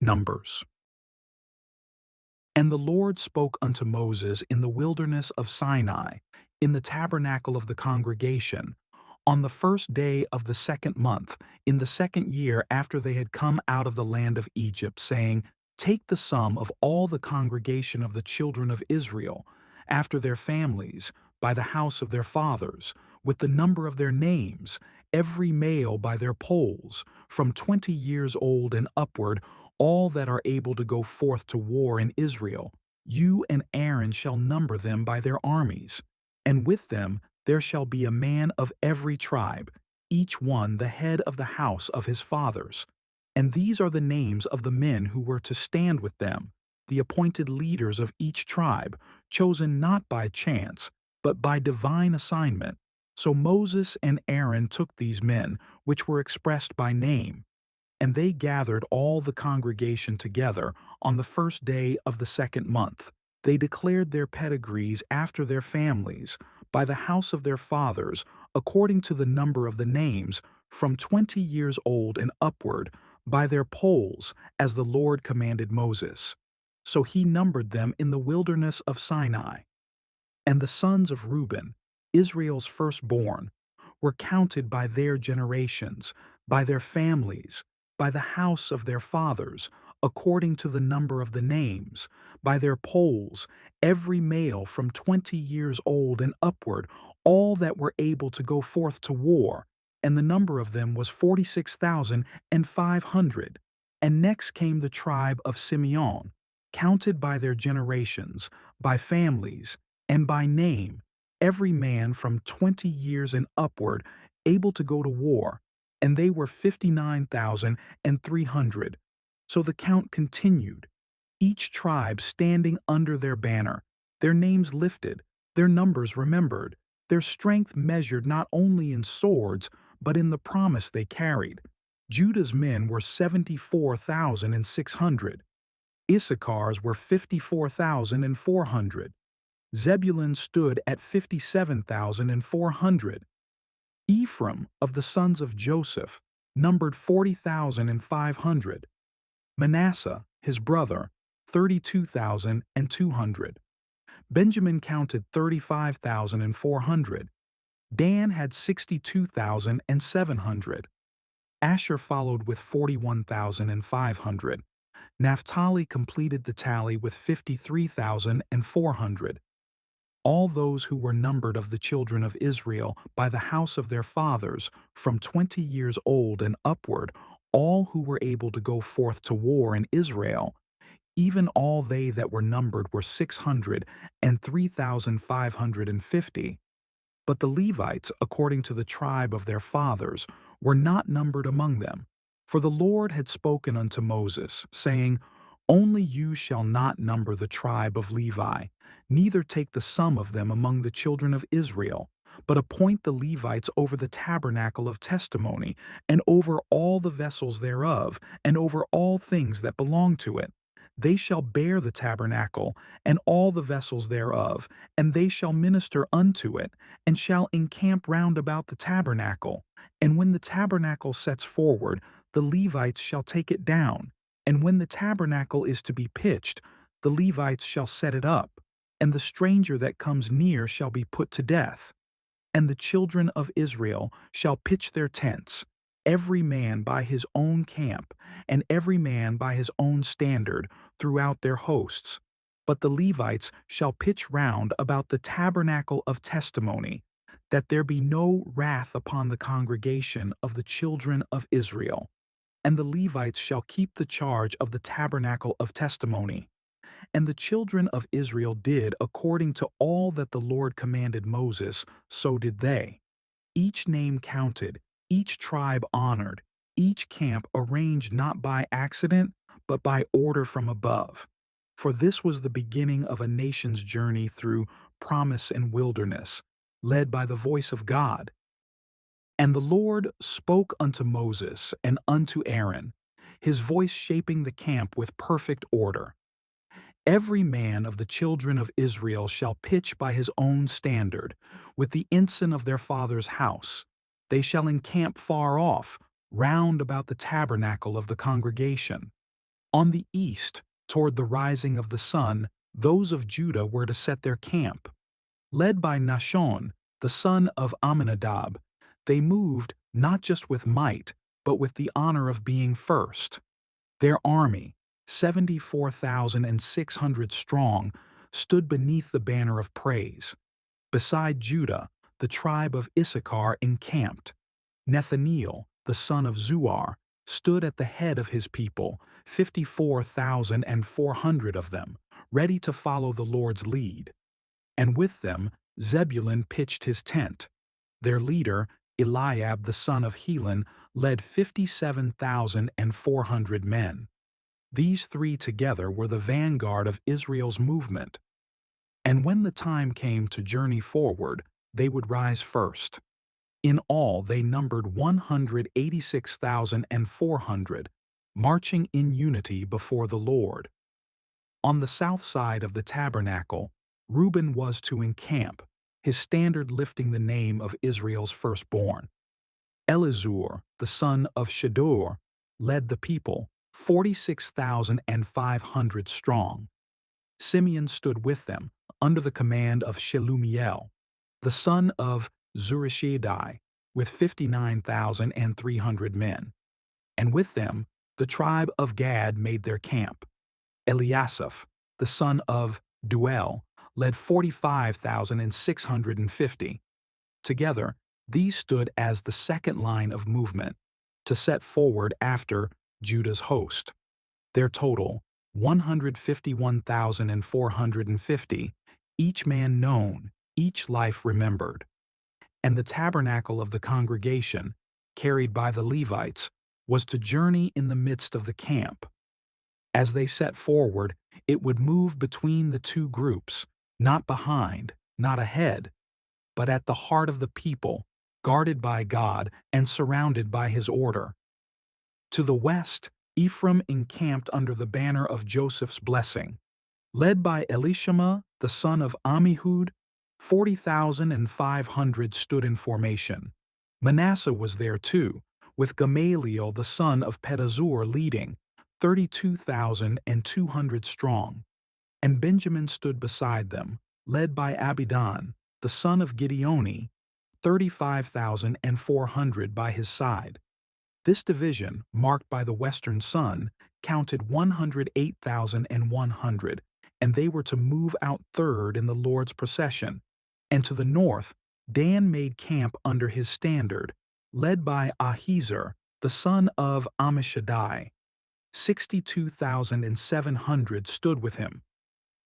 Numbers. And the Lord spoke unto Moses in the wilderness of Sinai, in the tabernacle of the congregation, on the first day of the second month, in the second year after they had come out of the land of Egypt, saying, Take the sum of all the congregation of the children of Israel, after their families, by the house of their fathers, with the number of their names, every male by their polls, from 20 years old and upward, all that are able to go forth to war in Israel. You and Aaron shall number them by their armies. And with them there shall be a man of every tribe, each one the head of the house of his fathers. And these are the names of the men who were to stand with them, the appointed leaders of each tribe, chosen not by chance, but by divine assignment. So Moses and Aaron took these men, which were expressed by name, and they gathered all the congregation together on the first day of the second month. They declared their pedigrees after their families, by the house of their fathers, according to the number of the names, from 20 years old and upward, by their polls, as the Lord commanded Moses. So he numbered them in the wilderness of Sinai. And the sons of Reuben, Israel's firstborn, were counted by their generations, by their families, by the house of their fathers, according to the number of the names, by their polls, every male from 20 years old and upward, all that were able to go forth to war, and the number of them was 46,500. And next came the tribe of Simeon, counted by their generations, by families, and by name, every man from 20 years and upward, able to go to war, and they were 59,300. So the count continued, each tribe standing under their banner, their names lifted, their numbers remembered, their strength measured not only in swords, but in the promise they carried. Judah's men were 74,600. Issachar's were 54,400. Zebulun stood at 57,400. Ephraim of the sons of Joseph numbered 40,500. Manasseh, his brother, 32,200. Benjamin counted 35,400. Dan had 62,700. Asher followed with 41,500. Naphtali completed the tally with 53,400. All those who were numbered of the children of Israel by the house of their fathers, from 20 years old and upward, all who were able to go forth to war in Israel, even all they that were numbered were 603,550. But the Levites, according to the tribe of their fathers, were not numbered among them. For the Lord had spoken unto Moses, saying, Only you shall not number the tribe of Levi, neither take the sum of them among the children of Israel, but appoint the Levites over the tabernacle of testimony, and over all the vessels thereof, and over all things that belong to it. They shall bear the tabernacle, and all the vessels thereof, and they shall minister unto it, and shall encamp round about the tabernacle. And when the tabernacle sets forward, the Levites shall take it down. And when the tabernacle is to be pitched, the Levites shall set it up, and the stranger that comes near shall be put to death. And the children of Israel shall pitch their tents, every man by his own camp, and every man by his own standard, throughout their hosts. But the Levites shall pitch round about the tabernacle of testimony, that there be no wrath upon the congregation of the children of Israel. And the Levites shall keep the charge of the tabernacle of testimony. And the children of Israel did according to all that the Lord commanded Moses, so did they. Each name counted, each tribe honored, each camp arranged not by accident, but by order from above. For this was the beginning of a nation's journey through promise and wilderness, led by the voice of God. And the Lord spoke unto Moses and unto Aaron, his voice shaping the camp with perfect order. Every man of the children of Israel shall pitch by his own standard, with the ensign of their father's house. They shall encamp far off, round about the tabernacle of the congregation. On the east, toward the rising of the sun, those of Judah were to set their camp. Led by Nahshon, the son of Amminadab, they moved not just with might, but with the honor of being first. Their army, 74,600 strong, stood beneath the banner of praise. Beside Judah, the tribe of Issachar encamped. Nethaneel, the son of Zuar, stood at the head of his people, 54,400 of them, ready to follow the Lord's lead. And with them Zebulun pitched his tent. Their leader, Eliab the son of Helon, led 57,400 men. These three together were the vanguard of Israel's movement. And when the time came to journey forward, they would rise first. In all they numbered 186,400, marching in unity before the Lord. On the south side of the tabernacle, Reuben was to encamp, his standard lifting the name of Israel's firstborn. Elizur, the son of Shedeur, led the people, 46,500 strong. Simeon stood with them, under the command of Shelumiel, the son of Zurishaddai, with 59,300 men. And with them the tribe of Gad made their camp. Eliasaph, the son of Duel, led 45,650. Together, these stood as the second line of movement, to set forward after Judah's host. Their total, 151,450, each man known, each life remembered. And the tabernacle of the congregation, carried by the Levites, was to journey in the midst of the camp. As they set forward, it would move between the two groups, not behind, not ahead, but at the heart of the people, guarded by God and surrounded by His order. To the west, Ephraim encamped under the banner of Joseph's blessing. Led by Elishama, the son of Ammihud, 40,500 stood in formation. Manasseh was there too, with Gamaliel the son of Pedazur leading, 32,200 strong. And Benjamin stood beside them, led by Abidan, the son of Gideoni, 35,400 by his side. This division, marked by the western sun, counted 108,100, and they were to move out third in the Lord's procession. And to the north, Dan made camp under his standard, led by Ahiezer, the son of Ammishaddai. 62,700 stood with him.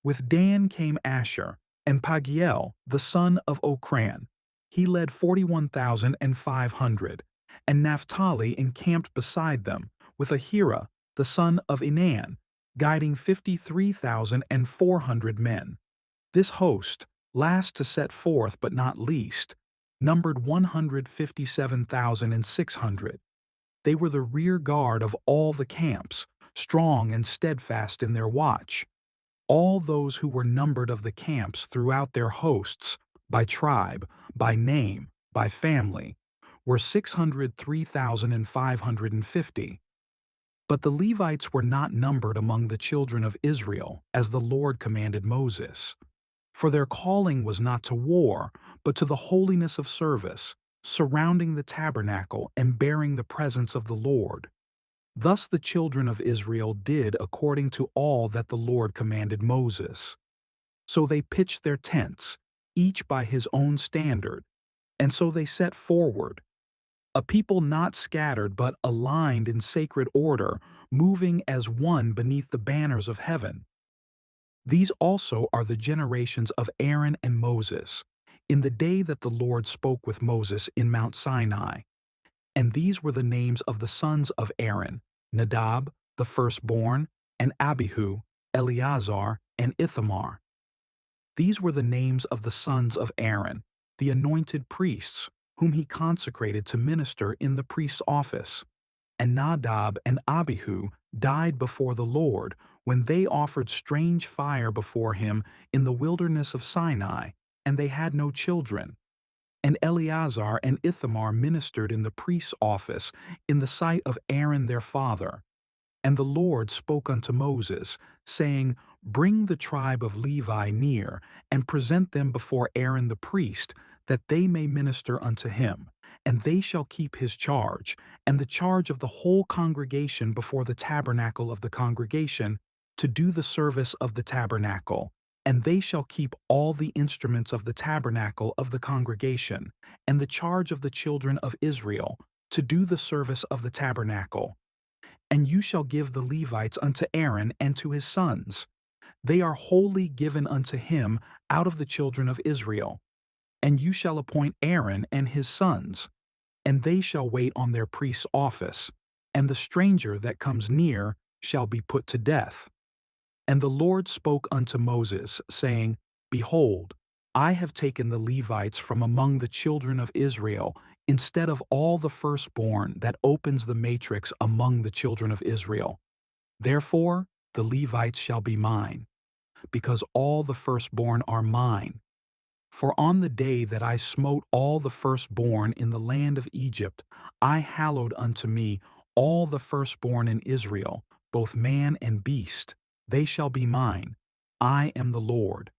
With Dan came Asher, and Pagiel, the son of Okran. He led 41,500, and Naphtali encamped beside them, with Ahira, the son of Enan, guiding 53,400 men. This host, last to set forth but not least, numbered 157,600. They were the rear guard of all the camps, strong and steadfast in their watch. All those who were numbered of the camps throughout their hosts, by tribe, by name, by family, were 603,550. But the Levites were not numbered among the children of Israel, as the Lord commanded Moses. For their calling was not to war, but to the holiness of service, surrounding the tabernacle and bearing the presence of the Lord. Thus the children of Israel did according to all that the Lord commanded Moses. So they pitched their tents, each by his own standard, and so they set forward, a people not scattered but aligned in sacred order, moving as one beneath the banners of heaven. These also are the generations of Aaron and Moses, in the day that the Lord spoke with Moses in Mount Sinai. And these were the names of the sons of Aaron: Nadab, the firstborn, and Abihu, Eleazar, and Ithamar. These were the names of the sons of Aaron, the anointed priests, whom he consecrated to minister in the priest's office. And Nadab and Abihu died before the Lord when they offered strange fire before him in the wilderness of Sinai, and they had no children. And Eleazar and Ithamar ministered in the priest's office in the sight of Aaron their father. And the Lord spoke unto Moses, saying, Bring the tribe of Levi near, and present them before Aaron the priest, that they may minister unto him. And they shall keep his charge, and the charge of the whole congregation before the tabernacle of the congregation, to do the service of the tabernacle. And they shall keep all the instruments of the tabernacle of the congregation, and the charge of the children of Israel, to do the service of the tabernacle. And you shall give the Levites unto Aaron and to his sons. They are wholly given unto him out of the children of Israel. And you shall appoint Aaron and his sons, and they shall wait on their priest's office, and the stranger that comes near shall be put to death. And the Lord spoke unto Moses, saying, Behold, I have taken the Levites from among the children of Israel, instead of all the firstborn that opens the matrix among the children of Israel. Therefore the Levites shall be mine, because all the firstborn are mine. For on the day that I smote all the firstborn in the land of Egypt, I hallowed unto me all the firstborn in Israel, both man and beast. They shall be mine. I am the Lord.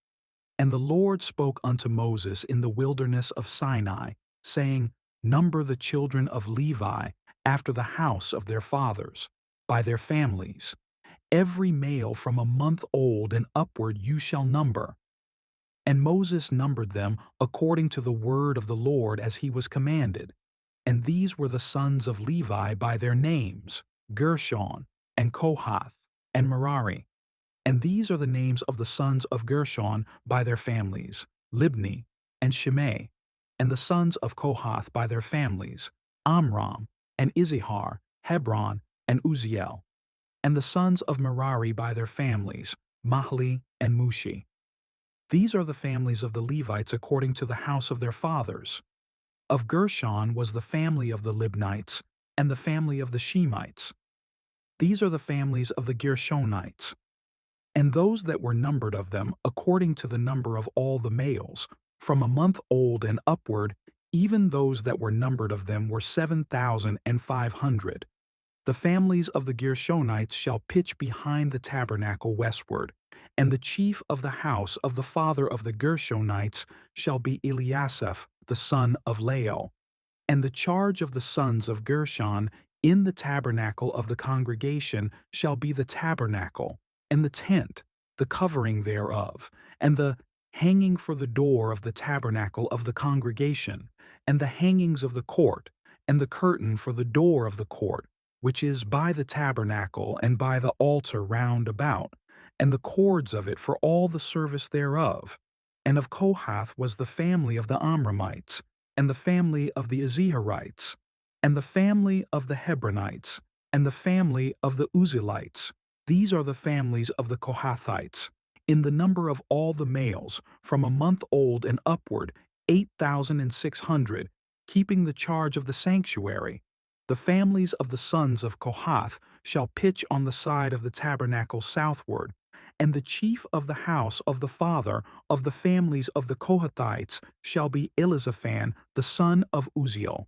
And the Lord spoke unto Moses in the wilderness of Sinai, saying, Number the children of Levi after the house of their fathers, by their families. Every male from a month old and upward you shall number. And Moses numbered them according to the word of the Lord as he was commanded. And these were the sons of Levi by their names, Gershon, and Kohath, and Merari. And these are the names of the sons of Gershon by their families, Libni, and Shimei. And the sons of Kohath by their families, Amram, and Izihar, Hebron, and Uzziel. And the sons of Merari by their families, Mahli and Mushi. These are the families of the Levites according to the house of their fathers. Of Gershon was the family of the Libnites, and the family of the Shemites. These are the families of the Gershonites. And those that were numbered of them, according to the number of all the males, from a month old and upward, even those that were numbered of them were 7,500. The families of the Gershonites shall pitch behind the tabernacle westward, and the chief of the house of the father of the Gershonites shall be Eliasaph the son of Lael. And the charge of the sons of Gershon in the tabernacle of the congregation shall be the tabernacle, and the tent, the covering thereof, and the hanging for the door of the tabernacle of the congregation, and the hangings of the court, and the curtain for the door of the court, which is by the tabernacle and by the altar round about, and the cords of it for all the service thereof. And of Kohath was the family of the Amramites, and the family of the Iziharites, and the family of the Hebronites, and the family of the Uzzielites. These are the families of the Kohathites. In the number of all the males, from a month old and upward, 8,600, keeping the charge of the sanctuary. The families of the sons of Kohath shall pitch on the side of the tabernacle southward, and the chief of the house of the father of the families of the Kohathites shall be Elizaphan the son of Uzziel.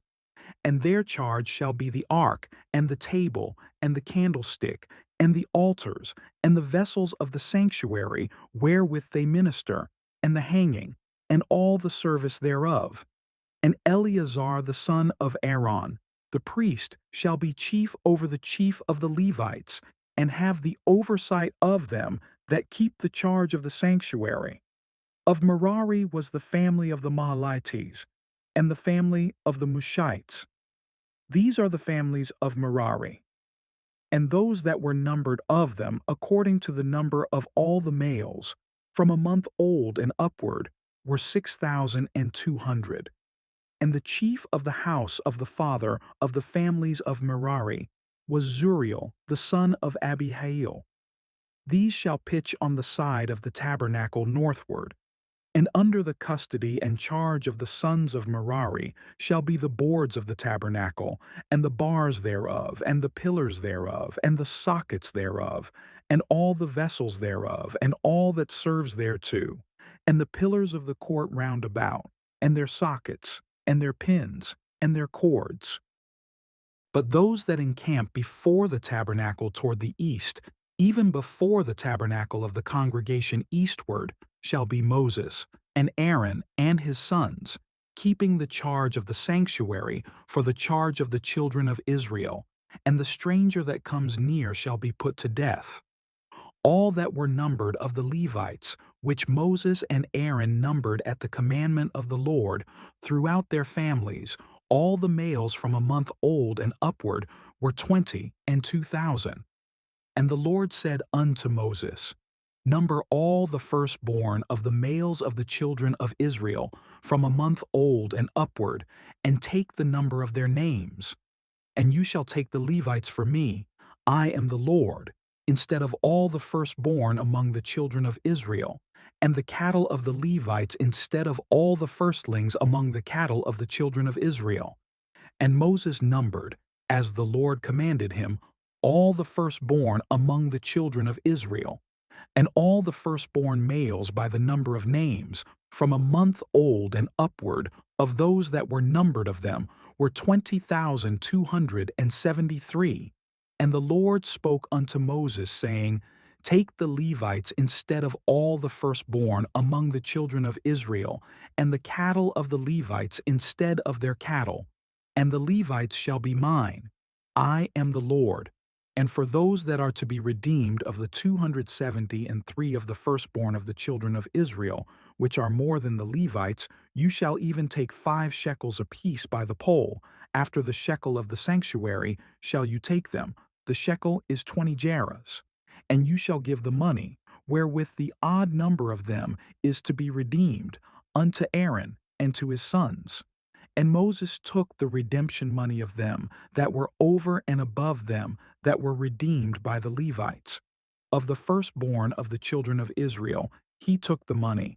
And their charge shall be the ark, and the table, and the candlestick, and the altars, and the vessels of the sanctuary wherewith they minister, and the hanging, and all the service thereof. And Eleazar the son of Aaron, the priest, shall be chief over the chief of the Levites, and have the oversight of them that keep the charge of the sanctuary. Of Merari was the family of the Mahalites, and the family of the Mushites. These are the families of Merari. And those that were numbered of them according to the number of all the males, from a month old and upward, were 6,200. And the chief of the house of the father of the families of Merari was Zuriel the son of Abihail. These shall pitch on the side of the tabernacle northward. And under the custody and charge of the sons of Merari shall be the boards of the tabernacle, and the bars thereof, and the pillars thereof, and the sockets thereof, and all the vessels thereof, and all that serves thereto, and the pillars of the court round about, and their sockets, and their pins, and their cords. But those that encamp before the tabernacle toward the east, even before the tabernacle of the congregation eastward, shall be Moses, and Aaron and his sons, keeping the charge of the sanctuary for the charge of the children of Israel, and the stranger that comes near shall be put to death. All that were numbered of the Levites, which Moses and Aaron numbered at the commandment of the Lord, throughout their families, all the males from a month old and upward were 20,002. And the Lord said unto Moses, Number all the firstborn of the males of the children of Israel, from a month old and upward, and take the number of their names. And you shall take the Levites for me, I am the Lord, instead of all the firstborn among the children of Israel, and the cattle of the Levites instead of all the firstlings among the cattle of the children of Israel. And Moses numbered, as the Lord commanded him, all the firstborn among the children of Israel, and all the firstborn males by the number of names, from a month old and upward, of those that were numbered of them, were 20,273. And the Lord spoke unto Moses, saying, Take the Levites instead of all the firstborn among the children of Israel, and the cattle of the Levites instead of their cattle, and the Levites shall be mine. I am the Lord. And for those that are to be redeemed of the 273 of the firstborn of the children of Israel, which are more than the Levites, you shall even take 5 shekels apiece by the poll. After the shekel of the sanctuary shall you take them. The shekel is 20 gerahs. And you shall give the money, wherewith the odd number of them is to be redeemed, unto Aaron and to his sons. And Moses took the redemption money of them that were over and above them that were redeemed by the Levites. Of the firstborn of the children of Israel, he took the money,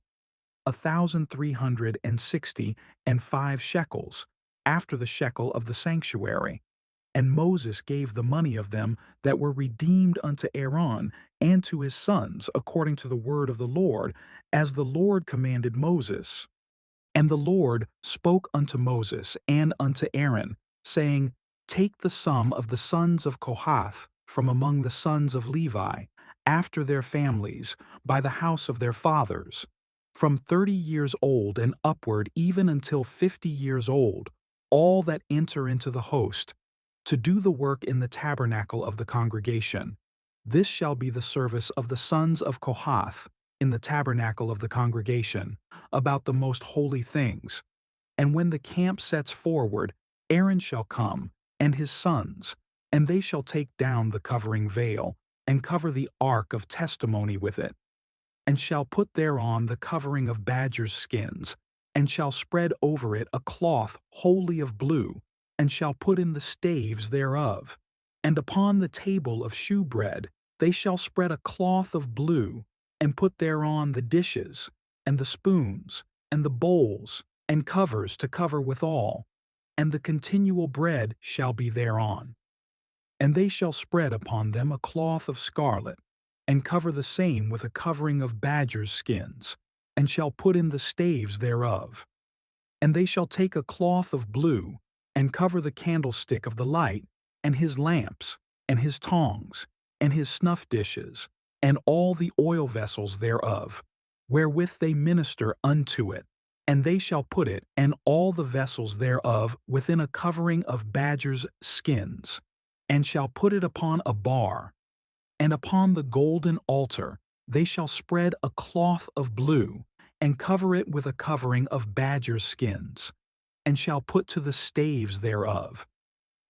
1,365 shekels, after the shekel of the sanctuary. And Moses gave the money of them that were redeemed unto Aaron and to his sons, according to the word of the Lord, as the Lord commanded Moses. And the Lord spoke unto Moses and unto Aaron, saying, Take the sum of the sons of Kohath from among the sons of Levi, after their families, by the house of their fathers, from 30 years old and upward even until 50 years old, all that enter into the host, to do the work in the tabernacle of the congregation. This shall be the service of the sons of Kohath in the tabernacle of the congregation, about the most holy things. And when the camp sets forward, Aaron shall come, and his sons, and they shall take down the covering veil, and cover the ark of testimony with it, and shall put thereon the covering of badgers' skins, and shall spread over it a cloth wholly of blue, and shall put in the staves thereof. And upon the table of shewbread they shall spread a cloth of blue, and put thereon the dishes, and the spoons, and the bowls, and covers to cover withal, and the continual bread shall be thereon. And they shall spread upon them a cloth of scarlet, and cover the same with a covering of badgers' skins, and shall put in the staves thereof. And they shall take a cloth of blue, and cover the candlestick of the light, and his lamps, and his tongs, and his snuff dishes, and all the oil vessels thereof, wherewith they minister unto it. And they shall put it, and all the vessels thereof, within a covering of badgers' skins, and shall put it upon a bar. And upon the golden altar they shall spread a cloth of blue, and cover it with a covering of badgers' skins, and shall put to the staves thereof.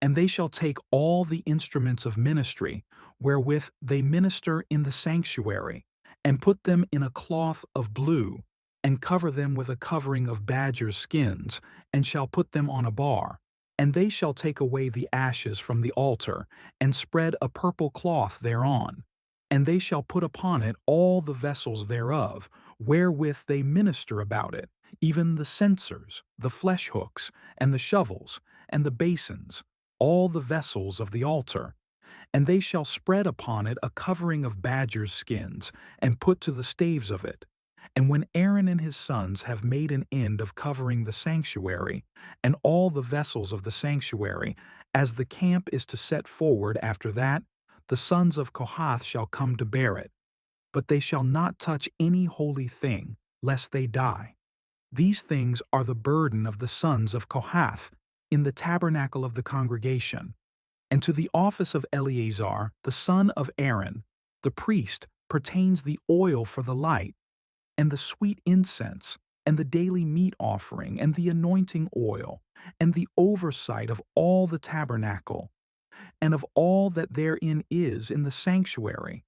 And they shall take all the instruments of ministry, wherewith they minister in the sanctuary, and put them in a cloth of blue, and cover them with a covering of badgers' skins, and shall put them on a bar. And they shall take away the ashes from the altar, and spread a purple cloth thereon. And they shall put upon it all the vessels thereof, wherewith they minister about it, even the censers, the flesh hooks, and the shovels, and the basins, all the vessels of the altar. And they shall spread upon it a covering of badgers' skins, and put to the staves of it. And when Aaron and his sons have made an end of covering the sanctuary, and all the vessels of the sanctuary, As the camp is to set forward after that, the sons of Kohath shall come to bear it, but they shall not touch any holy thing, lest they die. These things are the burden of the sons of Kohath in the tabernacle of the congregation. And to the office of Eleazar, the son of Aaron, the priest, pertains the oil for the light, and the sweet incense, and the daily meat offering, and the anointing oil, and the oversight of all the tabernacle, and of all that therein is in the sanctuary,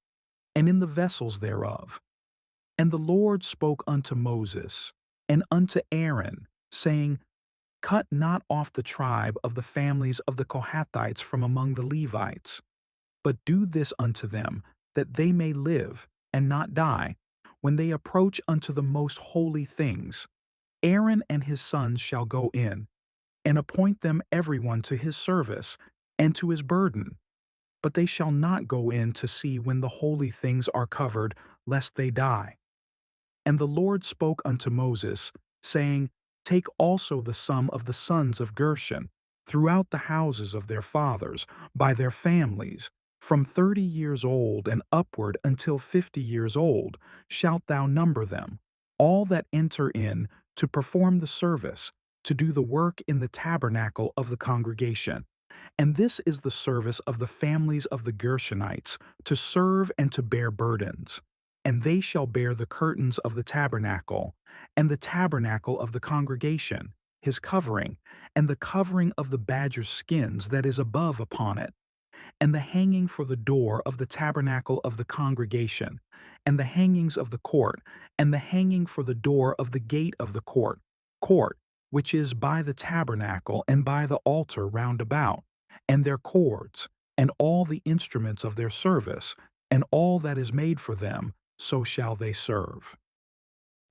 and in the vessels thereof. And the Lord spoke unto Moses, and unto Aaron, saying, Cut not off the tribe of the families of the Kohathites from among the Levites, but do this unto them, that they may live, and not die, when they approach unto the most holy things. Aaron and his sons shall go in, and appoint them every one to his service, and to his burden. But they shall not go in to see when the holy things are covered, lest they die. And the Lord spoke unto Moses, saying, Take also the sum of the sons of Gershon, throughout the houses of their fathers, by their families, from 30 years old and upward until 50 years old, shalt thou number them, all that enter in to perform the service, to do the work in the tabernacle of the congregation. And this is the service of the families of the Gershonites, to serve and to bear burdens. And they shall bear the curtains of the tabernacle, and the tabernacle of the congregation, his covering, and the covering of the badger's skins that is above upon it, and the hanging for the door of the tabernacle of the congregation, and the hangings of the court, and the hanging for the door of the gate of the court, which is by the tabernacle and by the altar round about, and their cords, and all the instruments of their service, and all that is made for them, so shall they serve.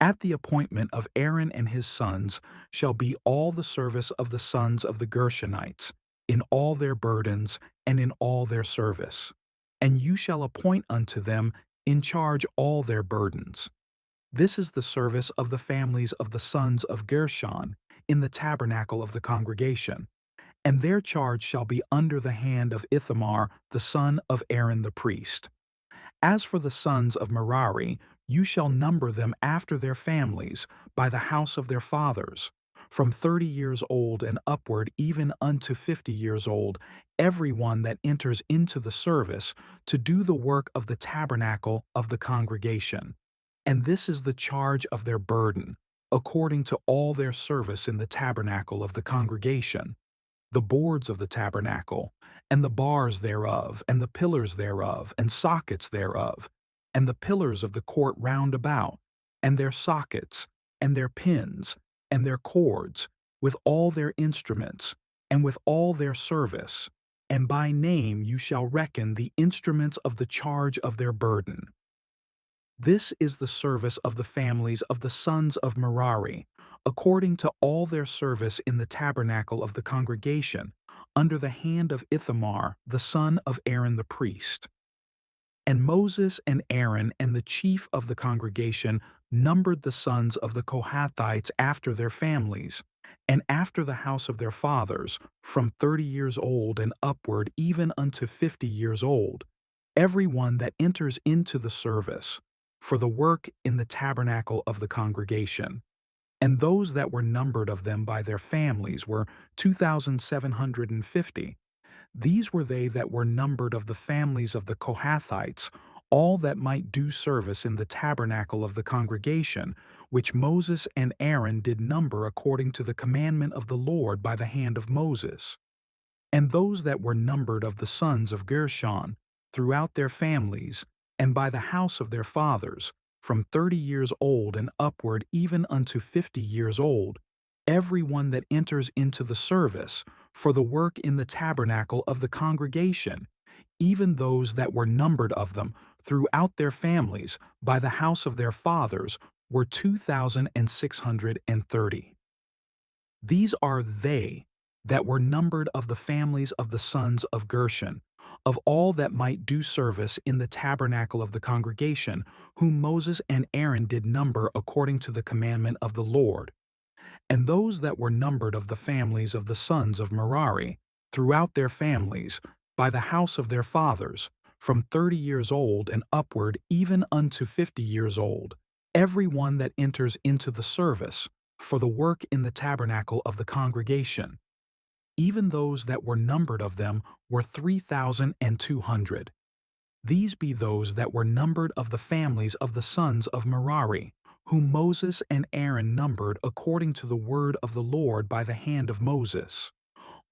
At the appointment of Aaron and his sons shall be all the service of the sons of the Gershonites, in all their burdens and in all their service. And you shall appoint unto them in charge all their burdens. This is the service of the families of the sons of Gershon in the tabernacle of the congregation. And their charge shall be under the hand of Ithamar the son of Aaron the priest. As for the sons of Merari, you shall number them after their families, by the house of their fathers, from 30 years old and upward even unto 50 years old, every one that enters into the service, to do the work of the tabernacle of the congregation. And this is the charge of their burden, according to all their service in the tabernacle of the congregation. The boards of the tabernacle, and the bars thereof, and the pillars thereof, and sockets thereof, and the pillars of the court round about, and their sockets, and their pins, and their cords, with all their instruments, and with all their service, and by name you shall reckon the instruments of the charge of their burden. This is the service of the families of the sons of Merari, according to all their service in the tabernacle of the congregation, under the hand of Ithamar the son of Aaron the priest. And Moses and Aaron and the chief of the congregation numbered the sons of the Kohathites after their families, and after the house of their fathers, from 30 years old and upward even unto 50 years old, every one that enters into the service, for the work in the tabernacle of the congregation. And those that were numbered of them by their families were 2,750. These were they that were numbered of the families of the Kohathites, all that might do service in the tabernacle of the congregation, which Moses and Aaron did number according to the commandment of the Lord by the hand of Moses. And those that were numbered of the sons of Gershon, throughout their families, and by the house of their fathers, from 30 years old and upward even unto 50 years old, every one that enters into the service, for the work in the tabernacle of the congregation, even those that were numbered of them throughout their families, by the house of their fathers, were 2,630. These are they that were numbered of the families of the sons of Gershon, of all that might do service in the tabernacle of the congregation, whom Moses and Aaron did number according to the commandment of the Lord. And those that were numbered of the families of the sons of Merari, throughout their families, by the house of their fathers, from 30 years old and upward even unto 50 years old, every one that enters into the service, for the work in the tabernacle of the congregation. Even those that were numbered of them were 3,200. These be those that were numbered of the families of the sons of Merari, whom Moses and Aaron numbered according to the word of the Lord by the hand of Moses.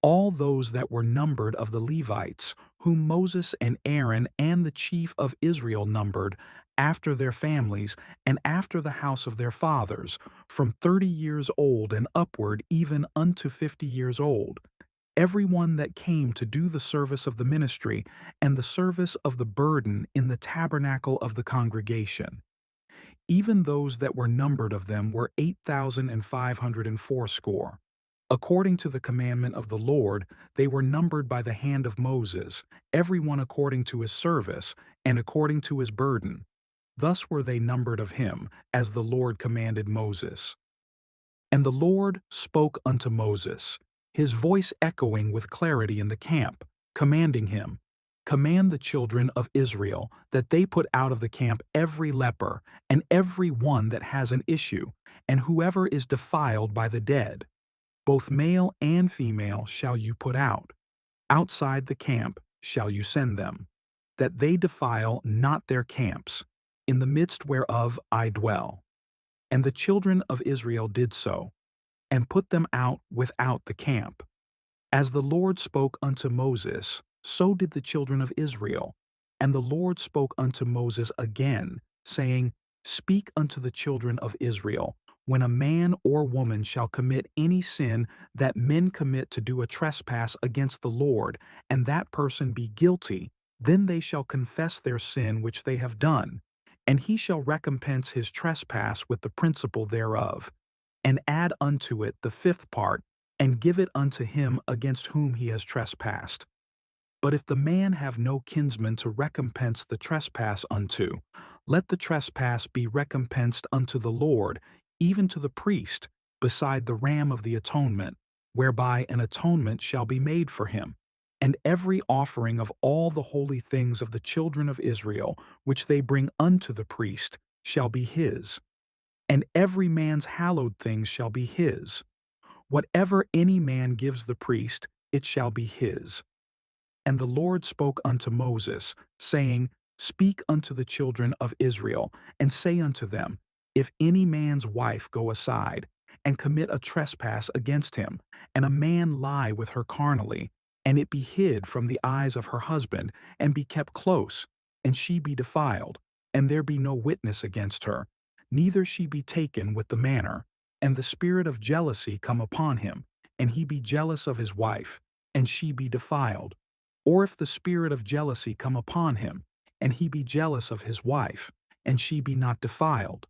All those that were numbered of the Levites, whom Moses and Aaron and the chief of Israel numbered, after their families and after the house of their fathers, from 30 years old and upward even unto 50 years old, every one that came to do the service of the ministry and the service of the burden in the tabernacle of the congregation. Even those that were numbered of them were 8,580. According to the commandment of the Lord, they were numbered by the hand of Moses, every one according to his service, and according to his burden. Thus were they numbered of him, as the Lord commanded Moses. And the Lord spoke unto Moses, his voice echoing with clarity in the camp, commanding him, Command the children of Israel that they put out of the camp every leper, and every one that has an issue, and whoever is defiled by the dead. Both male and female shall you put out. Outside the camp shall you send them, that they defile not their camps, in the midst whereof I dwell. And the children of Israel did so, and put them out without the camp. As the Lord spoke unto Moses, so did the children of Israel. And the Lord spoke unto Moses again, saying, Speak unto the children of Israel, when a man or woman shall commit any sin that men commit to do a trespass against the Lord, and that person be guilty, then they shall confess their sin which they have done, and he shall recompense his trespass with the principal thereof, and add unto it the fifth part, and give it unto him against whom he has trespassed. But if the man have no kinsman to recompense the trespass unto, let the trespass be recompensed unto the Lord, even to the priest, beside the ram of the atonement, whereby an atonement shall be made for him. And every offering of all the holy things of the children of Israel, which they bring unto the priest, shall be his. And every man's hallowed things shall be his. Whatever any man gives the priest, it shall be his. And the Lord spoke unto Moses, saying, Speak unto the children of Israel, and say unto them, If any man's wife go aside, and commit a trespass against him, and a man lie with her carnally, and it be hid from the eyes of her husband, and be kept close, and she be defiled, and there be no witness against her, neither she be taken with the manner, and the spirit of jealousy come upon him, and he be jealous of his wife, and she be defiled, or if the spirit of jealousy come upon him, and he be jealous of his wife, and she be not defiled,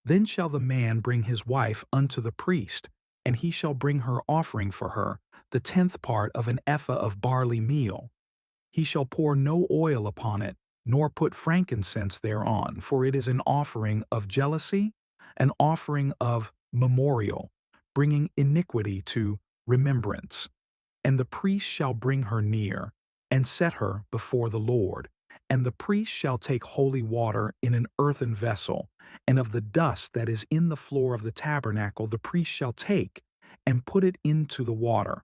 then shall the man bring his wife unto the priest, and he shall bring her offering for her, the 10th part of an ephah of barley meal. He shall pour no oil upon it, nor put frankincense thereon, for it is an offering of jealousy, an offering of memorial, bringing iniquity to remembrance. And the priest shall bring her near, and set her before the Lord. And the priest shall take holy water in an earthen vessel, and of the dust that is in the floor of the tabernacle the priest shall take, and put it into the water.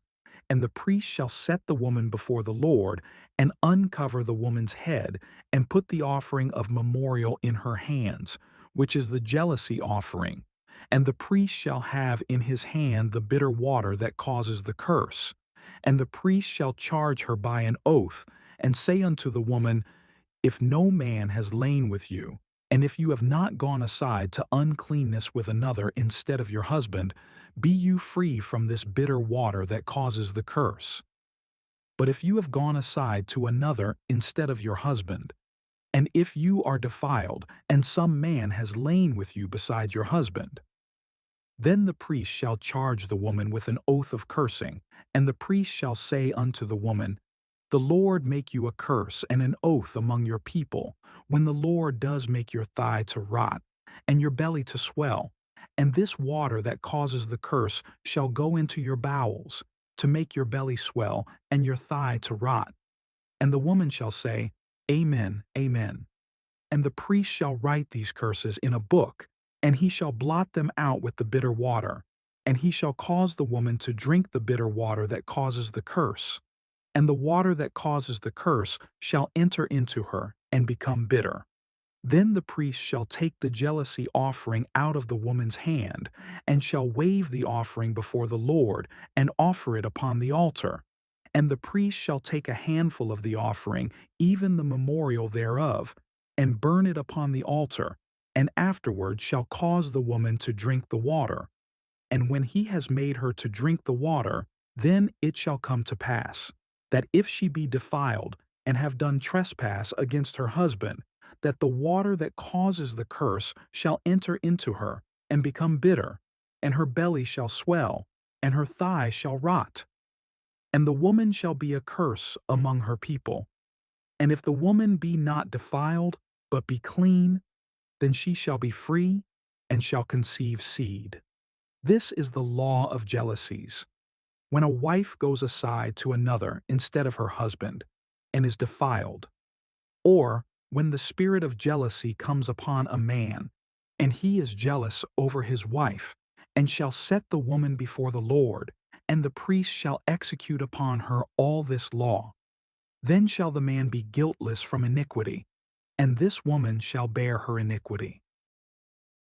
And the priest shall set the woman before the Lord, and uncover the woman's head, and put the offering of memorial in her hands, which is the jealousy offering. And the priest shall have in his hand the bitter water that causes the curse. And the priest shall charge her by an oath, and say unto the woman, If no man has lain with you, and if you have not gone aside to uncleanness with another instead of your husband, be you free from this bitter water that causes the curse. But if you have gone aside to another instead of your husband, and if you are defiled, and some man has lain with you beside your husband, then the priest shall charge the woman with an oath of cursing, and the priest shall say unto the woman, The Lord make you a curse and an oath among your people, when the Lord does make your thigh to rot, and your belly to swell, and this water that causes the curse shall go into your bowels, to make your belly swell, and your thigh to rot. And the woman shall say, Amen, Amen. And the priest shall write these curses in a book, and he shall blot them out with the bitter water. And he shall cause the woman to drink the bitter water that causes the curse. And the water that causes the curse shall enter into her and become bitter. Then the priest shall take the jealousy offering out of the woman's hand, and shall wave the offering before the Lord, and offer it upon the altar. And the priest shall take a handful of the offering, even the memorial thereof, and burn it upon the altar, and afterward shall cause the woman to drink the water. And when he has made her to drink the water, then it shall come to pass, that if she be defiled, and have done trespass against her husband, that the water that causes the curse shall enter into her, and become bitter, and her belly shall swell, and her thigh shall rot. And the woman shall be a curse among her people. And if the woman be not defiled, but be clean, then she shall be free, and shall conceive seed. This is the law of jealousies. When a wife goes aside to another instead of her husband, and is defiled, or when the spirit of jealousy comes upon a man, and he is jealous over his wife, and shall set the woman before the Lord, and the priest shall execute upon her all this law, then shall the man be guiltless from iniquity, and this woman shall bear her iniquity.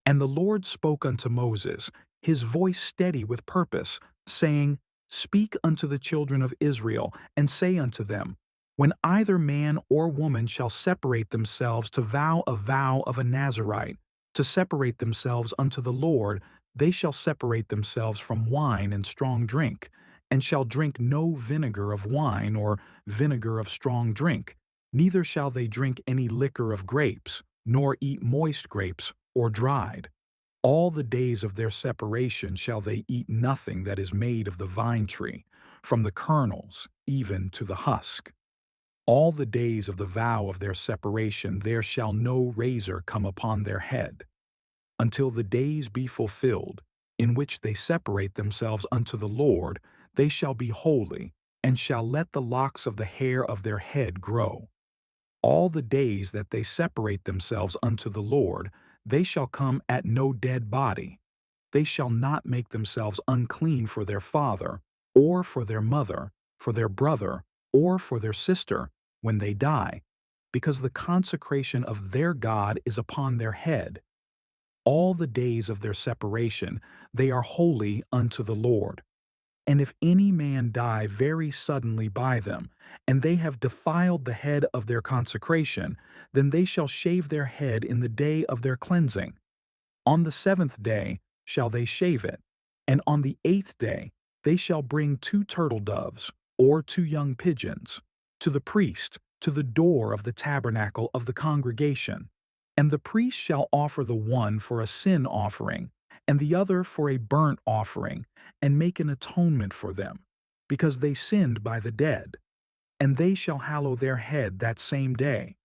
And the Lord spoke unto Moses, his voice steady with purpose, saying, Speak unto the children of Israel, and say unto them, When either man or woman shall separate themselves to vow a vow of a Nazarite, to separate themselves unto the Lord, they shall separate themselves from wine and strong drink, and shall drink no vinegar of wine or vinegar of strong drink, neither shall they drink any liquor of grapes, nor eat moist grapes, or dried. All the days of their separation shall they eat nothing that is made of the vine tree, from the kernels even to the husk. All the days of the vow of their separation there shall no razor come upon their head, until the days be fulfilled, in which they separate themselves unto the Lord. They shall be holy, and shall let the locks of the hair of their head grow. All the days that they separate themselves unto the Lord, they shall come at no dead body. They shall not make themselves unclean for their father, or for their mother, for their brother, or for their sister, when they die, because the consecration of their God is upon their head. All the days of their separation they are holy unto the Lord. And if any man die very suddenly by them, and they have defiled the head of their consecration, then they shall shave their head in the day of their cleansing. On the 7th day shall they shave it, and on the 8th day they shall bring 2 turtle doves, or 2 young pigeons, to the priest, to the door of the tabernacle of the congregation. And the priest shall offer the one for a sin offering, and the other for a burnt offering, and make an atonement for them, because they sinned by the dead. And they shall hallow their head that same day.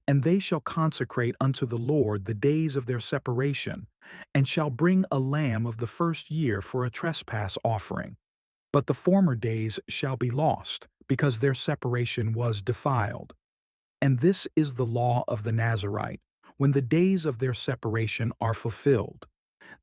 And they shall consecrate unto the Lord the days of their separation, and shall bring a lamb of the first year for a trespass offering. But the former days shall be lost, because their separation was defiled. And this is the law of the Nazarite, when the days of their separation are fulfilled.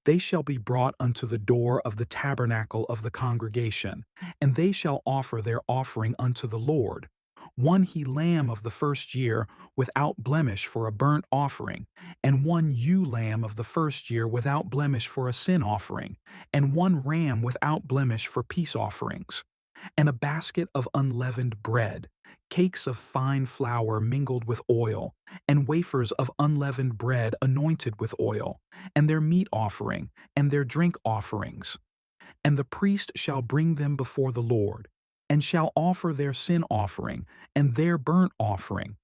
They shall be brought unto the door of the tabernacle of the congregation, and they shall offer their offering unto the Lord, 1 he-lamb of the first year without blemish for a burnt offering, and 1 ewe-lamb of the first year without blemish for a sin offering, and 1 ram without blemish for peace offerings, and a basket of unleavened bread, cakes of fine flour mingled with oil, and wafers of unleavened bread anointed with oil, and their meat offering, and their drink offerings. And the priest shall bring them before the Lord, and shall offer their sin offering, and their burnt offering.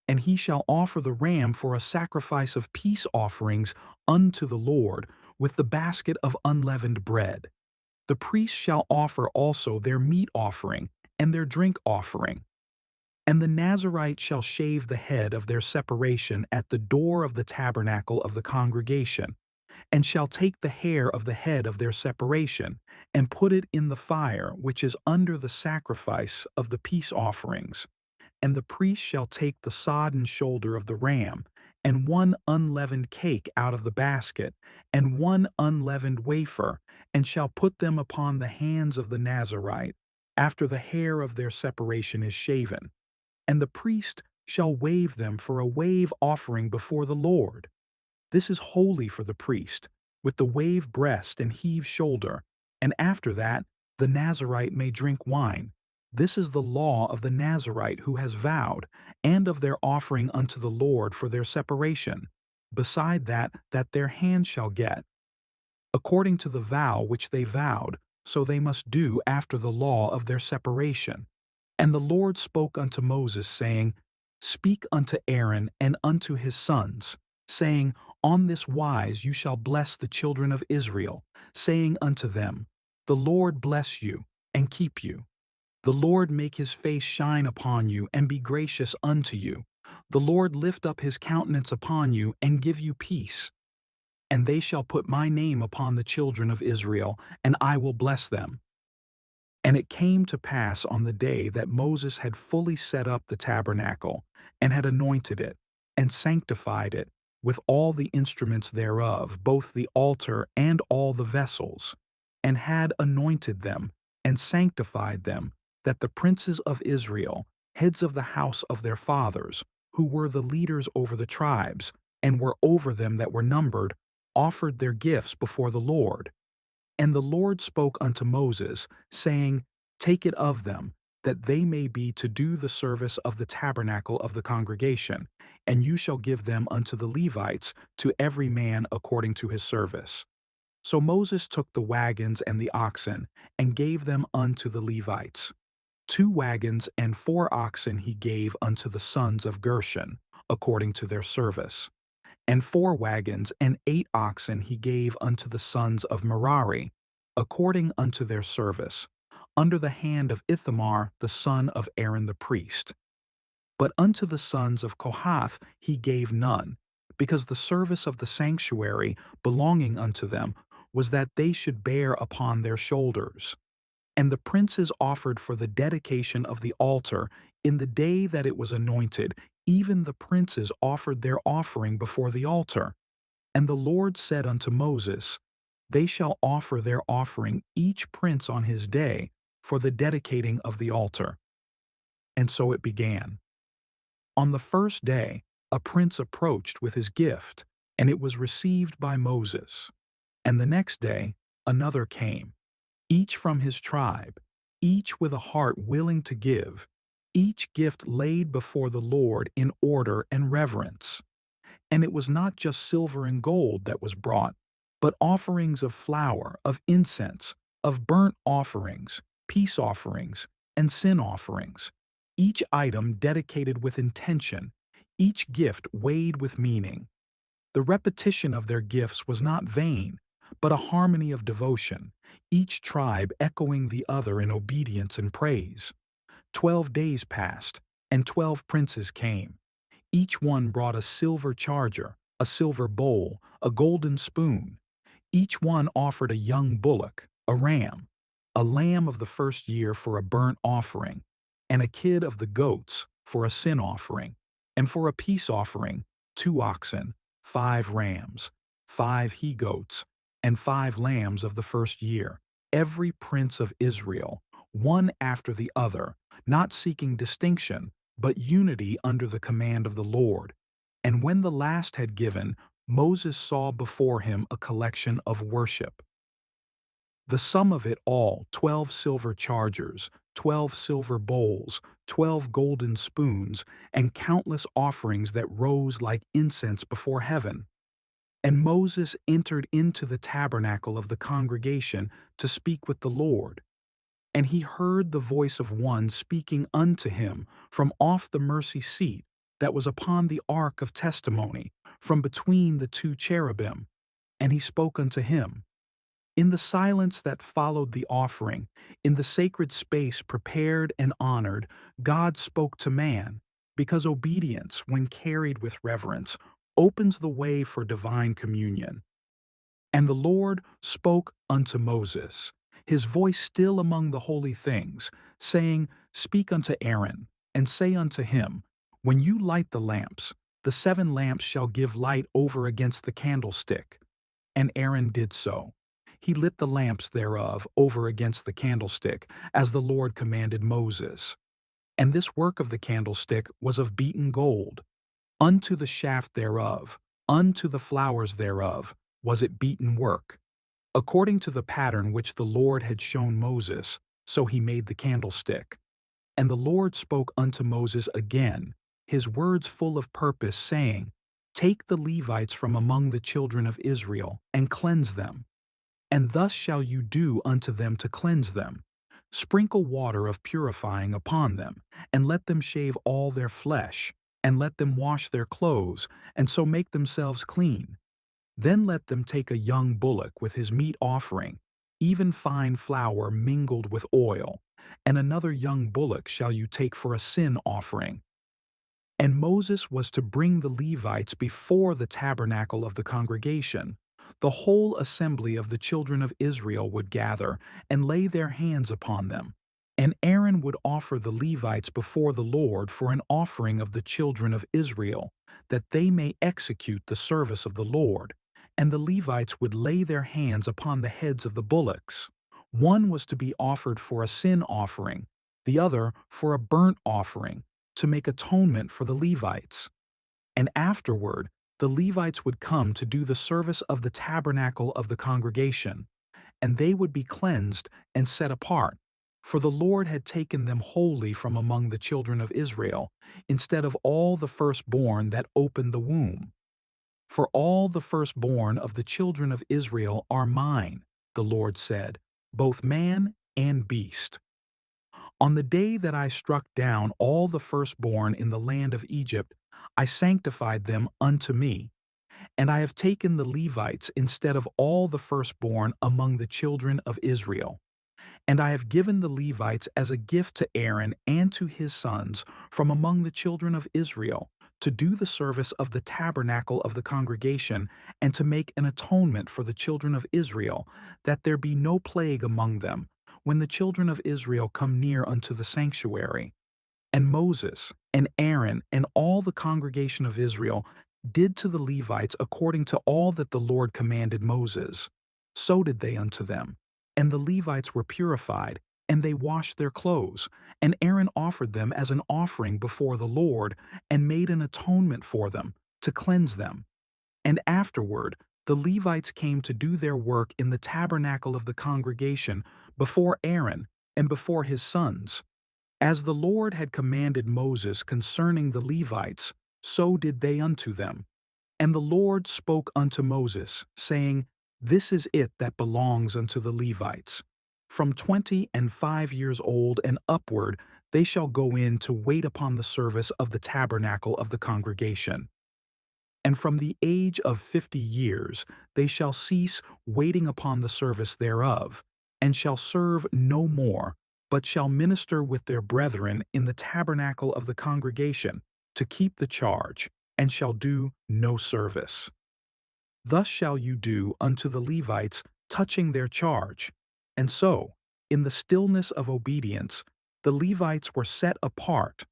And he shall offer the ram for a sacrifice of peace offerings unto the Lord, with the basket of unleavened bread. The priest shall offer also their meat offering, and their drink offering. And the Nazarite shall shave the head of their separation at the door of the tabernacle of the congregation, and shall take the hair of the head of their separation, and put it in the fire which is under the sacrifice of the peace offerings. And the priest shall take the sodden shoulder of the ram, and one unleavened cake out of the basket, and one unleavened wafer, and shall put them upon the hands of the Nazarite, after the hair of their separation is shaven. And the priest shall wave them for a wave offering before the Lord. This is holy for the priest, with the wave breast and heave shoulder, and after that the Nazarite may drink wine. This is the law of the Nazarite who has vowed, and of their offering unto the Lord for their separation, beside that their hand shall get. According to the vow which they vowed, so they must do after the law of their separation. And the Lord spoke unto Moses, saying, Speak unto Aaron and unto his sons, saying, On this wise you shall bless the children of Israel, saying unto them, The Lord bless you, and keep you. The Lord make his face shine upon you, and be gracious unto you. The Lord lift up his countenance upon you, and give you peace. And they shall put my name upon the children of Israel, and I will bless them. And it came to pass on the day that Moses had fully set up the tabernacle, and had anointed it, and sanctified it, with all the instruments thereof, both the altar and all the vessels, and had anointed them, and sanctified them, that the princes of Israel, heads of the house of their fathers, who were the leaders over the tribes, and were over them that were numbered, offered their gifts before the Lord. And the Lord spoke unto Moses, saying, Take it of them, that they may be to do the service of the tabernacle of the congregation, and you shall give them unto the Levites, to every man according to his service. So Moses took the wagons and the oxen, and gave them unto the Levites. 2 wagons and 4 oxen he gave unto the sons of Gershon, according to their service. And 4 wagons and 8 oxen he gave unto the sons of Merari, according unto their service, under the hand of Ithamar the son of Aaron the priest. But unto the sons of Kohath he gave none, because the service of the sanctuary belonging unto them was that they should bear upon their shoulders. And the princes offered for the dedication of the altar in the day that it was anointed. Even the princes offered their offering before the altar. And the Lord said unto Moses, They shall offer their offering each prince on his day for the dedicating of the altar. And so it began. On the first day, a prince approached with his gift, and it was received by Moses. And the next day, another came, each from his tribe, each with a heart willing to give, each gift laid before the Lord in order and reverence. And it was not just silver and gold that was brought, but offerings of flour, of incense, of burnt offerings, peace offerings, and sin offerings, each item dedicated with intention, each gift weighed with meaning. The repetition of their gifts was not vain, but a harmony of devotion, each tribe echoing the other in obedience and praise. 12 days passed, and 12 princes came. Each one brought a silver charger, a silver bowl, a golden spoon. Each one offered a young bullock, a ram, a lamb of the first year for a burnt offering, and a kid of the goats for a sin offering, and for a peace offering, 2 oxen, 5 rams, 5 he-goats, and 5 lambs of the first year, every prince of Israel, one after the other, not seeking distinction, but unity under the command of the Lord. And when the last had given, Moses saw before him a collection of worship. The sum of it all, 12 silver chargers, 12 silver bowls, 12 golden spoons, and countless offerings that rose like incense before heaven. And Moses entered into the tabernacle of the congregation to speak with the Lord. And he heard the voice of one speaking unto him from off the mercy seat that was upon the ark of testimony, from between the 2 cherubim. And he spoke unto him. In the silence that followed the offering, in the sacred space prepared and honored, God spoke to man, because obedience, when carried with reverence, opens the way for divine communion. And the Lord spoke unto Moses, his voice still among the holy things, saying, Speak unto Aaron, and say unto him, When you light the lamps, the 7 lamps shall give light over against the candlestick. And Aaron did so. He lit the lamps thereof over against the candlestick, as the Lord commanded Moses. And this work of the candlestick was of beaten gold. Unto the shaft thereof, unto the flowers thereof, was it beaten work. According to the pattern which the Lord had shown Moses, so he made the candlestick. And the Lord spoke unto Moses again, his words full of purpose, saying, Take the Levites from among the children of Israel, and cleanse them. And thus shall you do unto them to cleanse them. Sprinkle water of purifying upon them, and let them shave all their flesh, and let them wash their clothes, and so make themselves clean. Then let them take a young bullock with his meat offering, even fine flour mingled with oil, and another young bullock shall you take for a sin offering. And Moses was to bring the Levites before the tabernacle of the congregation. The whole assembly of the children of Israel would gather and lay their hands upon them. And Aaron would offer the Levites before the Lord for an offering of the children of Israel, that they may execute the service of the Lord. And the Levites would lay their hands upon the heads of the bullocks. One was to be offered for a sin offering, the other for a burnt offering, to make atonement for the Levites. And afterward, the Levites would come to do the service of the tabernacle of the congregation, and they would be cleansed and set apart, for the Lord had taken them wholly from among the children of Israel, instead of all the firstborn that opened the womb. For all the firstborn of the children of Israel are mine, the Lord said, both man and beast. On the day that I struck down all the firstborn in the land of Egypt, I sanctified them unto me, and I have taken the Levites instead of all the firstborn among the children of Israel. And I have given the Levites as a gift to Aaron and to his sons from among the children of Israel, to do the service of the tabernacle of the congregation, and to make an atonement for the children of Israel, that there be no plague among them, when the children of Israel come near unto the sanctuary. And Moses, and Aaron, and all the congregation of Israel did to the Levites according to all that the Lord commanded Moses. So did they unto them. And the Levites were purified, and they washed their clothes. And Aaron offered them as an offering before the Lord, and made an atonement for them, to cleanse them. And afterward, the Levites came to do their work in the tabernacle of the congregation before Aaron and before his sons. As the Lord had commanded Moses concerning the Levites, so did they unto them. And the Lord spoke unto Moses, saying, This is it that belongs unto the Levites. From 25 years old and upward they shall go in to wait upon the service of the tabernacle of the congregation. And from the age of 50 years they shall cease waiting upon the service thereof, and shall serve no more, but shall minister with their brethren in the tabernacle of the congregation, to keep the charge, and shall do no service. Thus shall you do unto the Levites touching their charge. And so, in the stillness of obedience, the Levites were set apart,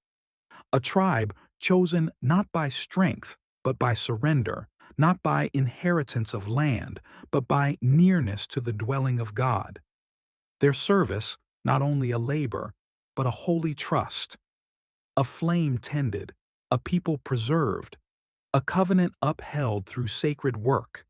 a tribe chosen not by strength, but by surrender, not by inheritance of land, but by nearness to the dwelling of God. Their service, not only a labor, but a holy trust, a flame tended, a people preserved, a covenant upheld through sacred work.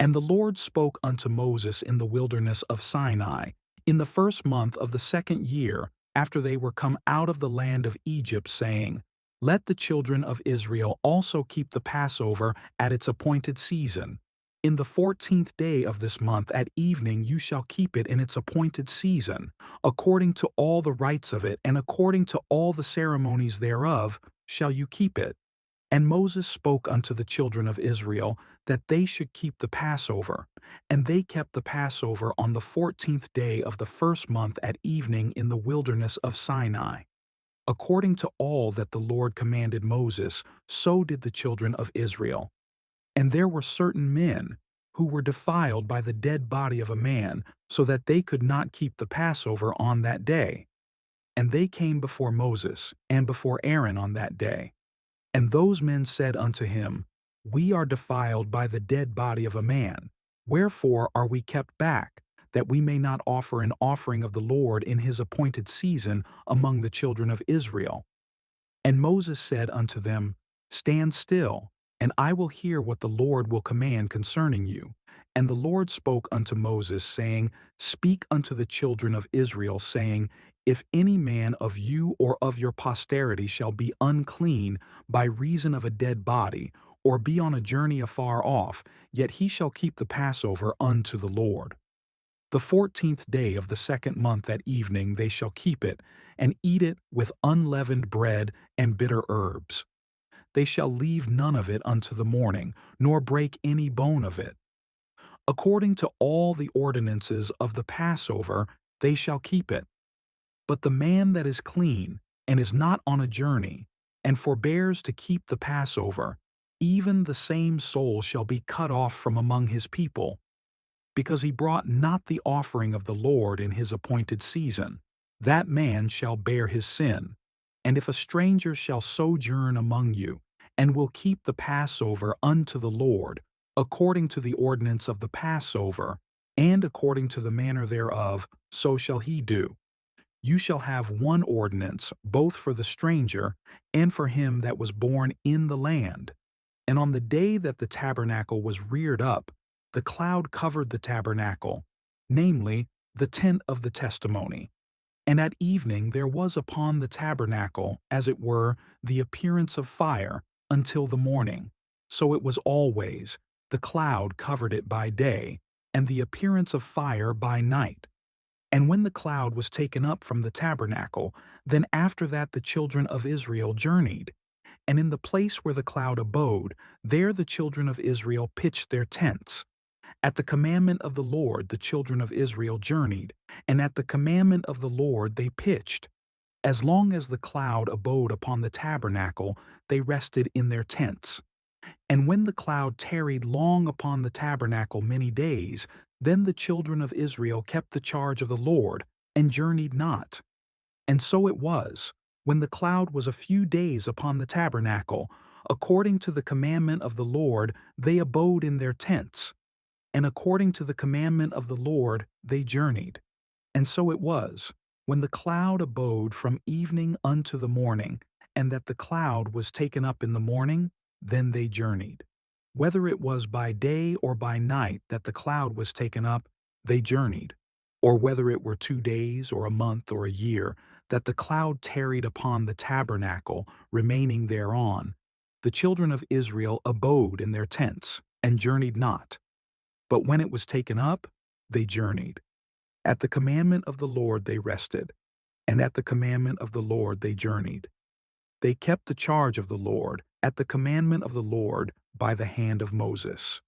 And the Lord spoke unto Moses in the wilderness of Sinai, in the first month of the 2nd year after they were come out of the land of Egypt, saying, Let the children of Israel also keep the Passover at its appointed season. In the 14th day of this month at evening you shall keep it in its appointed season, according to all the rites of it, and according to all the ceremonies thereof shall you keep it. And Moses spoke unto the children of Israel that they should keep the Passover. And they kept the Passover on the 14th day of the first month at evening in the wilderness of Sinai. According to all that the Lord commanded Moses, so did the children of Israel. And there were certain men, who were defiled by the dead body of a man, so that they could not keep the Passover on that day. And they came before Moses and before Aaron on that day. And those men said unto him, We are defiled by the dead body of a man. Wherefore are we kept back, that we may not offer an offering of the Lord in his appointed season among the children of Israel? And Moses said unto them, Stand still, and I will hear what the Lord will command concerning you. And the Lord spoke unto Moses, saying, Speak unto the children of Israel, saying, If any man of you or of your posterity shall be unclean by reason of a dead body, or be on a journey afar off, yet he shall keep the Passover unto the Lord. The 14th day of the second month at evening they shall keep it, and eat it with unleavened bread and bitter herbs. They shall leave none of it unto the morning, nor break any bone of it. According to all the ordinances of the Passover, they shall keep it. But the man that is clean, and is not on a journey, and forbears to keep the Passover, even the same soul shall be cut off from among his people, because he brought not the offering of the Lord in his appointed season. That man shall bear his sin. And if a stranger shall sojourn among you, and will keep the Passover unto the Lord, according to the ordinance of the Passover, and according to the manner thereof, so shall he do. You shall have one ordinance, both for the stranger and for him that was born in the land. And on the day that the tabernacle was reared up, the cloud covered the tabernacle, namely, the tent of the testimony. And at evening there was upon the tabernacle, as it were, the appearance of fire, until the morning. So it was always, the cloud covered it by day, and the appearance of fire by night. And when the cloud was taken up from the tabernacle, then after that the children of Israel journeyed. And in the place where the cloud abode, there the children of Israel pitched their tents. At the commandment of the Lord the children of Israel journeyed, and at the commandment of the Lord they pitched. As long as the cloud abode upon the tabernacle, they rested in their tents. And when the cloud tarried long upon the tabernacle many days, then the children of Israel kept the charge of the Lord, and journeyed not. And so it was, when the cloud was a few days upon the tabernacle, according to the commandment of the Lord they abode in their tents, and according to the commandment of the Lord they journeyed. And so it was, when the cloud abode from evening unto the morning, and that the cloud was taken up in the morning, then they journeyed. Whether it was by day or by night that the cloud was taken up, they journeyed, or whether it were 2 days or a month or a year, that the cloud tarried upon the tabernacle, remaining thereon, the children of Israel abode in their tents, and journeyed not. But when it was taken up, they journeyed. At the commandment of the Lord they rested, and at the commandment of the Lord they journeyed. They kept the charge of the Lord, at the commandment of the Lord, by the hand of Moses.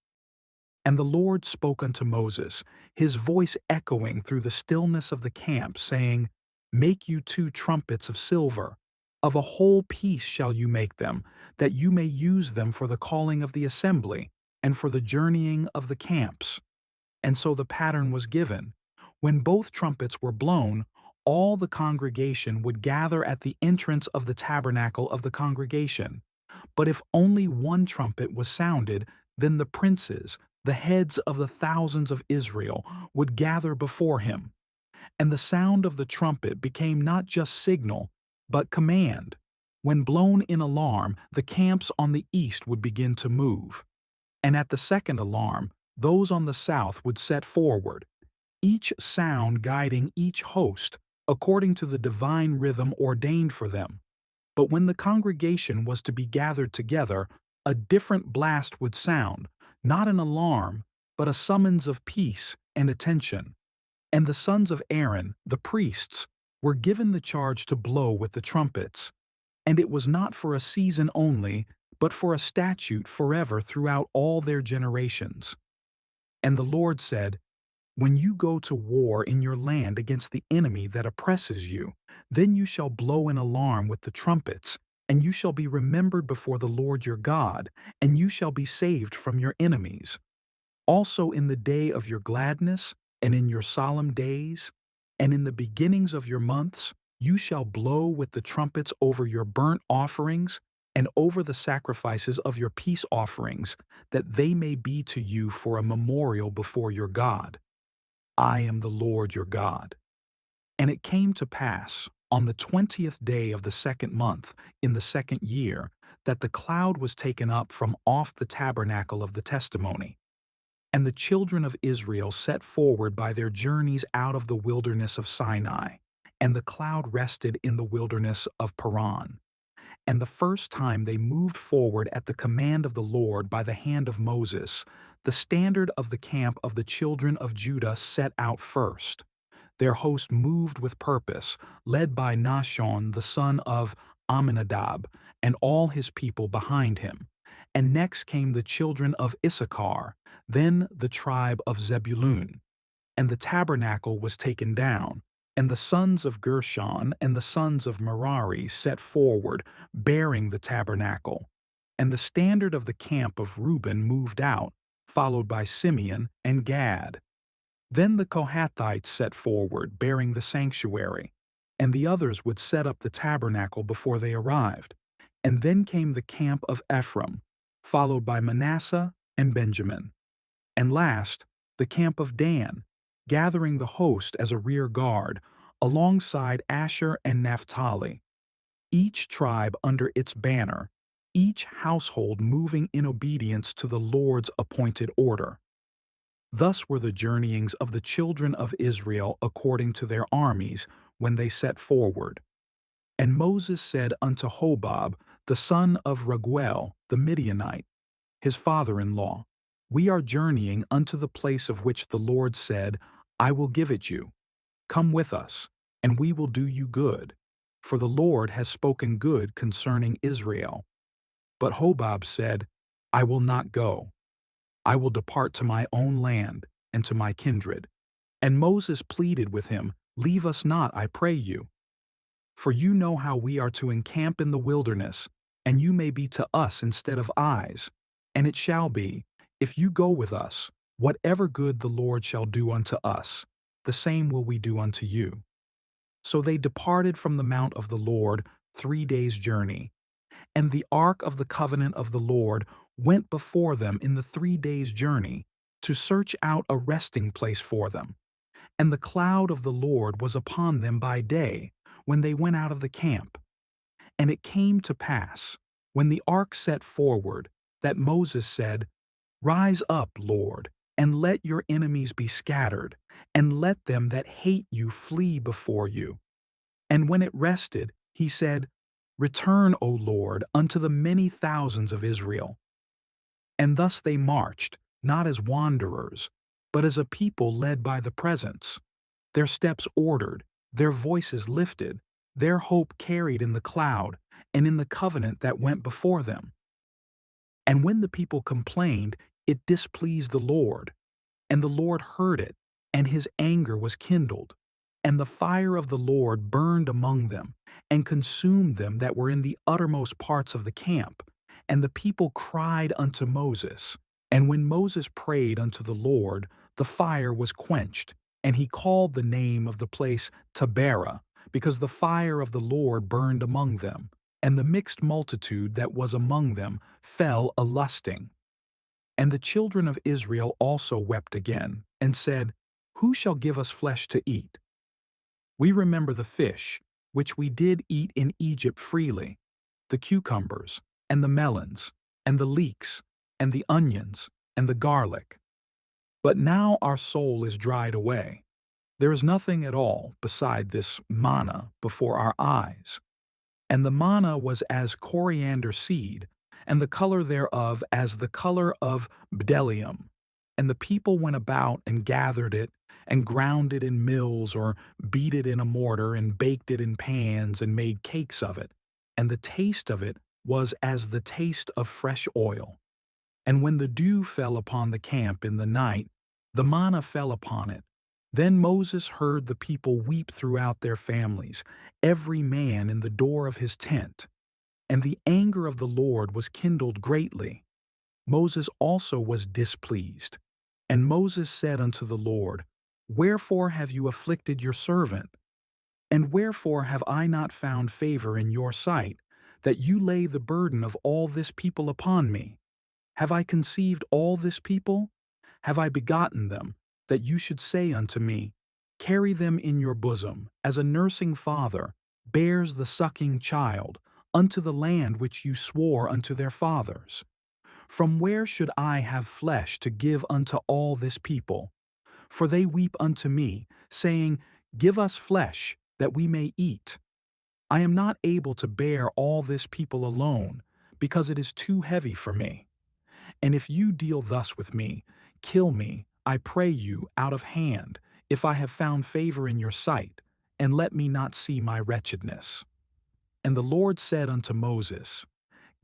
And the Lord spoke unto Moses, his voice echoing through the stillness of the camp, saying, Make you 2 trumpets of silver. Of a whole piece shall you make them, that you may use them for the calling of the assembly, and for the journeying of the camps. And so the pattern was given. When both trumpets were blown, all the congregation would gather at the entrance of the tabernacle of the congregation. But if only one trumpet was sounded, then the princes, the heads of the thousands of Israel, would gather before him. And the sound of the trumpet became not just signal, but command. When blown in alarm, the camps on the east would begin to move. And at the second alarm, those on the south would set forward, each sound guiding each host according to the divine rhythm ordained for them. But when the congregation was to be gathered together, a different blast would sound, not an alarm, but a summons of peace and attention. And the sons of Aaron, the priests, were given the charge to blow with the trumpets. And it was not for a season only, but for a statute forever throughout all their generations. And the Lord said, When you go to war in your land against the enemy that oppresses you, then you shall blow an alarm with the trumpets, and you shall be remembered before the Lord your God, and you shall be saved from your enemies. Also in the day of your gladness, and in your solemn days, and in the beginnings of your months, you shall blow with the trumpets over your burnt offerings and over the sacrifices of your peace offerings, that they may be to you for a memorial before your God. I am the Lord your God. And it came to pass, on the 20th day of the second month, in the second year, that the cloud was taken up from off the tabernacle of the testimony. And the children of Israel set forward by their journeys out of the wilderness of Sinai, and the cloud rested in the wilderness of Paran. And the first time they moved forward at the command of the Lord by the hand of Moses, the standard of the camp of the children of Judah set out first. Their host moved with purpose, led by Nahshon the son of Amminadab, and all his people behind him. And next came the children of Issachar, then the tribe of Zebulun. And the tabernacle was taken down, and the sons of Gershon and the sons of Merari set forward, bearing the tabernacle. And the standard of the camp of Reuben moved out, followed by Simeon and Gad. Then the Kohathites set forward, bearing the sanctuary, and the others would set up the tabernacle before they arrived. And then came the camp of Ephraim, followed by Manasseh and Benjamin. And last, the camp of Dan, gathering the host as a rear guard, alongside Asher and Naphtali, each tribe under its banner, each household moving in obedience to the Lord's appointed order. Thus were the journeyings of the children of Israel according to their armies when they set forward. And Moses said unto Hobab, the son of Raguel the Midianite, his father-in-law, We are journeying unto the place of which the Lord said, I will give it you. Come with us, and we will do you good. For the Lord has spoken good concerning Israel. But Hobab said, I will not go. I will depart to my own land and to my kindred. And Moses pleaded with him, Leave us not, I pray you. For you know how we are to encamp in the wilderness, and you may be to us instead of eyes. And it shall be, if you go with us, whatever good the Lord shall do unto us, the same will we do unto you. So they departed from the mount of the Lord 3 days' journey. And the ark of the covenant of the Lord went before them in the 3 days' journey, to search out a resting place for them. And the cloud of the Lord was upon them by day, when they went out of the camp. And it came to pass, when the ark set forward, that Moses said, Rise up, Lord, and let your enemies be scattered, and let them that hate you flee before you. And when it rested, he said, Return, O Lord, unto the many thousands of Israel. And thus they marched, not as wanderers, but as a people led by the presence, their steps ordered, their voices lifted, their hope carried in the cloud and in the covenant that went before them. And when the people complained, it displeased the Lord. And the Lord heard it, and his anger was kindled. And the fire of the Lord burned among them, and consumed them that were in the uttermost parts of the camp. And the people cried unto Moses. And when Moses prayed unto the Lord, the fire was quenched, and he called the name of the place Taberah, because the fire of the Lord burned among them, and the mixed multitude that was among them fell a-lusting. And the children of Israel also wept again, and said, Who shall give us flesh to eat? We remember the fish, which we did eat in Egypt freely, the cucumbers, and the melons, and the leeks, and the onions, and the garlic. But now our soul is dried away. There is nothing at all beside this manna before our eyes. And the manna was as coriander seed, and the color thereof as the color of bdellium. And the people went about and gathered it, and ground it in mills, or beat it in a mortar, and baked it in pans, and made cakes of it. And the taste of it was as the taste of fresh oil. And when the dew fell upon the camp in the night, the manna fell upon it. Then Moses heard the people weep throughout their families, every man in the door of his tent. And the anger of the Lord was kindled greatly. Moses also was displeased. And Moses said unto the Lord, Wherefore have you afflicted your servant? And wherefore have I not found favor in your sight, that you lay the burden of all this people upon me? Have I conceived all this people? Have I begotten them, that you should say unto me, Carry them in your bosom, as a nursing father bears the sucking child, unto the land which you swore unto their fathers? From where should I have flesh to give unto all this people? For they weep unto me, saying, Give us flesh, that we may eat. I am not able to bear all this people alone, because it is too heavy for me. And if you deal thus with me, kill me, I pray you, out of hand, if I have found favor in your sight, and let me not see my wretchedness. And the Lord said unto Moses,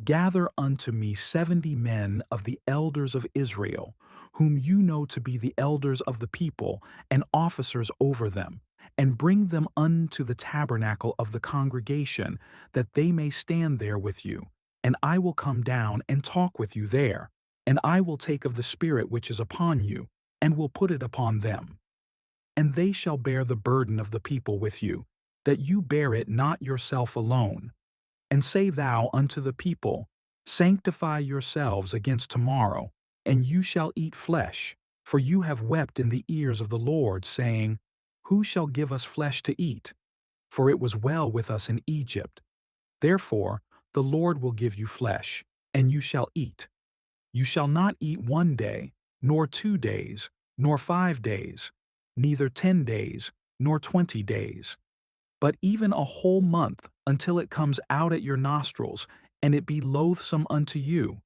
Gather unto me 70 men of the elders of Israel, whom you know to be the elders of the people, and officers over them, and bring them unto the tabernacle of the congregation, that they may stand there with you. And I will come down and talk with you there, and I will take of the Spirit which is upon you, and will put it upon them. And they shall bear the burden of the people with you, that you bear it not yourself alone. And say thou unto the people, Sanctify yourselves against tomorrow, and you shall eat flesh, for you have wept in the ears of the Lord, saying, Who shall give us flesh to eat? For it was well with us in Egypt. Therefore the Lord will give you flesh, and you shall eat. You shall not eat 1 day, nor 2 days, nor 5 days, neither 10 days, nor 20 days, but even a whole month, until it comes out at your nostrils, and it be loathsome unto you,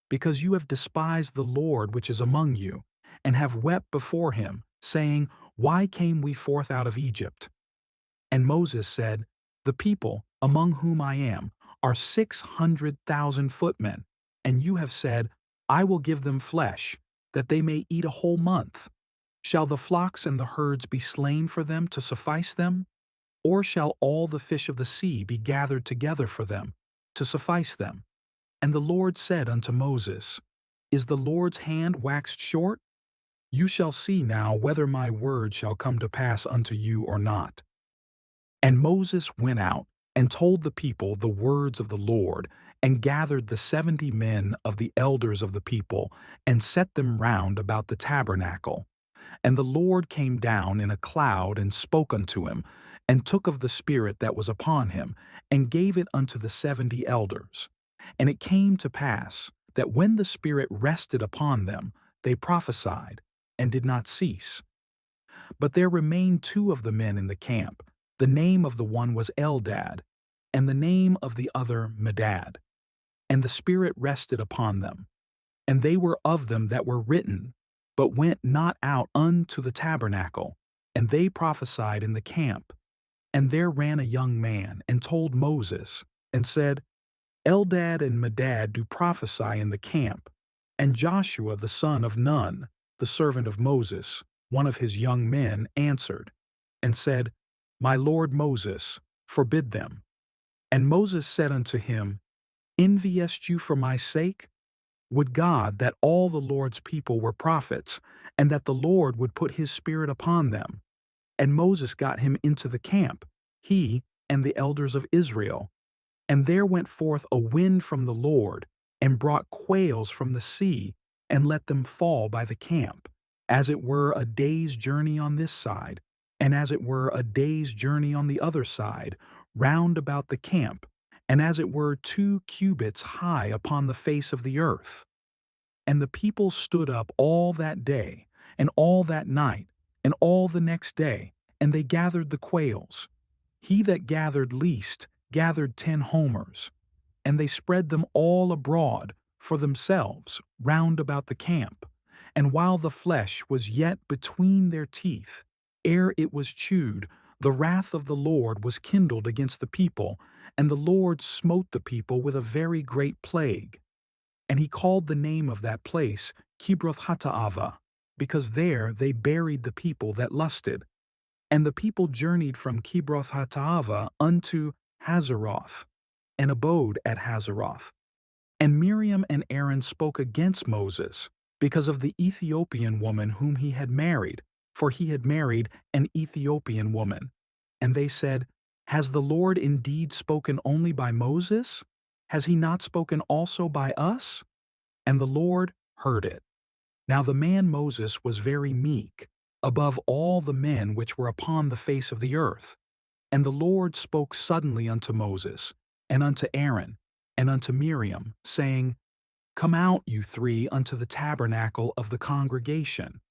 because you have despised the Lord which is among you, and have wept before him, saying, Why came we forth out of Egypt? And Moses said, The people, among whom I am, are 600,000 footmen, and you have said, I will give them flesh, that they may eat a whole month. Shall the flocks and the herds be slain for them to suffice them? Or shall all the fish of the sea be gathered together for them, to suffice them? And the Lord said unto Moses, Is the Lord's hand waxed short? You shall see now whether my word shall come to pass unto you or not. And Moses went out, and told the people the words of the Lord, and gathered the 70 men of the elders of the people, and set them round about the tabernacle. And the Lord came down in a cloud, and spoke unto him, and took of the Spirit that was upon him, and gave it unto the 70 elders. And it came to pass, that when the Spirit rested upon them, they prophesied, and did not cease. But there remained 2 of the men in the camp. The name of the one was Eldad, and the name of the other Medad. And the Spirit rested upon them. And they were of them that were written, but went not out unto the tabernacle, and they prophesied in the camp. And there ran a young man, and told Moses, and said, Eldad and Medad do prophesy in the camp. And Joshua the son of Nun, the servant of Moses, one of his young men, answered, and said, My lord Moses, forbid them. And Moses said unto him, Enviest you for my sake? Would God that all the Lord's people were prophets, and that the Lord would put his Spirit upon them. And Moses got him into the camp, he and the elders of Israel. And there went forth a wind from the Lord, and brought quails from the sea, and let them fall by the camp, as it were a day's journey on this side, and as it were a day's journey on the other side, round about the camp, and as it were 2 cubits high upon the face of the earth. And the people stood up all that day, and all that night, and all the next day, and they gathered the quails. He that gathered least gathered 10 homers, and they spread them all abroad for themselves round about the camp. And while the flesh was yet between their teeth, ere it was chewed, the wrath of the Lord was kindled against the people, and the Lord smote the people with a very great plague. And he called the name of that place Kibroth-Hattaavah, because there they buried the people that lusted. And the people journeyed from Kibroth-Hattaavah unto Hazeroth, and abode at Hazeroth. And Miriam and Aaron spoke against Moses, because of the Ethiopian woman whom he had married, for he had married an Ethiopian woman. And they said, Has the Lord indeed spoken only by Moses? Has he not spoken also by us? And the Lord heard it. Now the man Moses was very meek, above all the men which were upon the face of the earth. And the Lord spoke suddenly unto Moses, and unto Aaron, and unto Miriam, saying, Come out, you three, unto the tabernacle of the congregation.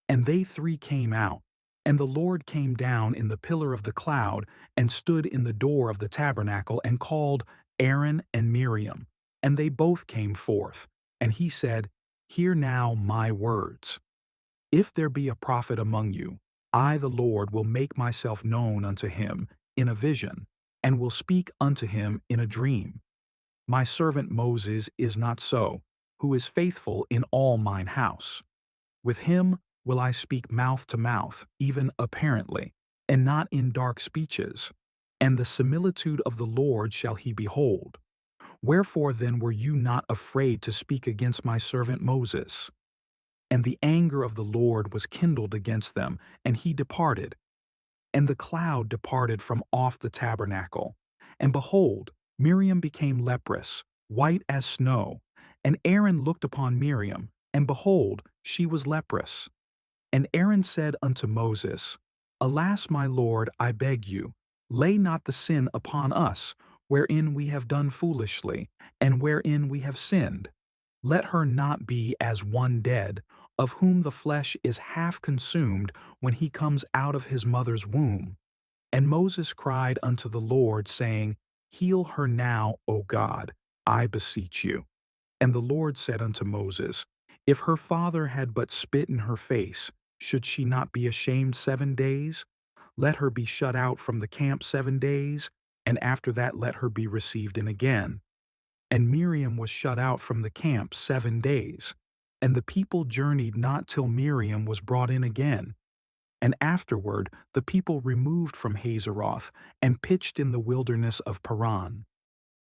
And they three came out, and the Lord came down in the pillar of the cloud, and stood in the door of the tabernacle, and called Aaron and Miriam. And they both came forth. And he said, Hear now my words. If there be a prophet among you, I the Lord will make myself known unto him in a vision, and will speak unto him in a dream. My servant Moses is not so, who is faithful in all mine house. With him will I speak mouth to mouth, even apparently, and not in dark speeches. And the similitude of the Lord shall he behold. Wherefore then were you not afraid to speak against my servant Moses? And the anger of the Lord was kindled against them, and he departed. And the cloud departed from off the tabernacle. And behold, Miriam became leprous, white as snow. And Aaron looked upon Miriam, and behold, she was leprous. And Aaron said unto Moses, Alas, my Lord, I beg you, lay not the sin upon us, wherein we have done foolishly, and wherein we have sinned. Let her not be as one dead, of whom the flesh is half consumed when he comes out of his mother's womb. And Moses cried unto the Lord, saying, Heal her now, O God, I beseech you. And the Lord said unto Moses, If her father had but spit in her face, should she not be ashamed 7 days? Let her be shut out from the camp 7 days, and after that let her be received in again. And Miriam was shut out from the camp 7 days. And the people journeyed not till Miriam was brought in again. And afterward the people removed from Hazeroth, and pitched in the wilderness of Paran.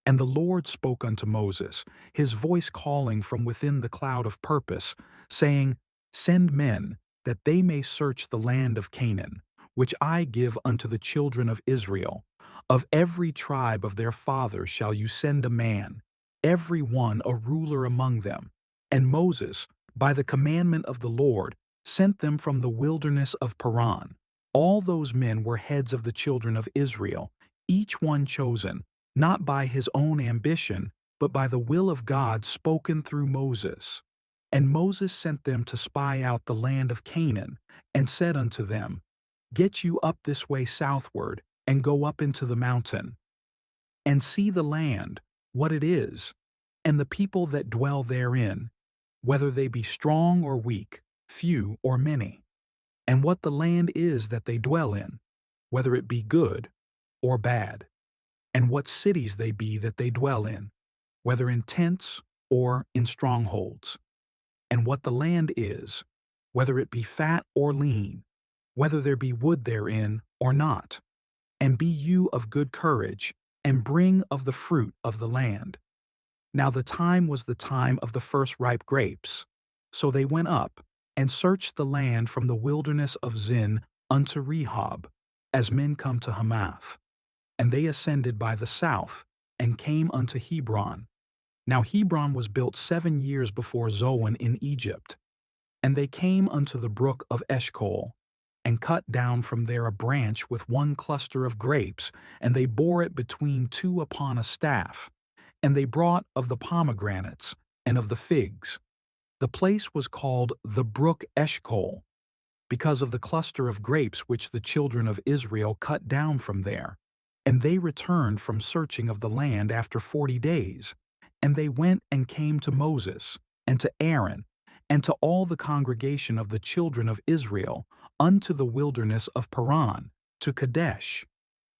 And the Lord spoke unto Moses, his voice calling from within the cloud of purpose, saying, Send men, that they may search the land of Canaan, which I give unto the children of Israel. Of every tribe of their fathers shall you send a man, every one a ruler among them. And Moses, by the commandment of the Lord, sent them from the wilderness of Paran. All those men were heads of the children of Israel, each one chosen, not by his own ambition, but by the will of God spoken through Moses. And Moses sent them to spy out the land of Canaan, and said unto them, Get you up this way southward, and go up into the mountain, and see the land, what it is, and the people that dwell therein, whether they be strong or weak, few or many, and what the land is that they dwell in, whether it be good or bad, and what cities they be that they dwell in, whether in tents or in strongholds, and what the land is, whether it be fat or lean, whether there be wood therein or not. And be you of good courage, and bring of the fruit of the land. Now the time was the time of the first ripe grapes. So they went up, and searched the land from the wilderness of Zin unto Rehob, as men come to Hamath. And they ascended by the south, and came unto Hebron. Now Hebron was built 7 years before Zoan in Egypt. And they came unto the brook of Eshcol, and cut down from there a branch with one cluster of grapes, and they bore it between two upon a staff. And they brought of the pomegranates, and of the figs. The place was called the brook Eshcol, because of the cluster of grapes which the children of Israel cut down from there. And they returned from searching of the land after 40 days. And they went and came to Moses, and to Aaron, and to all the congregation of the children of Israel, unto the wilderness of Paran, to Kadesh.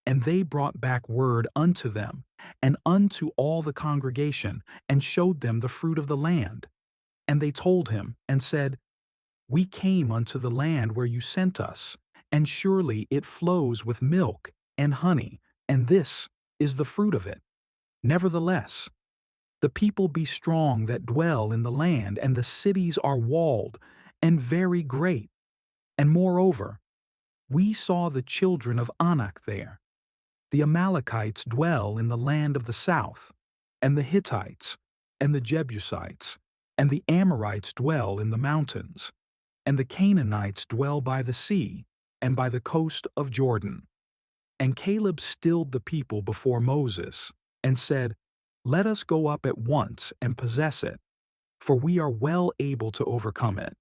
And they brought back word unto them, and unto all the congregation, and showed them the fruit of the land. And they told him, and said, We came unto the land where you sent us, and surely it flows with milk and honey, and this is the fruit of it. Nevertheless, The people be strong that dwell in the land, and the cities are walled, and very great. And moreover, we saw the children of Anak there. The Amalekites dwell in the land of the south, and the Hittites, and the Jebusites, and the Amorites dwell in the mountains, and the Canaanites dwell by the sea, and by the coast of Jordan. And Caleb stilled the people before Moses, and said, Let us go up at once and possess it, for we are well able to overcome it.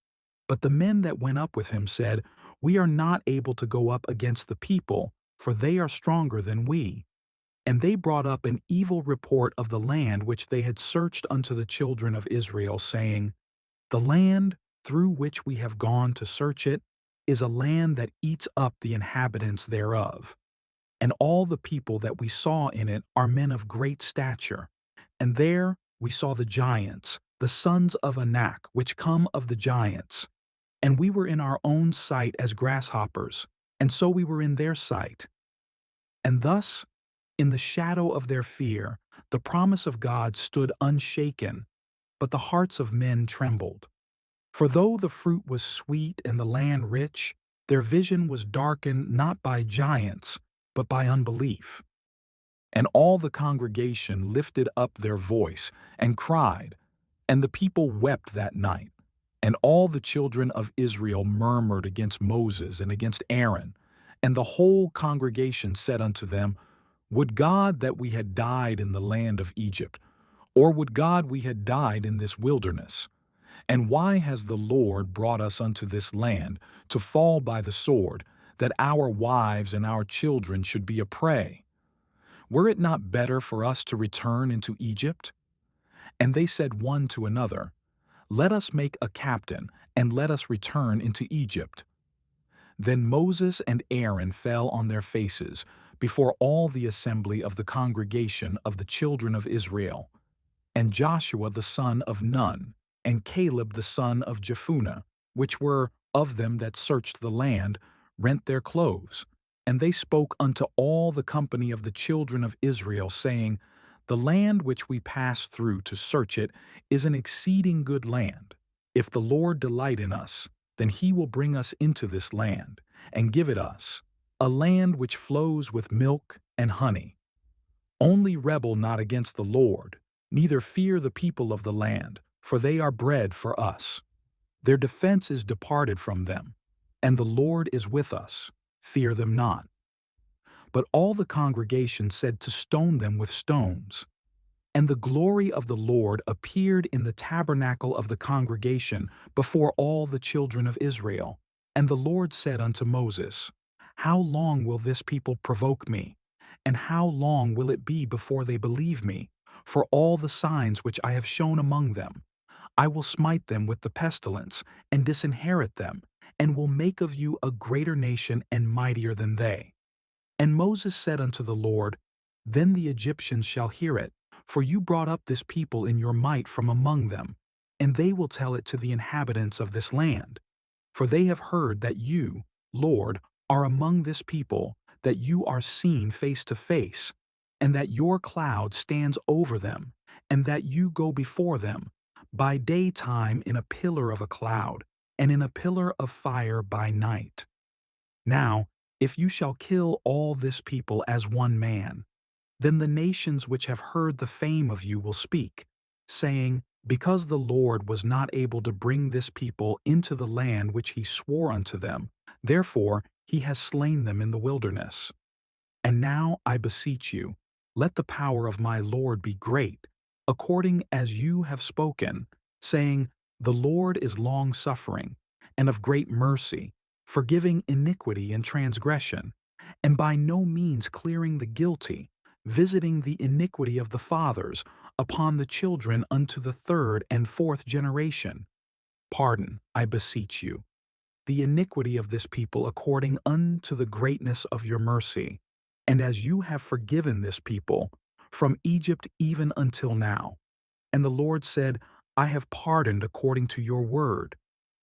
But the men that went up with him said, We are not able to go up against the people, for they are stronger than we. And they brought up an evil report of the land which they had searched unto the children of Israel, saying, The land through which we have gone to search it is a land that eats up the inhabitants thereof. And all the people that we saw in it are men of great stature. And there we saw the giants, the sons of Anak, which come of the giants. And we were in our own sight as grasshoppers, and so we were in their sight. And thus, in the shadow of their fear, the promise of God stood unshaken, but the hearts of men trembled. For though the fruit was sweet and the land rich, their vision was darkened not by giants, but by unbelief. And all the congregation lifted up their voice and cried, and the people wept that night. And all the children of Israel murmured against Moses and against Aaron. And the whole congregation said unto them, Would God that we had died in the land of Egypt, or would God we had died in this wilderness? And why has the Lord brought us unto this land, to fall by the sword, that our wives and our children should be a prey? Were it not better for us to return into Egypt? And they said one to another, Let us make a captain, and let us return into Egypt. Then Moses and Aaron fell on their faces before all the assembly of the congregation of the children of Israel. And Joshua the son of Nun, and Caleb the son of Jephunneh, which were of them that searched the land, rent their clothes. And they spoke unto all the company of the children of Israel, saying, The land which we passed through to search it is an exceeding good land. If the Lord delight in us, then he will bring us into this land, and give it us, a land which flows with milk and honey. Only rebel not against the Lord, neither fear the people of the land, for they are bread for us. Their defense is departed from them, and the Lord is with us. Fear them not. But all the congregation said to stone them with stones. And the glory of the Lord appeared in the tabernacle of the congregation before all the children of Israel. And the Lord said unto Moses, How long will this people provoke me? And how long will it be before they believe me, for all the signs which I have shown among them? I will smite them with the pestilence, and disinherit them, and will make of you a greater nation and mightier than they. And Moses said unto the Lord, Then the Egyptians shall hear it, for you brought up this people in your might from among them, and they will tell it to the inhabitants of this land. For they have heard that you, Lord, are among this people, that you are seen face to face, and that your cloud stands over them, and that you go before them, by daytime in a pillar of a cloud, and in a pillar of fire by night. Now, if you shall kill all this people as one man, then the nations which have heard the fame of you will speak, saying, Because the Lord was not able to bring this people into the land which he swore unto them, therefore he has slain them in the wilderness. And now I beseech you, let the power of my Lord be great, according as you have spoken, saying, The Lord is long-suffering, and of great mercy, forgiving iniquity and transgression, and by no means clearing the guilty, visiting the iniquity of the fathers upon the children unto the third and fourth generation. Pardon, I beseech you, the iniquity of this people according unto the greatness of your mercy, and as you have forgiven this people, from Egypt even until now. And the Lord said, I have pardoned according to your word.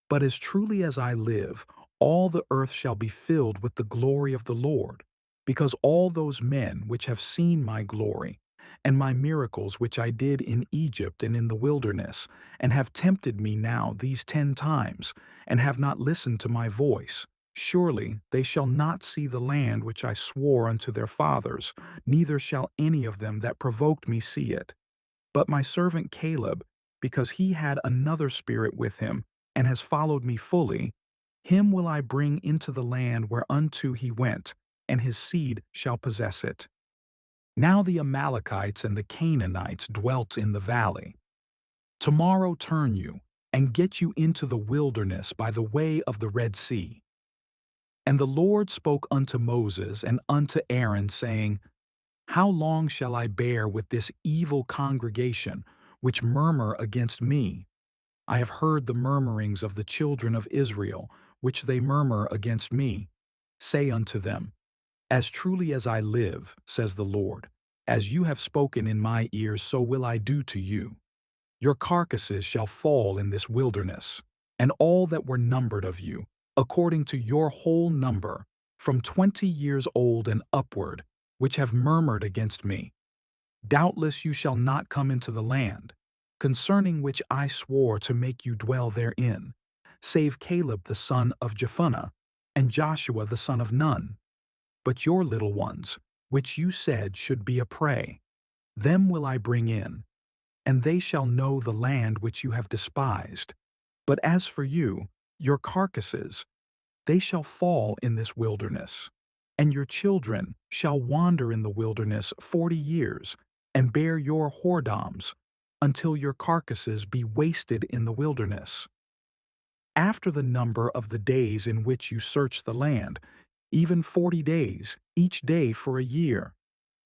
But as truly as I live, all the earth shall be filled with the glory of the Lord, because all those men which have seen my glory and my miracles which I did in Egypt and in the wilderness, and have tempted me now these 10 times, and have not listened to my voice, surely they shall not see the land which I swore unto their fathers, neither shall any of them that provoked me see it. But my servant Caleb, because he had another spirit with him, and has followed me fully, him will I bring into the land whereunto he went, and his seed shall possess it. Now the Amalekites and the Canaanites dwelt in the valley. Tomorrow turn you, and get you into the wilderness by the way of the Red Sea. And the Lord spoke unto Moses and unto Aaron, saying, How long shall I bear with this evil congregation, which murmur against me? I have heard the murmurings of the children of Israel, which they murmur against me. Say unto them, As truly as I live, says the Lord, as you have spoken in my ears, so will I do to you. Your carcasses shall fall in this wilderness, and all that were numbered of you, according to your whole number, from 20 years old and upward, which have murmured against me. Doubtless you shall not come into the land, concerning which I swore to make you dwell therein, save Caleb the son of Jephunneh, and Joshua the son of Nun. But your little ones, which you said should be a prey, them will I bring in, and they shall know the land which you have despised. But as for you, your carcasses, they shall fall in this wilderness, and your children shall wander in the wilderness 40 years, and bear your whoredoms, until your carcasses be wasted in the wilderness. After the number of the days in which you search the land, even 40 days, each day for a year,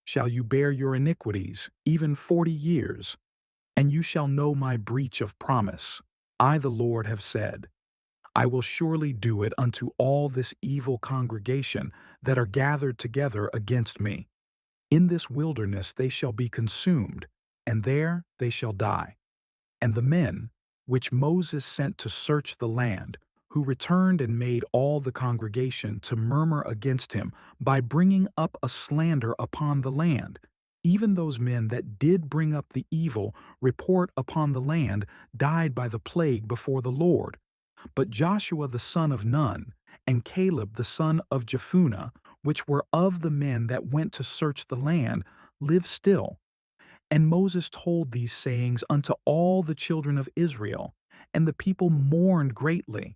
shall you bear your iniquities, even 40 years, and you shall know my breach of promise. I, the Lord, have said, I will surely do it unto all this evil congregation that are gathered together against me. In this wilderness they shall be consumed, and there they shall die. And the men, which Moses sent to search the land, who returned and made all the congregation to murmur against him by bringing up a slander upon the land, even those men that did bring up the evil report upon the land, died by the plague before the Lord. But Joshua the son of Nun, and Caleb the son of Jephunneh, which were of the men that went to search the land, live still. And Moses told these sayings unto all the children of Israel, and the people mourned greatly.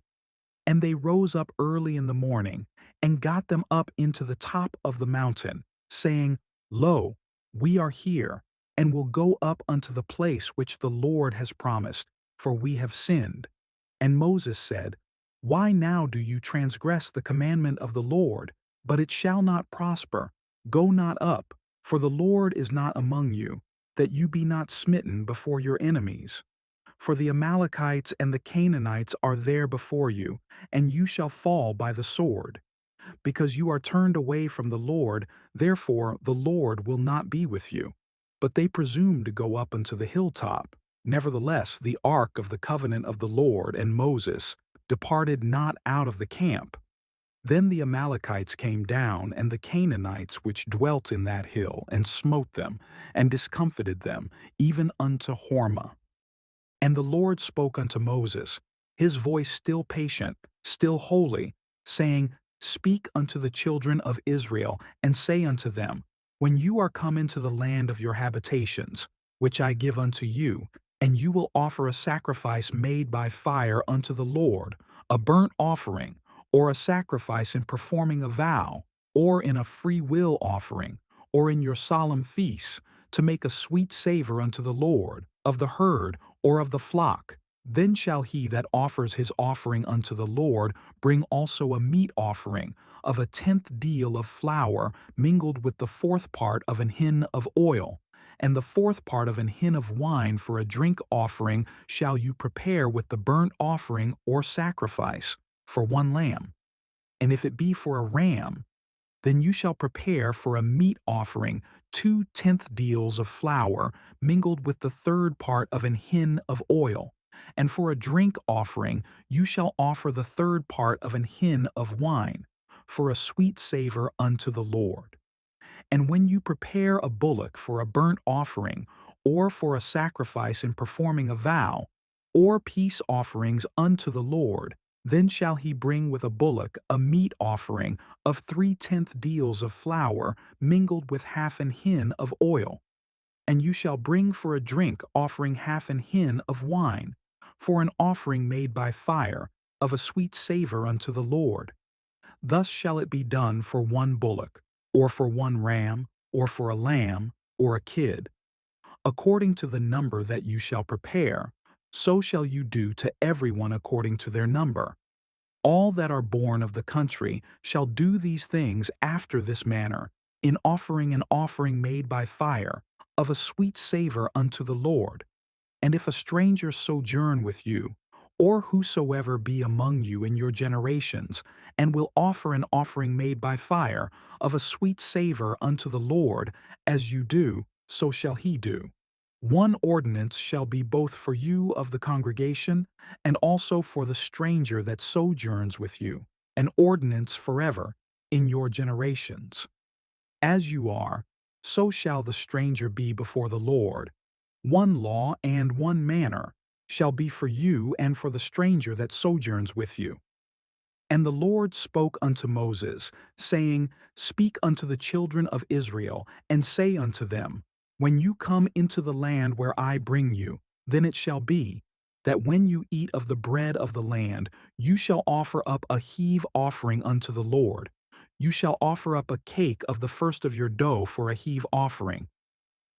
And they rose up early in the morning, and got them up into the top of the mountain, saying, Lo, we are here, and will go up unto the place which the Lord has promised, for we have sinned. And Moses said, Why now do you transgress the commandment of the Lord? But it shall not prosper. Go not up, for the Lord is not among you, that you be not smitten before your enemies. For the Amalekites and the Canaanites are there before you, and you shall fall by the sword. Because you are turned away from the Lord, therefore the Lord will not be with you. But they presumed to go up unto the hilltop. Nevertheless, the ark of the covenant of the Lord and Moses departed not out of the camp. Then the Amalekites came down, and the Canaanites which dwelt in that hill, and smote them, and discomfited them, even unto Hormah. And the Lord spoke unto Moses, his voice still patient, still holy, saying, Speak unto the children of Israel, and say unto them, When you are come into the land of your habitations, which I give unto you, and you will offer a sacrifice made by fire unto the Lord, a burnt offering, or a sacrifice in performing a vow, or in a free will offering, or in your solemn feasts, to make a sweet savor unto the Lord, of the herd, or of the flock. Then shall he that offers his offering unto the Lord bring also a meat offering of a 10th deal of flour mingled with the 4th part of an hin of oil, and the 4th part of an hin of wine for a drink offering shall you prepare with the burnt offering or sacrifice for 1 lamb. And if it be for a ram, then you shall prepare for a meat offering 2 tenth deals of flour mingled with the 3rd part of an hin of oil. And for a drink offering you shall offer the 3rd part of an hin of wine, for a sweet savor unto the Lord. And when you prepare a bullock for a burnt offering, or for a sacrifice in performing a vow, or peace offerings unto the Lord, then shall he bring with a bullock a meat offering of 3/10 deals of flour mingled with half an hin of oil. And you shall bring for a drink offering half an hin of wine, for an offering made by fire, of a sweet savor unto the Lord. Thus shall it be done for one bullock, or for one ram, or for a lamb, or a kid. According to the number that you shall prepare, so shall you do to everyone according to their number. All that are born of the country shall do these things after this manner, in offering an offering made by fire, of a sweet savor unto the Lord. And if a stranger sojourn with you, or whosoever be among you in your generations, and will offer an offering made by fire, of a sweet savor unto the Lord, as you do, so shall he do. One ordinance shall be both for you of the congregation, and also for the stranger that sojourns with you, an ordinance forever in your generations. As you are, so shall the stranger be before the Lord. One law and one manner shall be for you and for the stranger that sojourns with you. And the Lord spoke unto Moses, saying, Speak unto the children of Israel, and say unto them, When you come into the land where I bring you, then it shall be, that when you eat of the bread of the land, you shall offer up a heave offering unto the Lord. You shall offer up a cake of the first of your dough for a heave offering.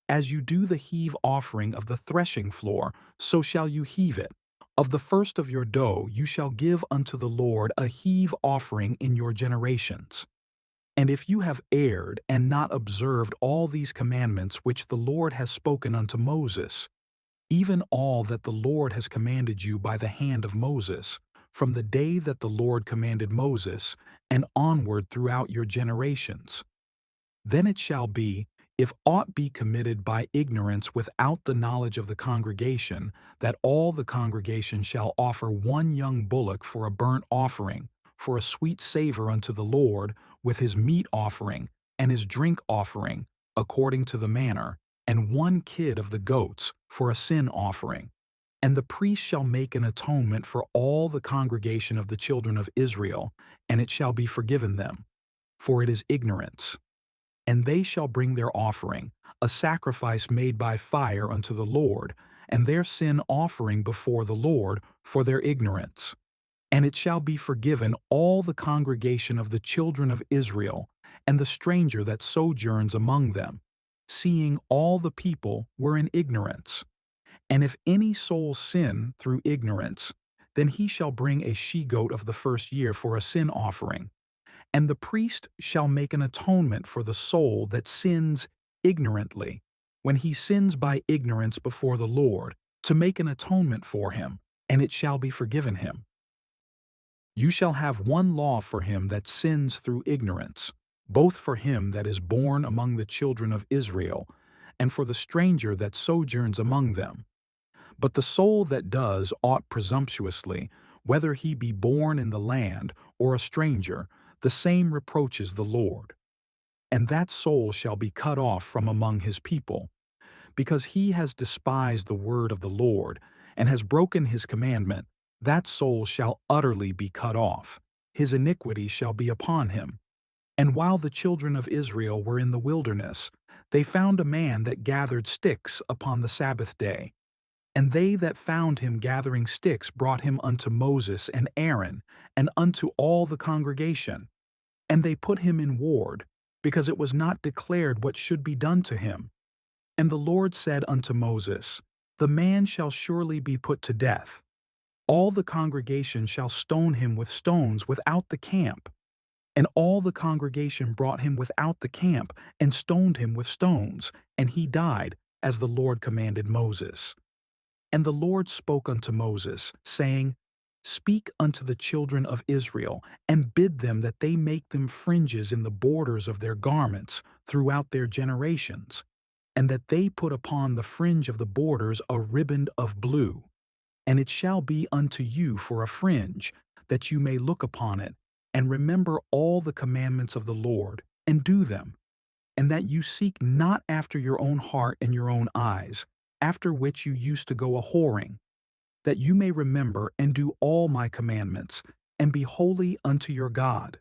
As you do the heave offering of the threshing floor, so shall you heave it. Of the first of your dough you shall give unto the Lord a heave offering in your generations. And if you have erred and not observed all these commandments which the Lord has spoken unto Moses, even all that the Lord has commanded you by the hand of Moses, from the day that the Lord commanded Moses, and onward throughout your generations, then it shall be, if aught be committed by ignorance without the knowledge of the congregation, that all the congregation shall offer one young bullock for a burnt offering, for a sweet savor unto the Lord, with his meat offering, and his drink offering, according to the manner, and one kid of the goats, for a sin offering. And the priest shall make an atonement for all the congregation of the children of Israel, and it shall be forgiven them. For it is ignorance. And they shall bring their offering, a sacrifice made by fire unto the Lord, and their sin offering before the Lord for their ignorance. And it shall be forgiven all the congregation of the children of Israel, and the stranger that sojourns among them, seeing all the people were in ignorance. And if any soul sin through ignorance, then he shall bring a she-goat of the first year for a sin offering. And the priest shall make an atonement for the soul that sins ignorantly, when he sins by ignorance before the Lord, to make an atonement for him, and it shall be forgiven him. You shall have one law for him that sins through ignorance, both for him that is born among the children of Israel, and for the stranger that sojourns among them. But the soul that does aught presumptuously, whether he be born in the land or a stranger, the same reproaches the Lord. And that soul shall be cut off from among his people, because he has despised the word of the Lord, and has broken his commandment. That soul shall utterly be cut off, his iniquity shall be upon him. And while the children of Israel were in the wilderness, they found a man that gathered sticks upon the Sabbath day. And they that found him gathering sticks brought him unto Moses and Aaron, and unto all the congregation. And they put him in ward, because it was not declared what should be done to him. And the Lord said unto Moses, The man shall surely be put to death. All the congregation shall stone him with stones without the camp. And all the congregation brought him without the camp, and stoned him with stones, and he died, as the Lord commanded Moses. And the Lord spoke unto Moses, saying, Speak unto the children of Israel, and bid them that they make them fringes in the borders of their garments throughout their generations, and that they put upon the fringe of the borders a riband of blue. And it shall be unto you for a fringe, that you may look upon it, and remember all the commandments of the Lord, and do them. and that you seek not after your own heart and your own eyes, after which you used to go a-whoring, that you may remember and do all my commandments, and be holy unto your God.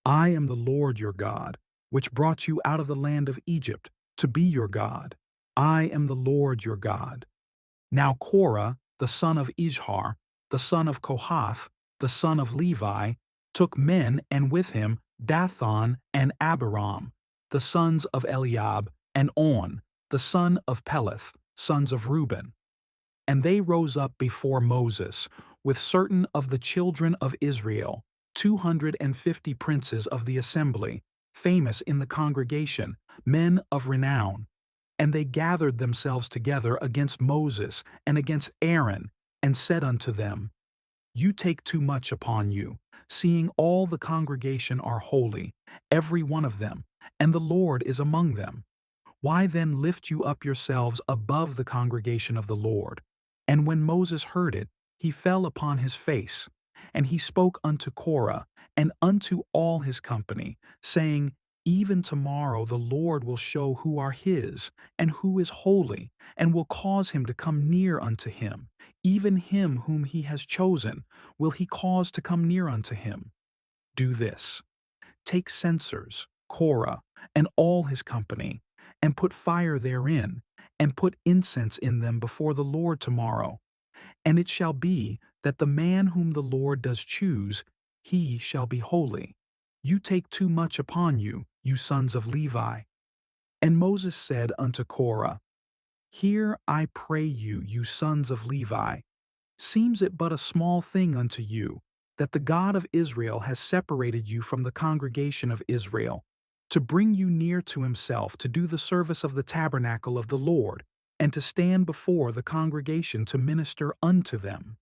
I am the Lord your God, which brought you out of the land of Egypt, to be your God. I am the Lord your God. Now Korah, the son of Izhar, the son of Kohath, the son of Levi, took men and with him Dathan and Abiram, the sons of Eliab, and On, the son of Peleth, sons of Reuben. And they rose up before Moses, with certain of the children of Israel, 250 princes of the assembly, famous in the congregation, men of renown. And they gathered themselves together against Moses and against Aaron, and said unto them, You take too much upon you, seeing all the congregation are holy, every one of them, and the Lord is among them. Why then lift you up yourselves above the congregation of the Lord? And when Moses heard it, he fell upon his face. And he spoke unto Korah and unto all his company, saying, Even tomorrow the Lord will show who are his, and who is holy, and will cause him to come near unto him. Even him whom he has chosen will he cause to come near unto him. Do this. Take censers, Korah, and all his company, and put fire therein, and put incense in them before the Lord tomorrow. And it shall be that the man whom the Lord does choose, he shall be holy. You take too much upon you, you sons of Levi. And Moses said unto Korah, Hear, I pray you, you sons of Levi. Seems it but a small thing unto you, that the God of Israel has separated you from the congregation of Israel, to bring you near to himself to do the service of the tabernacle of the Lord, and to stand before the congregation to minister unto them?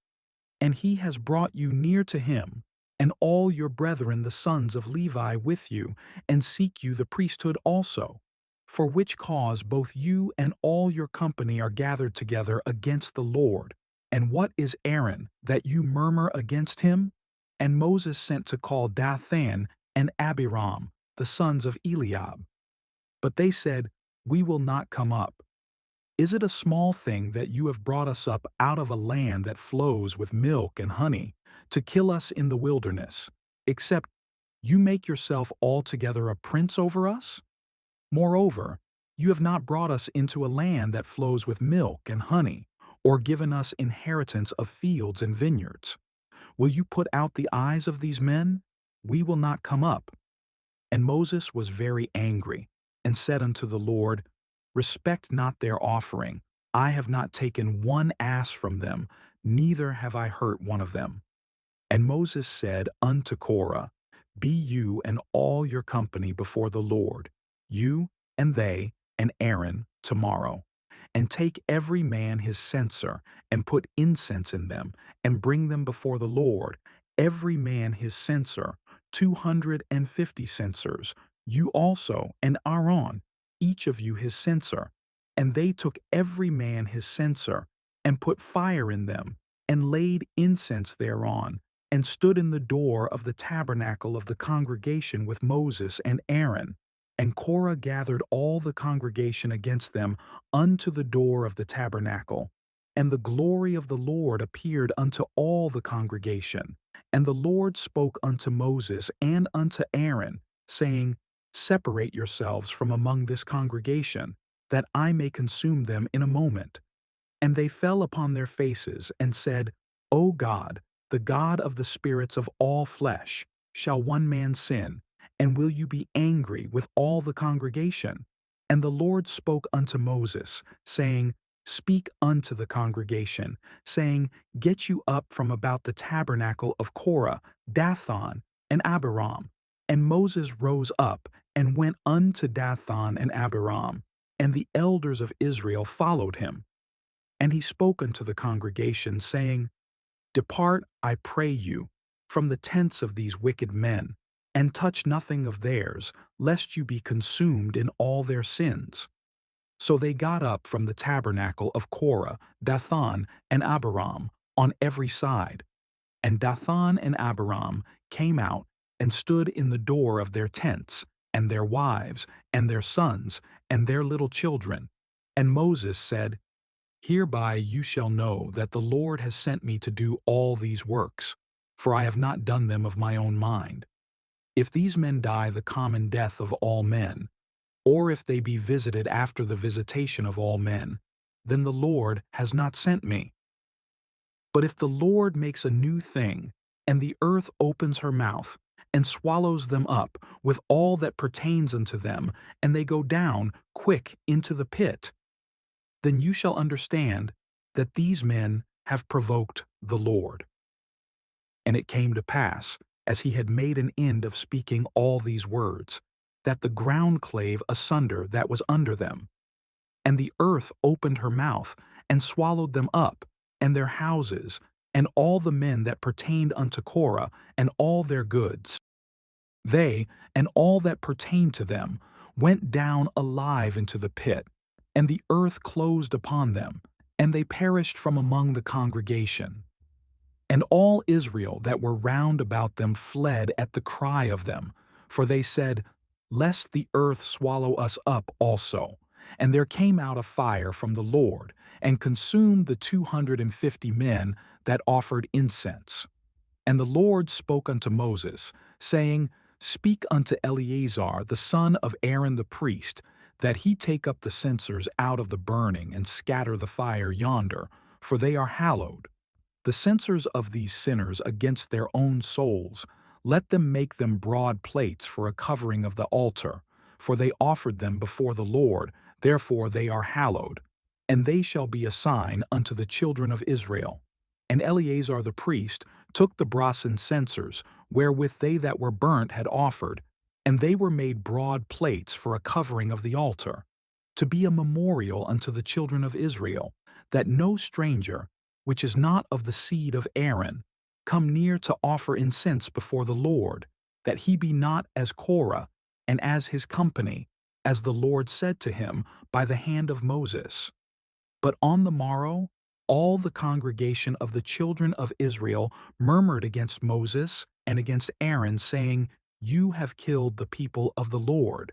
And he has brought you near to him, and all your brethren the sons of Levi with you, and seek you the priesthood also. For which cause both you and all your company are gathered together against the Lord. And what is Aaron, that you murmur against him? And Moses sent to call Dathan and Abiram, the sons of Eliab. But they said, We will not come up. Is it a small thing that you have brought us up out of a land that flows with milk and honey, to kill us in the wilderness, except you make yourself altogether a prince over us? Moreover, you have not brought us into a land that flows with milk and honey, or given us inheritance of fields and vineyards. Will you put out the eyes of these men? We will not come up. And Moses was very angry, and said unto the Lord, Respect not their offering. I have not taken one ass from them, neither have I hurt one of them. And Moses said unto Korah, Be you and all your company before the Lord, you and they and Aaron tomorrow, and take every man his censer, and put incense in them, and bring them before the Lord, every man his censer, 250 censers, you also and Aaron, each of you his censer. And they took every man his censer, and put fire in them, and laid incense thereon, and stood in the door of the tabernacle of the congregation with Moses and Aaron. And Korah gathered all the congregation against them unto the door of the tabernacle. And the glory of the Lord appeared unto all the congregation. And the Lord spoke unto Moses and unto Aaron, saying, Separate yourselves from among this congregation, that I may consume them in a moment. And they fell upon their faces, and said, O God, the God of the spirits of all flesh, shall one man sin, and will you be angry with all the congregation? And the Lord spoke unto Moses, saying, Speak unto the congregation, saying, Get you up from about the tabernacle of Korah, Dathan, and Abiram. And Moses rose up, and went unto Dathan and Abiram, and the elders of Israel followed him. And he spoke unto the congregation, saying, Depart, I pray you, from the tents of these wicked men, and touch nothing of theirs, lest you be consumed in all their sins. So they got up from the tabernacle of Korah, Dathan, and Abiram, on every side. And Dathan and Abiram came out, and stood in the door of their tents, and their wives, and their sons, and their little children. And Moses said, Hereby you shall know that the Lord has sent me to do all these works, for I have not done them of my own mind. If these men die the common death of all men, or if they be visited after the visitation of all men, then the Lord has not sent me. But if the Lord makes a new thing, and the earth opens her mouth, and swallows them up with all that pertains unto them, and they go down quick into the pit, then you shall understand that these men have provoked the Lord. And it came to pass, as he had made an end of speaking all these words, that the ground clave asunder that was under them. And the earth opened her mouth, and swallowed them up, and their houses, and all the men that pertained unto Korah, and all their goods. They, and all that pertained to them, went down alive into the pit, and the earth closed upon them, and they perished from among the congregation. And all Israel that were round about them fled at the cry of them, for they said, Lest the earth swallow us up also. And there came out a fire from the Lord, and consumed the 250 men that offered incense. And the Lord spoke unto Moses, saying, Speak unto Eleazar the son of Aaron the priest, that he take up the censers out of the burning, and scatter the fire yonder, for they are hallowed. The censers of these sinners against their own souls, let them make them broad plates for a covering of the altar, for they offered them before the Lord, therefore they are hallowed. And they shall be a sign unto the children of Israel. And Eleazar the priest took the brasen censers, wherewith they that were burnt had offered, and they were made broad plates for a covering of the altar, to be a memorial unto the children of Israel, that no stranger, which is not of the seed of Aaron, come near to offer incense before the Lord, that he be not as Korah, and as his company, as the Lord said to him by the hand of Moses. But on the morrow, all the congregation of the children of Israel murmured against Moses and against Aaron, saying, You have killed the people of the Lord.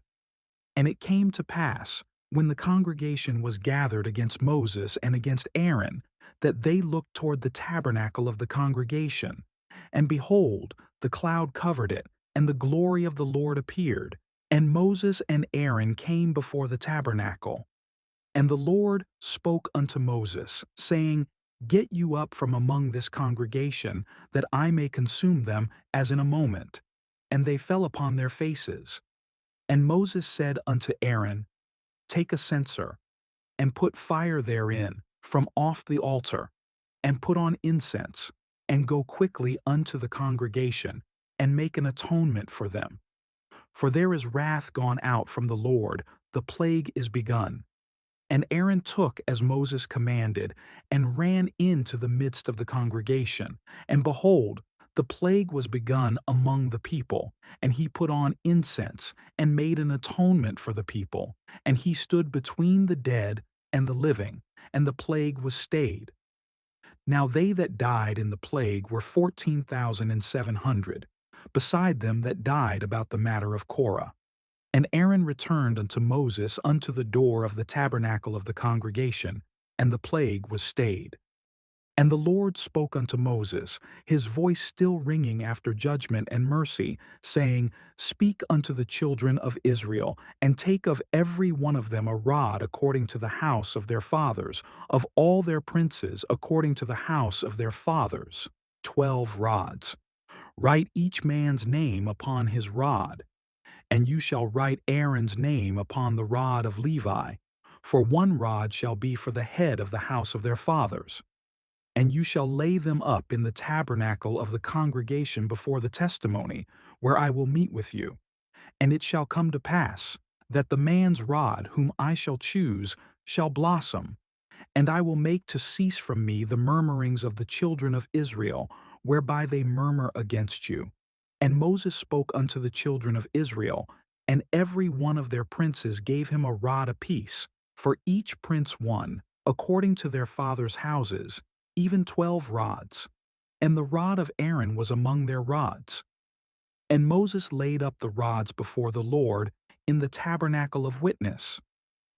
And it came to pass, when the congregation was gathered against Moses and against Aaron, that they looked toward the tabernacle of the congregation. And behold, the cloud covered it, and the glory of the Lord appeared. And Moses and Aaron came before the tabernacle. And the Lord spoke unto Moses, saying, Get you up from among this congregation, that I may consume them as in a moment. And they fell upon their faces. And Moses said unto Aaron, Take a censer, and put fire therein from off the altar, and put on incense, and go quickly unto the congregation, and make an atonement for them. For there is wrath gone out from the Lord, the plague is begun. And Aaron took as Moses commanded, and ran into the midst of the congregation. And behold, the plague was begun among the people, and he put on incense, and made an atonement for the people. And he stood between the dead and the living, and the plague was stayed. Now they that died in the plague were 14,700, beside them that died about the matter of Korah. And Aaron returned unto Moses unto the door of the tabernacle of the congregation, and the plague was stayed. And the Lord spoke unto Moses, his voice still ringing after judgment and mercy, saying, Speak unto the children of Israel, and take of every one of them a rod according to the house of their fathers, of all their princes according to the house of their fathers, 12 rods. Write each man's name upon his rod. And you shall write Aaron's name upon the rod of Levi, for one rod shall be for the head of the house of their fathers. And you shall lay them up in the tabernacle of the congregation before the testimony, where I will meet with you. And it shall come to pass, that the man's rod whom I shall choose shall blossom, and I will make to cease from me the murmurings of the children of Israel, whereby they murmur against you. And Moses spoke unto the children of Israel, and every one of their princes gave him a rod apiece, for each prince one, according to their fathers' houses, even 12 rods. And the rod of Aaron was among their rods. And Moses laid up the rods before the Lord, in the tabernacle of witness.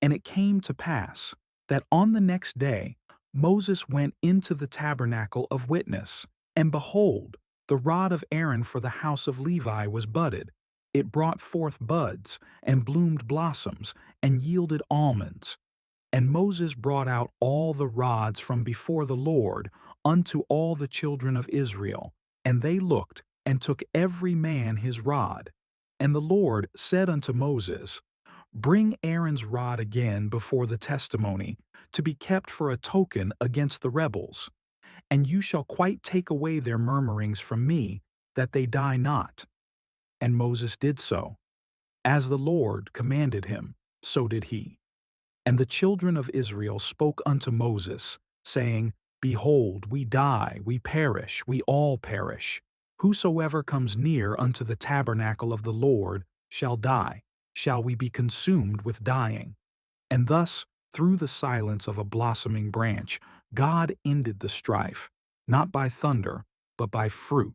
And it came to pass that on the next day Moses went into the tabernacle of witness, and behold, the rod of Aaron for the house of Levi was budded. It brought forth buds, and bloomed blossoms, and yielded almonds. And Moses brought out all the rods from before the Lord unto all the children of Israel, and they looked, and took every man his rod. And the Lord said unto Moses, Bring Aaron's rod again before the testimony, to be kept for a token against the rebels. And you shall quite take away their murmurings from me, that they die not. And Moses did so. As the Lord commanded him, so did he. And the children of Israel spoke unto Moses, saying, Behold, we die, we perish, we all perish. Whosoever comes near unto the tabernacle of the Lord shall die. Shall we be consumed with dying? And thus, through the silence of a blossoming branch, God ended the strife, not by thunder, but by fruit,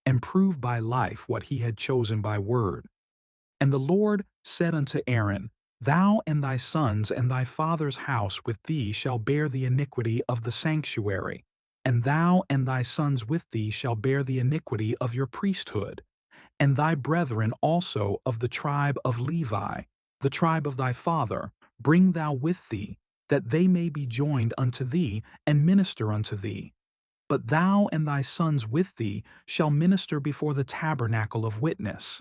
and proved by life what he had chosen by word. And the Lord said unto Aaron, Thou and thy sons and thy father's house with thee shall bear the iniquity of the sanctuary, and thou and thy sons with thee shall bear the iniquity of your priesthood, and thy brethren also of the tribe of Levi, the tribe of thy father, bring thou with thee, that they may be joined unto thee and minister unto thee. But thou and thy sons with thee shall minister before the tabernacle of witness,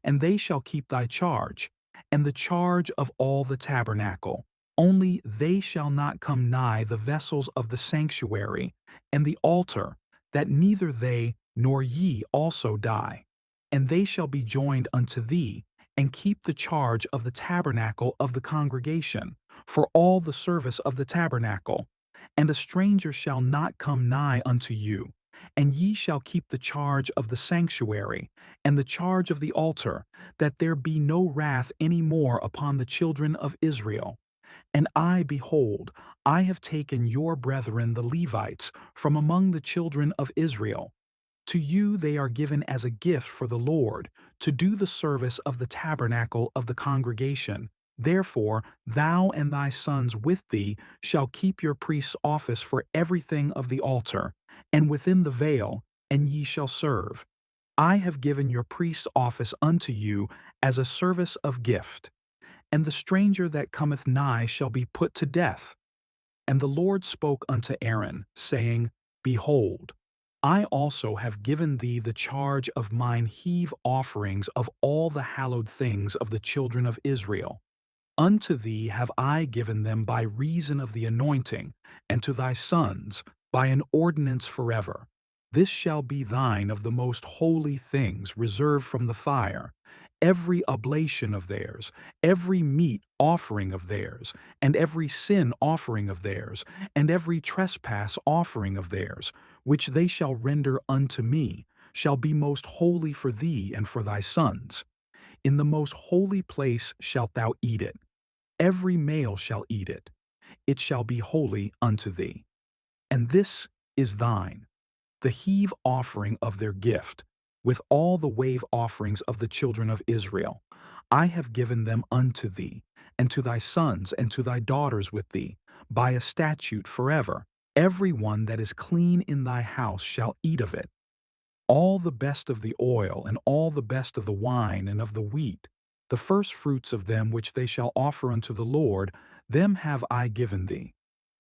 and they shall keep thy charge, and the charge of all the tabernacle. Only they shall not come nigh the vessels of the sanctuary and the altar, that neither they nor ye also die. And they shall be joined unto thee, and keep the charge of the tabernacle of the congregation, for all the service of the tabernacle. And a stranger shall not come nigh unto you, and ye shall keep the charge of the sanctuary, and the charge of the altar, that there be no wrath any more upon the children of Israel. And I, behold, I have taken your brethren the Levites from among the children of Israel. To you they are given as a gift for the Lord, to do the service of the tabernacle of the congregation. Therefore thou and thy sons with thee shall keep your priest's office for everything of the altar, and within the veil, and ye shall serve. I have given your priest's office unto you as a service of gift. And the stranger that cometh nigh shall be put to death. And the Lord spoke unto Aaron, saying, Behold, I also have given thee the charge of mine heave offerings of all the hallowed things of the children of Israel. Unto thee have I given them by reason of the anointing, and to thy sons by an ordinance forever. This shall be thine of the most holy things reserved from the fire, every oblation of theirs, every meat offering of theirs, and every sin offering of theirs, and every trespass offering of theirs, which they shall render unto me, shall be most holy for thee and for thy sons. In the most holy place shalt thou eat it. Every male shall eat it. It shall be holy unto thee. And this is thine, the heave offering of their gift, with all the wave offerings of the children of Israel. I have given them unto thee, and to thy sons and to thy daughters with thee, by a statute forever. Every one that is clean in thy house shall eat of it. All the best of the oil, and all the best of the wine and of the wheat, the first fruits of them which they shall offer unto the Lord, them have I given thee.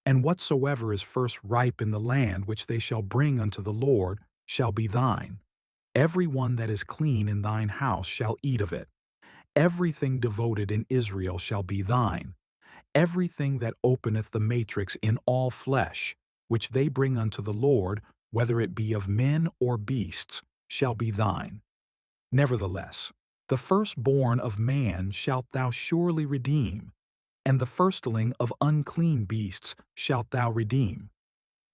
And whatsoever is first ripe in the land which they shall bring unto the Lord shall be thine. Every one that is clean in thine house shall eat of it. Everything devoted in Israel shall be thine. Everything that openeth the matrix in all flesh, which they bring unto the Lord, whether it be of men or beasts, shall be thine. Nevertheless, the firstborn of man shalt thou surely redeem, and the firstling of unclean beasts shalt thou redeem.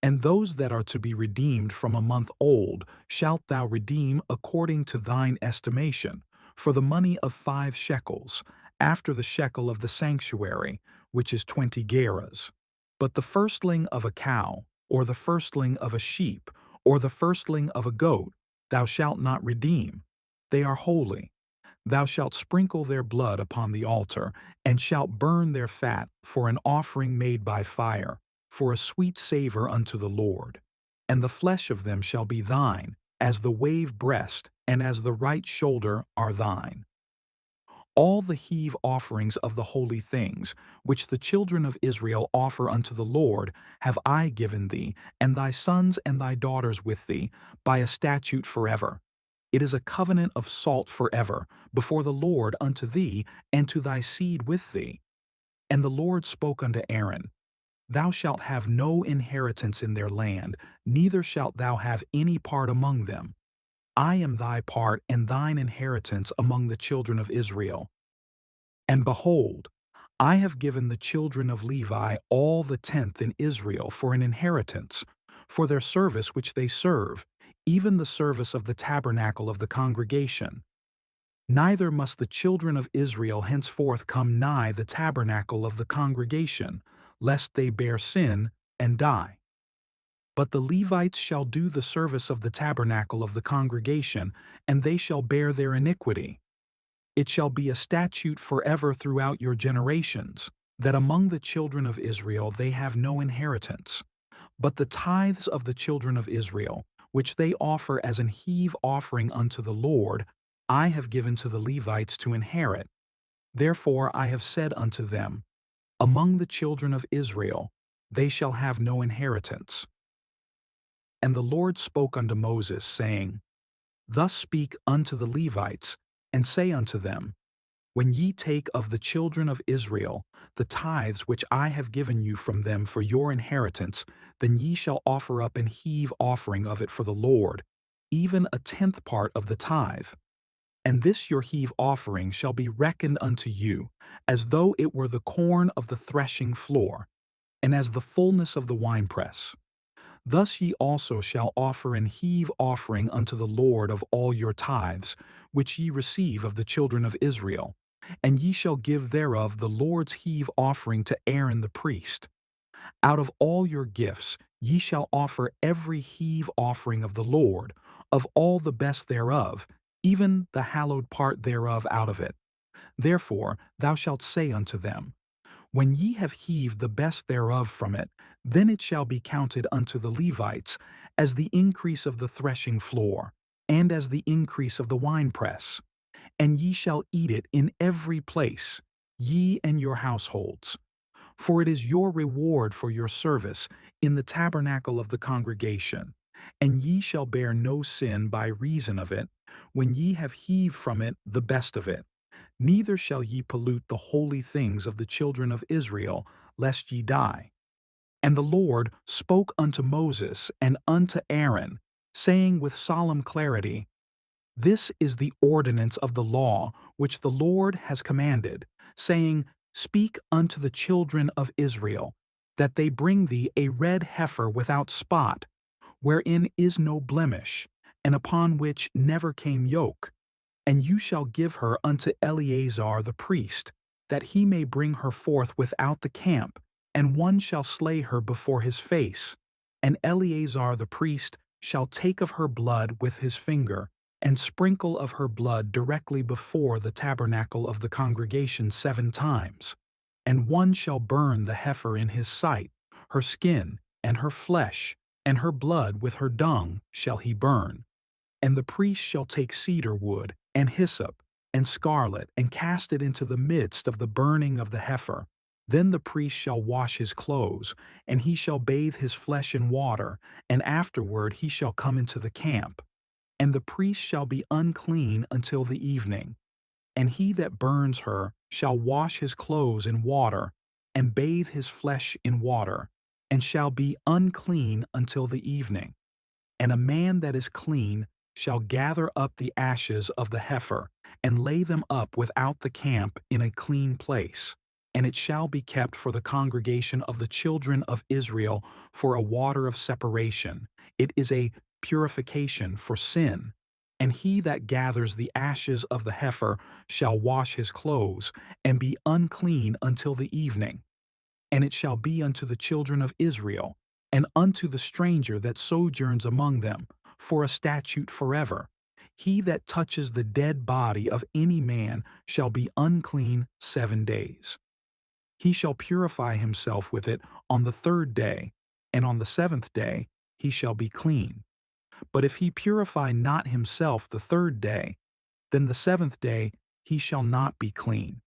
And those that are to be redeemed from a month old shalt thou redeem according to thine estimation, for the money of 5 shekels, after the shekel of the sanctuary, which is 20 gerahs. But the firstling of a cow, or the firstling of a sheep, or the firstling of a goat, thou shalt not redeem. They are holy. Thou shalt sprinkle their blood upon the altar, and shalt burn their fat for an offering made by fire, for a sweet savor unto the Lord. And the flesh of them shall be thine, as the wave breast and as the right shoulder are thine. All the heave offerings of the holy things, which the children of Israel offer unto the Lord, have I given thee, and thy sons and thy daughters with thee, by a statute forever. It is a covenant of salt forever, before the Lord unto thee, and to thy seed with thee. And the Lord spoke unto Aaron, Thou shalt have no inheritance in their land, neither shalt thou have any part among them. I am thy part and thine inheritance among the children of Israel. And behold, I have given the children of Levi all the tenth in Israel for an inheritance, for their service which they serve, even the service of the tabernacle of the congregation. Neither must the children of Israel henceforth come nigh the tabernacle of the congregation, lest they bear sin and die. But the Levites shall do the service of the tabernacle of the congregation, and they shall bear their iniquity. It shall be a statute forever throughout your generations, that among the children of Israel they have no inheritance. But the tithes of the children of Israel, which they offer as an heave offering unto the Lord, I have given to the Levites to inherit. Therefore I have said unto them, Among the children of Israel they shall have no inheritance. And the Lord spoke unto Moses, saying, Thus speak unto the Levites, and say unto them, When ye take of the children of Israel the tithes which I have given you from them for your inheritance, then ye shall offer up an heave offering of it for the Lord, even a tenth part of the tithe. And this your heave offering shall be reckoned unto you, as though it were the corn of the threshing floor, and as the fullness of the winepress. Thus ye also shall offer an heave offering unto the Lord of all your tithes, which ye receive of the children of Israel, and ye shall give thereof the Lord's heave offering to Aaron the priest. Out of all your gifts ye shall offer every heave offering of the Lord, of all the best thereof, even the hallowed part thereof out of it. Therefore thou shalt say unto them, When ye have heaved the best thereof from it, then it shall be counted unto the Levites as the increase of the threshing floor, and as the increase of the winepress. And ye shall eat it in every place, ye and your households. For it is your reward for your service in the tabernacle of the congregation. And ye shall bear no sin by reason of it, when ye have heaved from it the best of it. Neither shall ye pollute the holy things of the children of Israel, lest ye die. And the Lord spoke unto Moses and unto Aaron, saying with solemn clarity, This is the ordinance of the law which the Lord has commanded, saying, Speak unto the children of Israel, that they bring thee a red heifer without spot, wherein is no blemish, and upon which never came yoke. And you shall give her unto Eleazar the priest, that he may bring her forth without the camp, and one shall slay her before his face. And Eleazar the priest shall take of her blood with his finger, and sprinkle of her blood directly before the tabernacle of the congregation 7 times. And one shall burn the heifer in his sight, her skin, and her flesh, and her blood with her dung shall he burn. And the priest shall take cedar wood, and hyssop, and scarlet, and cast it into the midst of the burning of the heifer. Then the priest shall wash his clothes, and he shall bathe his flesh in water, and afterward he shall come into the camp. And the priest shall be unclean until the evening. And he that burns her shall wash his clothes in water, and bathe his flesh in water, and shall be unclean until the evening. And a man that is clean shall gather up the ashes of the heifer, and lay them up without the camp in a clean place. And it shall be kept for the congregation of the children of Israel for a water of separation. It is a purification for sin. And he that gathers the ashes of the heifer shall wash his clothes, and be unclean until the evening. And it shall be unto the children of Israel, and unto the stranger that sojourns among them, for a statute forever. He that touches the dead body of any man shall be unclean 7 days. He shall purify himself with it on the 3rd day, and on the 7th day he shall be clean. But if he purify not himself the 3rd day, then the 7th day he shall not be clean.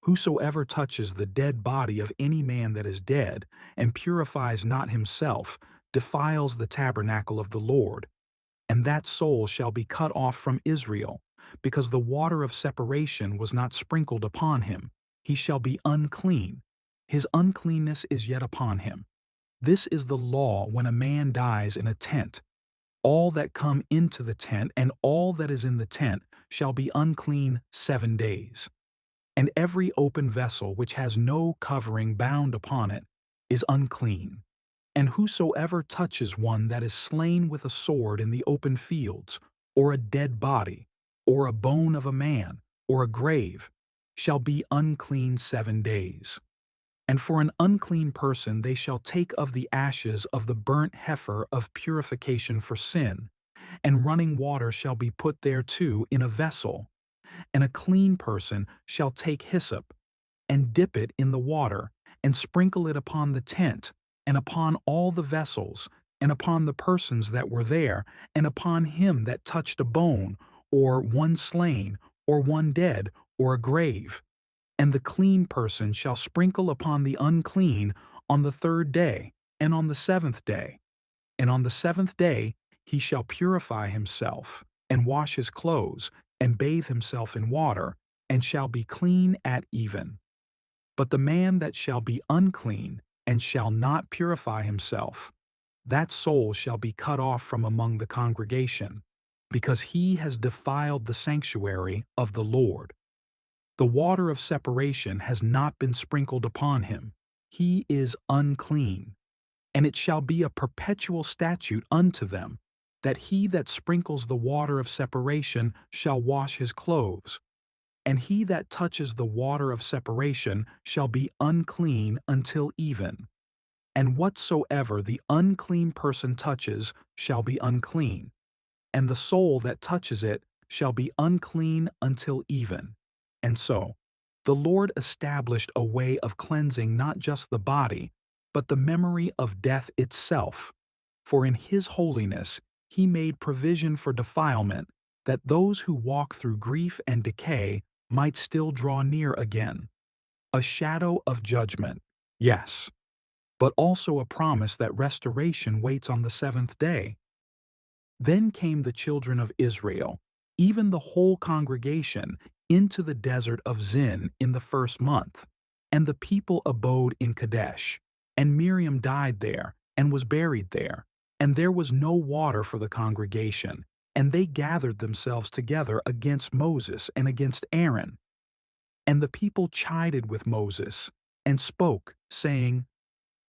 Whosoever touches the dead body of any man that is dead, and purifies not himself, defiles the tabernacle of the Lord, and that soul shall be cut off from Israel, because the water of separation was not sprinkled upon him. He shall be unclean. His uncleanness is yet upon him. This is the law when a man dies in a tent. All that come into the tent and all that is in the tent shall be unclean 7 days. And every open vessel which has no covering bound upon it is unclean. And whosoever touches one that is slain with a sword in the open fields, or a dead body, or a bone of a man, or a grave, shall be unclean 7 days. And for an unclean person they shall take of the ashes of the burnt heifer of purification for sin, and running water shall be put thereto in a vessel. And a clean person shall take hyssop, and dip it in the water, and sprinkle it upon the tent, and upon all the vessels, and upon the persons that were there, and upon him that touched a bone, or one slain, or one dead, or a grave. And the clean person shall sprinkle upon the unclean on the 3rd day, and on the 7th day. And on the 7th day he shall purify himself, and wash his clothes, and bathe himself in water, and shall be clean at even. But the man that shall be unclean, and shall not purify himself, that soul shall be cut off from among the congregation, because he has defiled the sanctuary of the Lord. The water of separation has not been sprinkled upon him. He is unclean. And it shall be a perpetual statute unto them, that he that sprinkles the water of separation shall wash his clothes. And he that touches the water of separation shall be unclean until even. And whatsoever the unclean person touches shall be unclean, and the soul that touches it shall be unclean until even. And so, the Lord established a way of cleansing not just the body, but the memory of death itself. For in his holiness he made provision for defilement, that those who walk through grief and decay might still draw near again. A shadow of judgment, yes, but also a promise that restoration waits on the 7th day. Then came the children of Israel, even the whole congregation, into the desert of Zin in the 1st month. And the people abode in Kadesh. And Miriam died there, and was buried there. And there was no water for the congregation. And they gathered themselves together against Moses and against Aaron. And the people chided with Moses, and spoke, saying,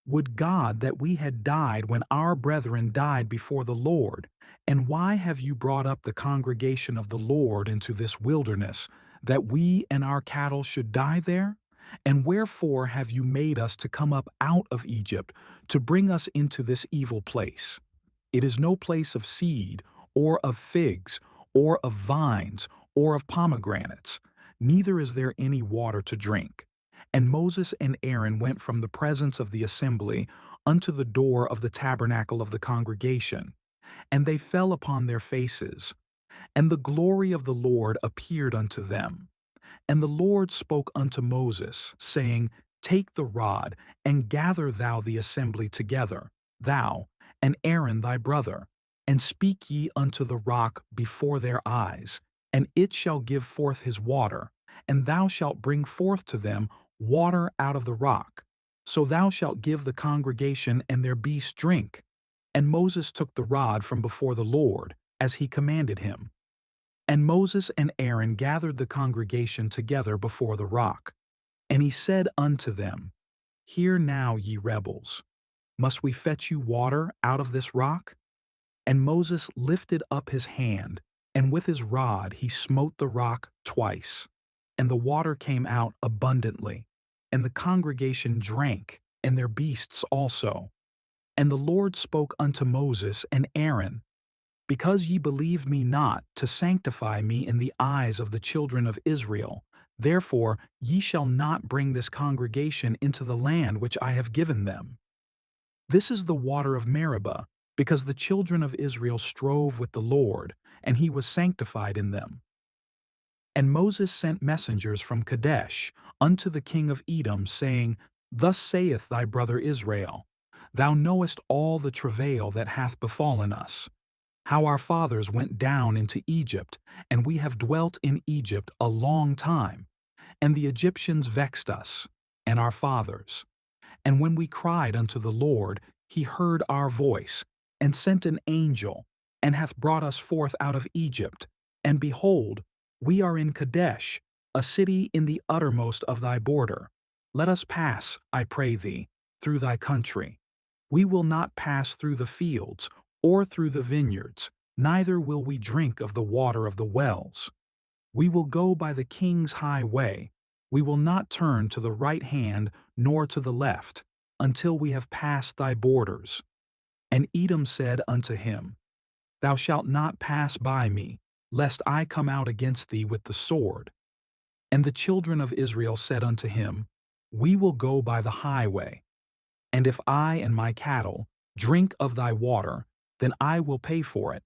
Would God that we had died when our brethren died before the Lord! And why have you brought up the congregation of the Lord into this wilderness, that we and our cattle should die there? And wherefore have you made us to come up out of Egypt, to bring us into this evil place? It is no place of seed, or of figs, or of vines, or of pomegranates, neither is there any water to drink. And Moses and Aaron went from the presence of the assembly unto the door of the tabernacle of the congregation, and they fell upon their faces. And the glory of the Lord appeared unto them. And the Lord spoke unto Moses, saying, Take the rod, and gather thou the assembly together, thou, and Aaron thy brother, and speak ye unto the rock before their eyes, and it shall give forth his water, and thou shalt bring forth to them water out of the rock. So thou shalt give the congregation and their beasts drink. And Moses took the rod from before the Lord, as he commanded him. And Moses and Aaron gathered the congregation together before the rock. And he said unto them, Hear now, ye rebels, must we fetch you water out of this rock? And Moses lifted up his hand, and with his rod he smote the rock twice. And the water came out abundantly, and the congregation drank, and their beasts also. And the Lord spoke unto Moses and Aaron, Because ye believed me not to sanctify me in the eyes of the children of Israel, therefore ye shall not bring this congregation into the land which I have given them. This is the water of Meribah, because the children of Israel strove with the Lord, and he was sanctified in them. And Moses sent messengers from Kadesh unto the king of Edom, saying, Thus saith thy brother Israel, Thou knowest all the travail that hath befallen us, how our fathers went down into Egypt, and we have dwelt in Egypt a long time, and the Egyptians vexed us, and our fathers. And when we cried unto the Lord, he heard our voice, and sent an angel, and hath brought us forth out of Egypt. And behold, we are in Kadesh, a city in the uttermost of thy border. Let us pass, I pray thee, through thy country. We will not pass through the fields, or through the vineyards, neither will we drink of the water of the wells. We will go by the king's high way. We will not turn to the right hand nor to the left, until we have passed thy borders. And Edom said unto him, Thou shalt not pass by me, lest I come out against thee with the sword. And the children of Israel said unto him, We will go by the highway. And if I and my cattle drink of thy water, then I will pay for it.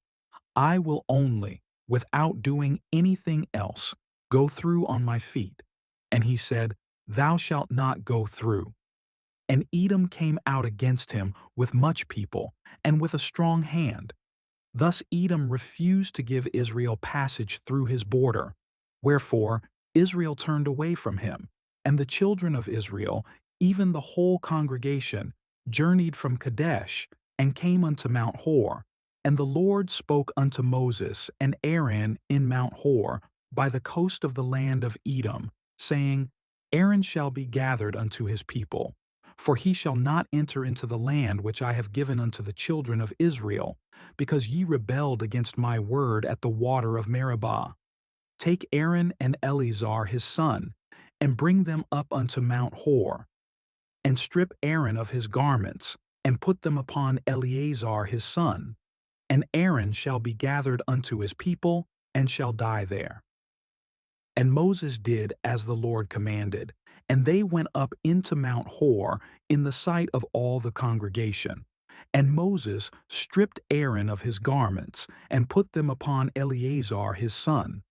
I will only, without doing anything else, go through on my feet. And he said, Thou shalt not go through. And Edom came out against him with much people, and with a strong hand. Thus Edom refused to give Israel passage through his border. Wherefore Israel turned away from him, and the children of Israel, even the whole congregation, journeyed from Kadesh, and came unto Mount Hor. And the Lord spoke unto Moses and Aaron in Mount Hor, by the coast of the land of Edom, saying, Aaron shall be gathered unto his people, for he shall not enter into the land which I have given unto the children of Israel, because ye rebelled against my word at the water of Meribah. Take Aaron and Eleazar his son, and bring them up unto Mount Hor, and strip Aaron of his garments, and put them upon Eleazar his son. And Aaron shall be gathered unto his people, and shall die there. And Moses did as the Lord commanded, and they went up into Mount Hor in the sight of all the congregation. And Moses stripped Aaron of his garments, and put them upon Eleazar his son.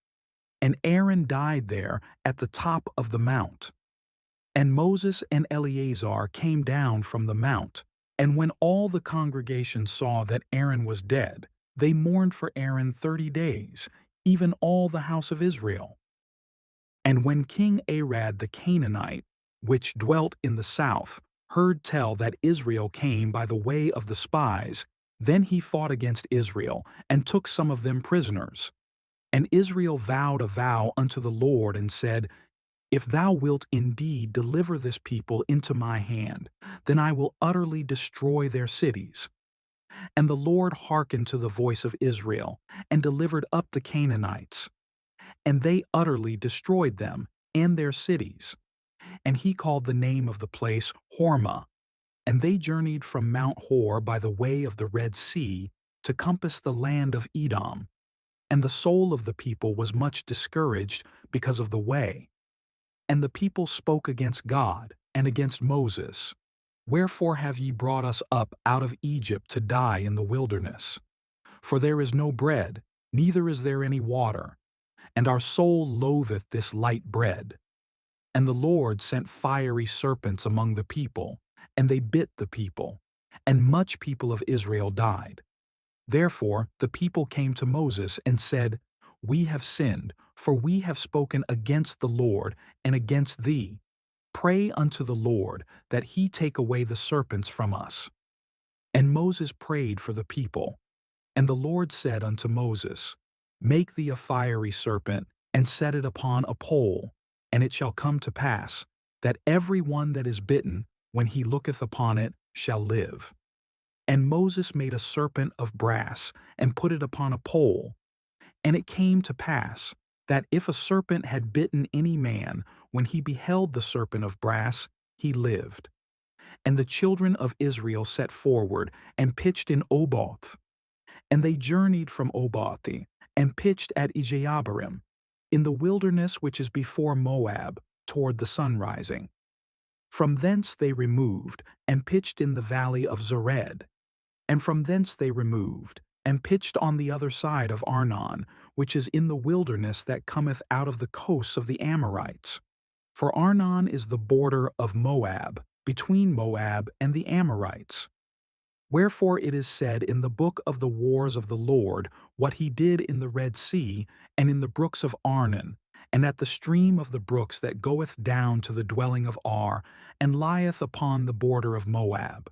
And Aaron died there at the top of the mount. And Moses and Eleazar came down from the mount, and when all the congregation saw that Aaron was dead, they mourned for Aaron 30 days, even all the house of Israel. And when King Arad the Canaanite, which dwelt in the south, heard tell that Israel came by the way of the spies, then he fought against Israel, and took some of them prisoners. And Israel vowed a vow unto the Lord, and said, If thou wilt indeed deliver this people into my hand, then I will utterly destroy their cities. And the Lord hearkened to the voice of Israel, and delivered up the Canaanites. And they utterly destroyed them and their cities. And he called the name of the place Hormah. And they journeyed from Mount Hor by the way of the Red Sea to compass the land of Edom. And the soul of the people was much discouraged because of the way. And the people spoke against God and against Moses. Wherefore have ye brought us up out of Egypt to die in the wilderness? For there is no bread, neither is there any water, and our soul loatheth this light bread. And the Lord sent fiery serpents among the people, and they bit the people, and much people of Israel died. Therefore the people came to Moses and said, We have sinned, for we have spoken against the Lord and against thee. Pray unto the Lord that he take away the serpents from us. And Moses prayed for the people. And the Lord said unto Moses, Make thee a fiery serpent, and set it upon a pole, and it shall come to pass, that every one that is bitten, when he looketh upon it, shall live. And Moses made a serpent of brass, and put it upon a pole. And it came to pass, that if a serpent had bitten any man, when he beheld the serpent of brass, he lived. And the children of Israel set forward, and pitched in Oboth. And they journeyed from Obothi, and pitched at Ijeabarim, in the wilderness which is before Moab, toward the sunrising. From thence they removed, and pitched in the valley of Zered. And from thence they removed, and pitched on the other side of Arnon, which is in the wilderness that cometh out of the coasts of the Amorites. For Arnon is the border of Moab, between Moab and the Amorites. Wherefore it is said in the book of the wars of the Lord what he did in the Red Sea, and in the brooks of Arnon, and at the stream of the brooks that goeth down to the dwelling of Ar, and lieth upon the border of Moab.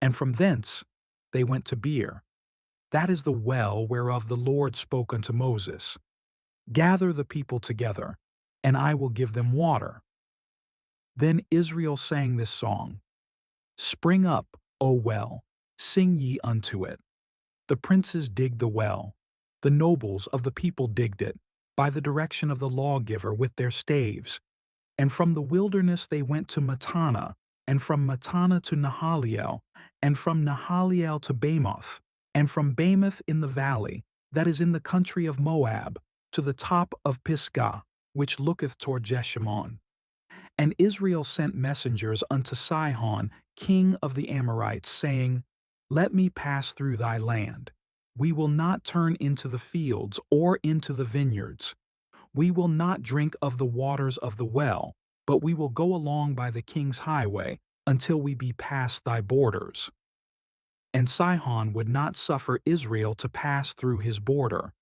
And from thence they went to Beer. That is the well whereof the Lord spoke unto Moses. Gather the people together, and I will give them water. Then Israel sang this song. Spring up, O well, sing ye unto it. The princes digged the well. The nobles of the people digged it, by the direction of the lawgiver with their staves. And from the wilderness they went to Matana, and from Matana to Nahaliel, and from Nahaliel to Bamoth, and from Bamoth in the valley, that is in the country of Moab, to the top of Pisgah, which looketh toward Jeshimon. And Israel sent messengers unto Sihon, king of the Amorites, saying, Let me pass through thy land. We will not turn into the fields or into the vineyards. We will not drink of the waters of the well, but we will go along by the king's highway until we be past thy borders. And Sihon would not suffer Israel to pass through his border.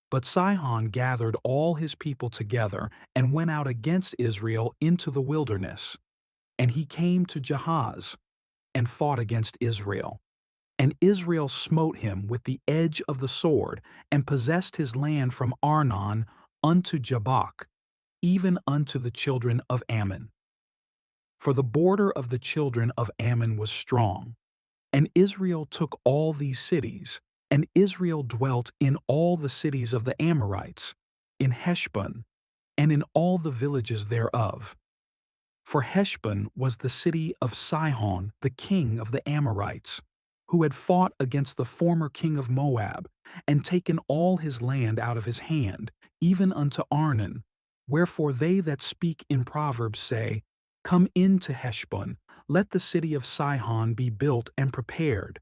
But Sihon gathered all his people together and went out against Israel into the wilderness. And he came to Jahaz and fought against Israel. And Israel smote him with the edge of the sword, and possessed his land from Arnon unto Jabbok, even unto the children of Ammon. For the border of the children of Ammon was strong. And Israel took all these cities, and Israel dwelt in all the cities of the Amorites, in Heshbon, and in all the villages thereof. For Heshbon was the city of Sihon, the king of the Amorites, who had fought against the former king of Moab, and taken all his land out of his hand, even unto Arnon. Wherefore they that speak in Proverbs say, Come in to Heshbon, let the city of Sihon be built and prepared.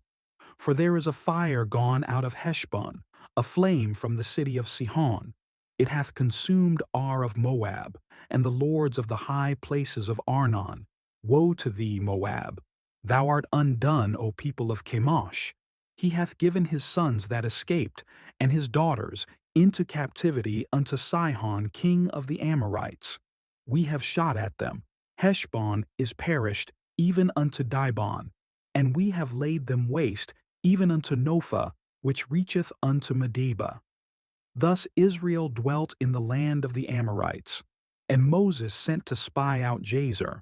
For there is a fire gone out of Heshbon, a flame from the city of Sihon. It hath consumed Ar of Moab, and the lords of the high places of Arnon. Woe to thee, Moab! Thou art undone, O people of Chemosh. He hath given his sons that escaped, and his daughters, into captivity unto Sihon king of the Amorites. We have shot at them. Heshbon is perished, even unto Dibon, and we have laid them waste, even unto Nophah, which reacheth unto Medeba. Thus Israel dwelt in the land of the Amorites. And Moses sent to spy out Jazer.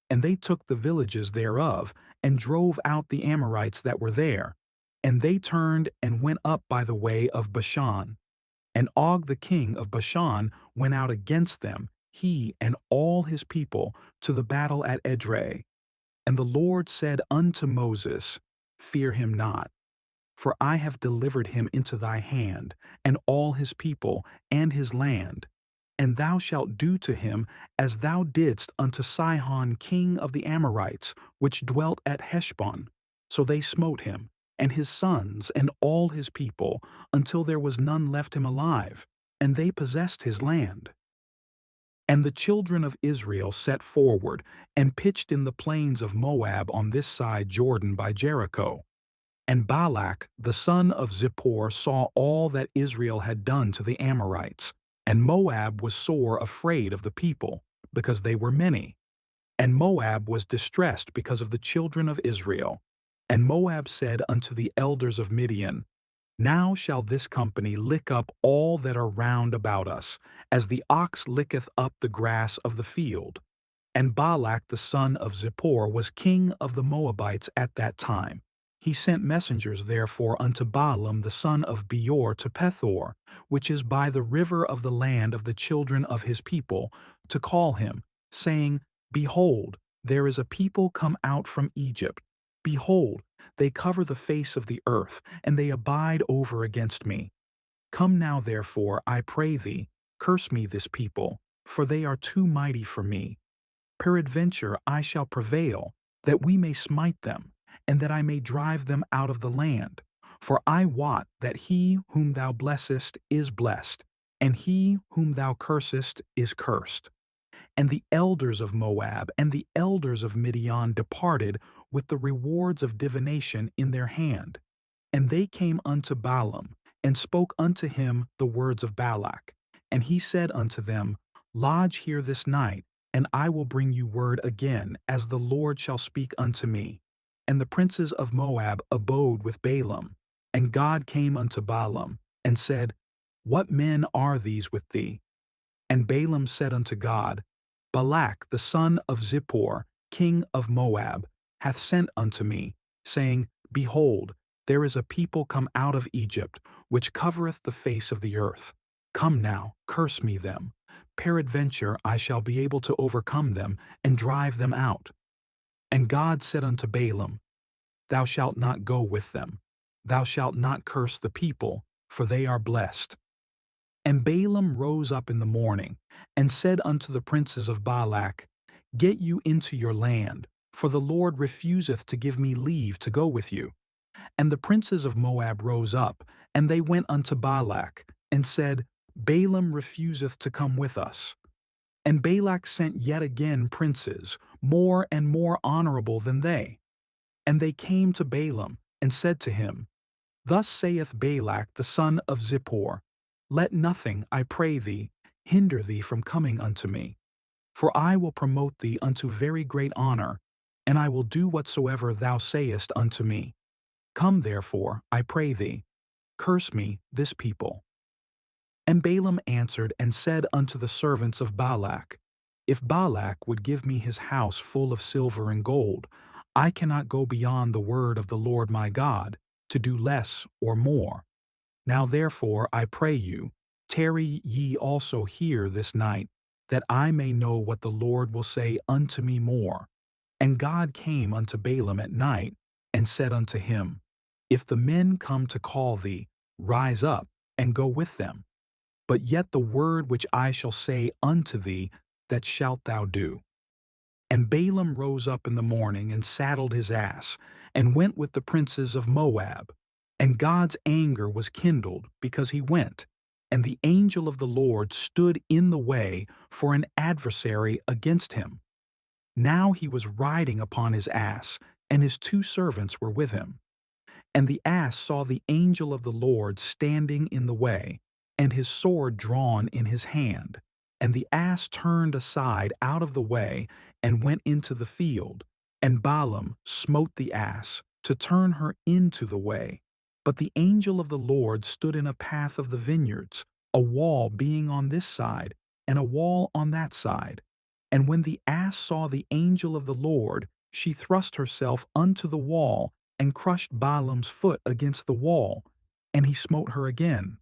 And they took the villages thereof, and drove out the Amorites that were there. And they turned and went up by the way of Bashan. And Og the king of Bashan went out against them, he and all his people, to the battle at Edrei. And the Lord said unto Moses, Fear him not, for I have delivered him into thy hand, and all his people, and his land. And thou shalt do to him as thou didst unto Sihon king of the Amorites, which dwelt at Heshbon. So they smote him, and his sons, and all his people, until there was none left him alive, and they possessed his land. And the children of Israel set forward, and pitched in the plains of Moab on this side Jordan by Jericho. And Balak the son of Zippor saw all that Israel had done to the Amorites, and Moab was sore afraid of the people, because they were many. And Moab was distressed because of the children of Israel. And Moab said unto the elders of Midian, Now shall this company lick up all that are round about us, as the ox licketh up the grass of the field. And Balak the son of Zippor was king of the Moabites at that time. He sent messengers therefore unto Balaam the son of Beor to Pethor, which is by the river of the land of the children of his people, to call him, saying, Behold, there is a people come out from Egypt. Behold, They cover the face of the earth, and they abide over against me. Come now therefore, I pray thee, curse me this people, for they are too mighty for me. Peradventure I shall prevail, that we may smite them, and that I may drive them out of the land. For I wot that he whom thou blessest is blessed, and he whom thou cursest is cursed. And the elders of Moab and the elders of Midian departed with the rewards of divination in their hand. And they came unto Balaam, and spoke unto him the words of Balak. And he said unto them, Lodge here this night, and I will bring you word again, as the Lord shall speak unto me. And the princes of Moab abode with Balaam. And God came unto Balaam, and said, What men are these with thee? And Balaam said unto God, Balak the son of Zippor, king of Moab, hath sent unto me, saying, Behold, there is a people come out of Egypt, which covereth the face of the earth. Come now, curse me them. Peradventure I shall be able to overcome them, and drive them out. And God said unto Balaam, Thou shalt not go with them. Thou shalt not curse the people, for they are blessed. And Balaam rose up in the morning, and said unto the princes of Balak, Get you into your land, for the Lord refuseth to give me leave to go with you. And the princes of Moab rose up, and they went unto Balak, and said, Balaam refuseth to come with us. And Balak sent yet again princes, more and more honorable than they. And they came to Balaam, and said to him, Thus saith Balak the son of Zippor, Let nothing, I pray thee, hinder thee from coming unto me. For I will promote thee unto very great honor, and I will do whatsoever thou sayest unto me. Come therefore, I pray thee, curse me this people. And Balaam answered and said unto the servants of Balak, If Balak would give me his house full of silver and gold, I cannot go beyond the word of the Lord my God, to do less or more. Now therefore, I pray you, tarry ye also here this night, that I may know what the Lord will say unto me more. And God came unto Balaam at night, and said unto him, If the men come to call thee, rise up, and go with them. But yet the word which I shall say unto thee, that shalt thou do. And Balaam rose up in the morning, and saddled his ass, and went with the princes of Moab. And God's anger was kindled, because he went. And the angel of the Lord stood in the way for an adversary against him. Now he was riding upon his ass, and his two servants were with him. And the ass saw the angel of the Lord standing in the way, and his sword drawn in his hand. And the ass turned aside out of the way, and went into the field. And Balaam smote the ass, to turn her into the way. But the angel of the Lord stood in a path of the vineyards, a wall being on this side, and a wall on that side. And when the ass saw the angel of the Lord, she thrust herself unto the wall, and crushed Balaam's foot against the wall, and he smote her again.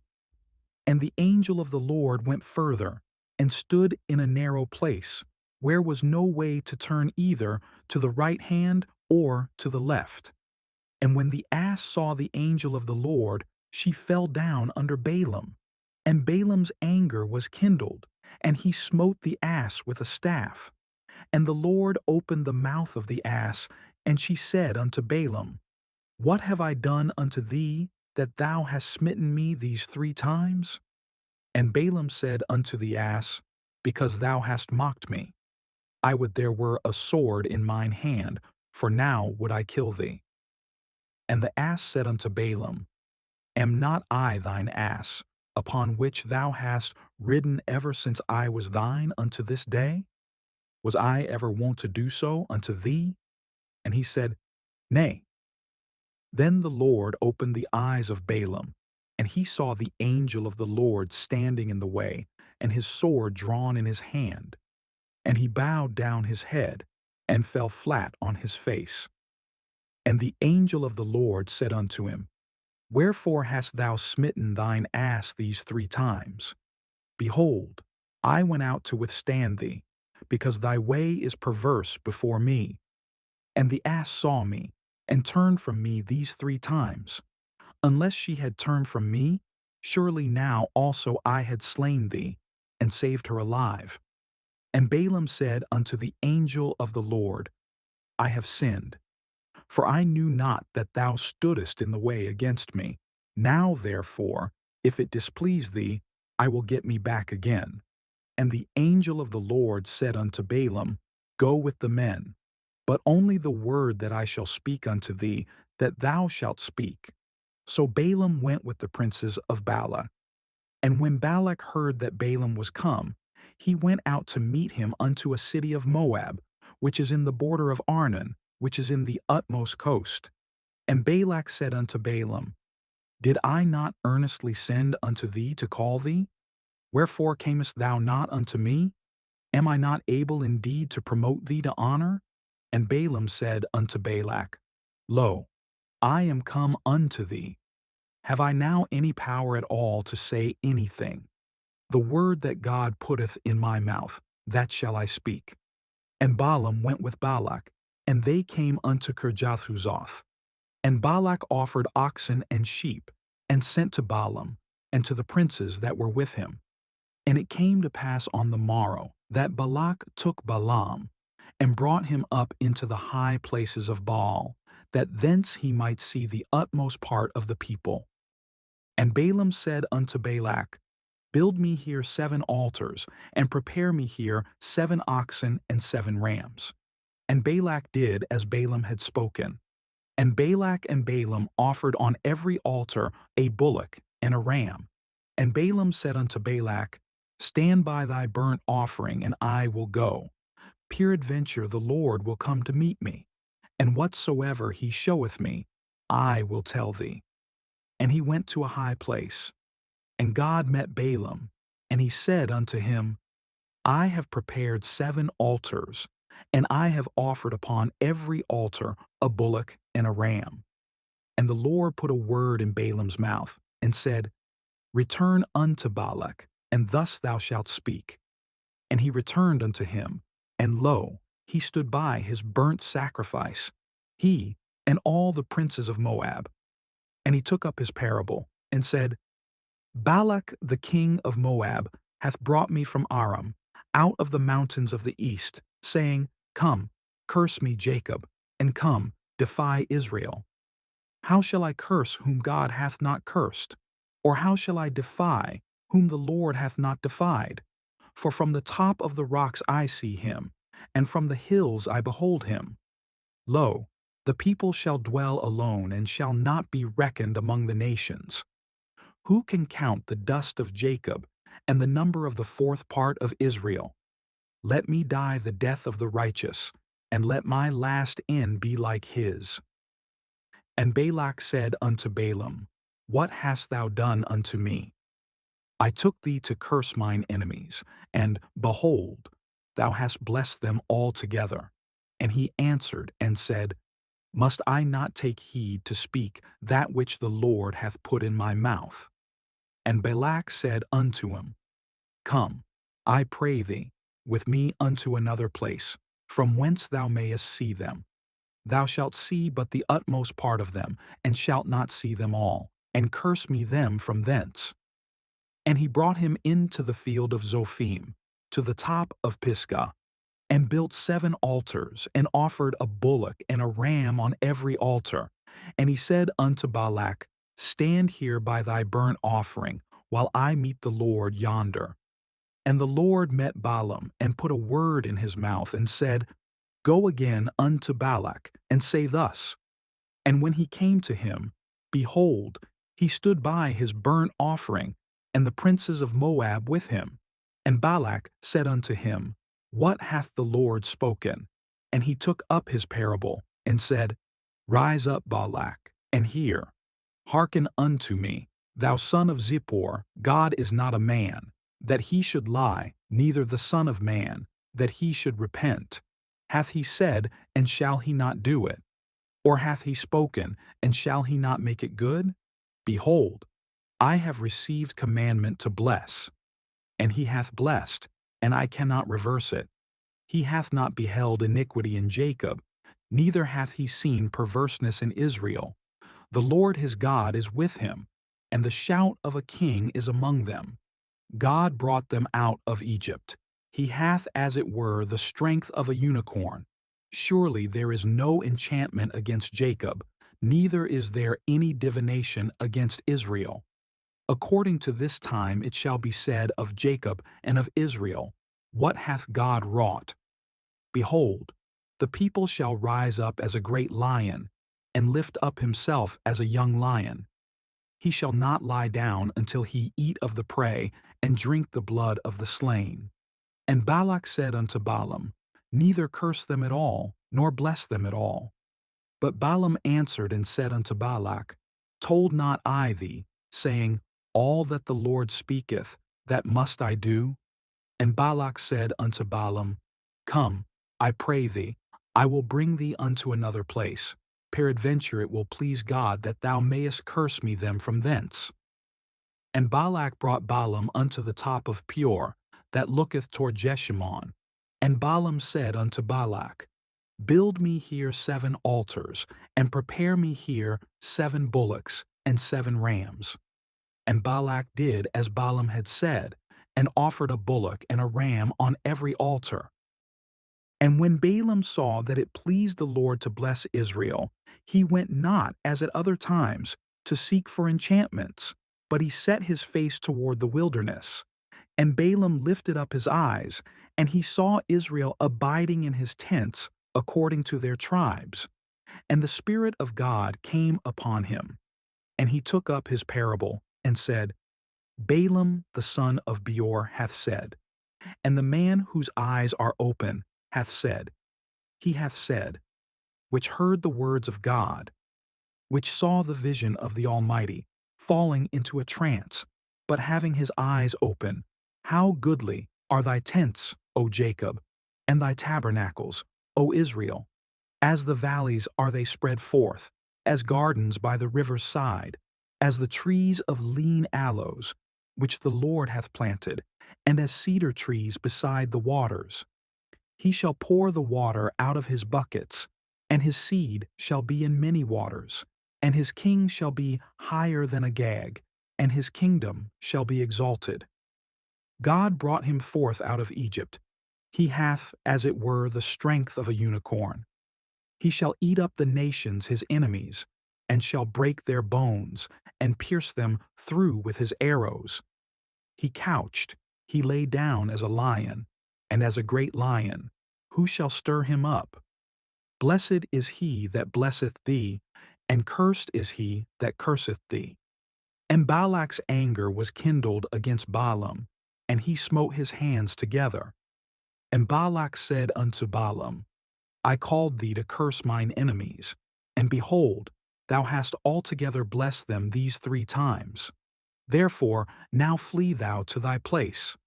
And the angel of the Lord went further, and stood in a narrow place, where was no way to turn either to the right hand or to the left. And when the ass saw the angel of the Lord, she fell down under Balaam. And Balaam's anger was kindled, and he smote the ass with a staff. And the Lord opened the mouth of the ass, and she said unto Balaam, What have I done unto thee, that thou hast smitten me these 3 times? And Balaam said unto the ass, Because thou hast mocked me. I would there were a sword in mine hand, for now would I kill thee. And the ass said unto Balaam, Am not I thine ass, upon which thou hast ridden ever since I was thine unto this day? Was I ever wont to do so unto thee? And he said, Nay. Then the Lord opened the eyes of Balaam, and he saw the angel of the Lord standing in the way, and his sword drawn in his hand. And he bowed down his head, and fell flat on his face. And the angel of the Lord said unto him, Wherefore hast thou smitten thine ass these 3 times? Behold, I went out to withstand thee, because thy way is perverse before me. And the ass saw me, and turned from me these 3 times. Unless she had turned from me, surely now also I had slain thee, and saved her alive. And Balaam said unto the angel of the Lord, I have sinned, for I knew not that thou stoodest in the way against me. Now therefore, if it displease thee, I will get me back again. And the angel of the Lord said unto Balaam, Go with the men, but only the word that I shall speak unto thee, that thou shalt speak. So Balaam went with the princes of Balak. And when Balak heard that Balaam was come, he went out to meet him unto a city of Moab, which is in the border of Arnon, which is in the utmost coast. And Balak said unto Balaam, Did I not earnestly send unto thee to call thee? Wherefore camest thou not unto me? Am I not able indeed to promote thee to honor? And Balaam said unto Balak, Lo, I am come unto thee. Have I now any power at all to say anything? The word that God putteth in my mouth, that shall I speak. And Balaam went with Balak, and they came unto Kirjathhuzoth. And Balak offered oxen and sheep, and sent to Balaam, and to the princes that were with him. And it came to pass on the morrow that Balak took Balaam, and brought him up into the high places of Baal, that thence he might see the utmost part of the people. And Balaam said unto Balak, Build me here 7 altars, and prepare me here 7 oxen and 7 rams. And Balak did as Balaam had spoken. And Balak and Balaam offered on every altar a bullock and a ram. And Balaam said unto Balak, Stand by thy burnt offering, and I will go. Peradventure the Lord will come to meet me, and whatsoever he showeth me, I will tell thee. And he went to a high place. And God met Balaam, and he said unto him, I have prepared 7 altars, and I have offered upon every altar a bullock and a ram. And the Lord put a word in Balaam's mouth, and said, Return unto Balak, and thus thou shalt speak. And he returned unto him, and lo, he stood by his burnt sacrifice, he and all the princes of Moab. And he took up his parable, and said, Balak the king of Moab hath brought me from Aram, out of the mountains of the east, saying, Come, curse me, Jacob, and come, defy Israel. How shall I curse whom God hath not cursed? Or how shall I defy whom the Lord hath not defied? For from the top of the rocks I see him, and from the hills I behold him. Lo, the people shall dwell alone, and shall not be reckoned among the nations. Who can count the dust of Jacob, and the number of the 4th part of Israel? Let me die the death of the righteous, and let my last end be like his. And Balak said unto Balaam, What hast thou done unto me? I took thee to curse mine enemies, and, behold, thou hast blessed them altogether. And he answered and said, Must I not take heed to speak that which the Lord hath put in my mouth? And Balak said unto him, Come, I pray thee, with me unto another place, from whence thou mayest see them. Thou shalt see but the utmost part of them, and shalt not see them all, and curse me them from thence. And he brought him into the field of Zophim, to the top of Pisgah, and built 7 altars, and offered a bullock and a ram on every altar. And he said unto Balak, Stand here by thy burnt offering, while I meet the Lord yonder. And the Lord met Balaam, and put a word in his mouth, and said, Go again unto Balak, and say thus. And when he came to him, behold, he stood by his burnt offering, and the princes of Moab with him. And Balak said unto him, What hath the Lord spoken? And he took up his parable, and said, Rise up, Balak, and hear. Hearken unto me, thou son of Zippor. God is not a man, that he should lie, neither the Son of Man, that he should repent. Hath he said, and shall he not do it? Or hath he spoken, and shall he not make it good? Behold, I have received commandment to bless. And he hath blessed, and I cannot reverse it. He hath not beheld iniquity in Jacob, neither hath he seen perverseness in Israel. The Lord his God is with him, and the shout of a king is among them. God brought them out of Egypt. He hath as it were the strength of a unicorn. Surely there is no enchantment against Jacob, neither is there any divination against Israel. According to this time it shall be said of Jacob and of Israel, what hath God wrought? Behold, the people shall rise up as a great lion, and lift up himself as a young lion. He shall not lie down until he eat of the prey, and drink the blood of the slain. And Balak said unto Balaam, Neither curse them at all, nor bless them at all. But Balaam answered and said unto Balak, Told not I thee, saying, All that the Lord speaketh, that must I do? And Balak said unto Balaam, Come, I pray thee, I will bring thee unto another place. Peradventure it will please God that thou mayest curse me them from thence. And Balak brought Balaam unto the top of Peor, that looketh toward Jeshimon. And Balaam said unto Balak, Build me here 7 altars, and prepare me here 7 bullocks and 7 rams. And Balak did as Balaam had said, and offered a bullock and a ram on every altar. And when Balaam saw that it pleased the Lord to bless Israel, he went not, as at other times, to seek for enchantments, but he set his face toward the wilderness. And Balaam lifted up his eyes, and he saw Israel abiding in his tents according to their tribes. And the Spirit of God came upon him. And he took up his parable, and said, Balaam the son of Beor hath said, and the man whose eyes are open hath said, he hath said, which heard the words of God, which saw the vision of the Almighty, falling into a trance, but having his eyes open, How goodly are thy tents, O Jacob, and thy tabernacles, O Israel! As the valleys are they spread forth, as gardens by the river's side, as the trees of lean aloes, which the Lord hath planted, and as cedar trees beside the waters. He shall pour the water out of his buckets, and his seed shall be in many waters, and his king shall be higher than Agag, and his kingdom shall be exalted. God brought him forth out of Egypt. He hath, as it were, the strength of a unicorn. He shall eat up the nations his enemies, and shall break their bones, and pierce them through with his arrows. He couched, he lay down as a lion, and as a great lion. Who shall stir him up? Blessed is he that blesseth thee, and cursed is he that curseth thee. And Balak's anger was kindled against Balaam, and he smote his hands together. And Balak said unto Balaam, I called thee to curse mine enemies, and behold, thou hast altogether blessed them these 3 times. Therefore now flee thou to thy place.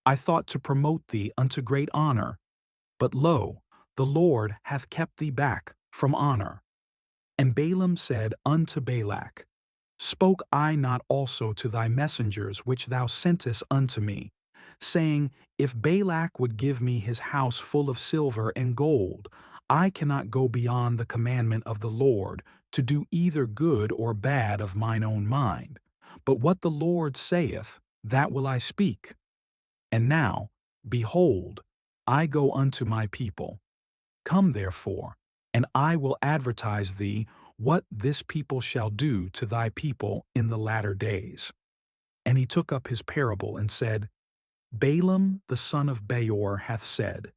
I thought to promote thee unto great honor, but lo, the Lord hath kept thee back from honor. And Balaam said unto Balak, Spoke I not also to thy messengers which thou sentest unto me, saying, If Balak would give me his house full of silver and gold, I cannot go beyond the commandment of the Lord, to do either good or bad of mine own mind. But what the Lord saith, that will I speak. And now, behold, I go unto my people. Come therefore, and I will advertise thee what this people shall do to thy people in the latter days. And he took up his parable and said, Balaam the son of Beor hath said,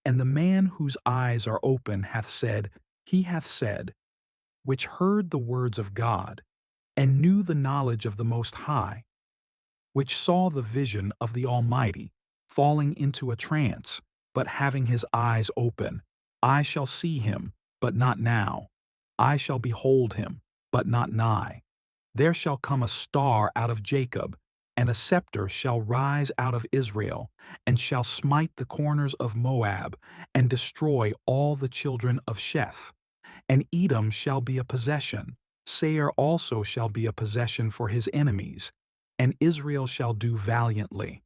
and the man whose eyes are open hath said, he hath said, which heard the words of God, and knew the knowledge of the Most High, which saw the vision of the Almighty, falling into a trance, but having his eyes open. I shall see him, but not now. I shall behold him, but not nigh. There shall come a star out of Jacob, and a scepter shall rise out of Israel, and shall smite the corners of Moab, and destroy all the children of Sheth. And Edom shall be a possession, Seir also shall be a possession for his enemies, and Israel shall do valiantly.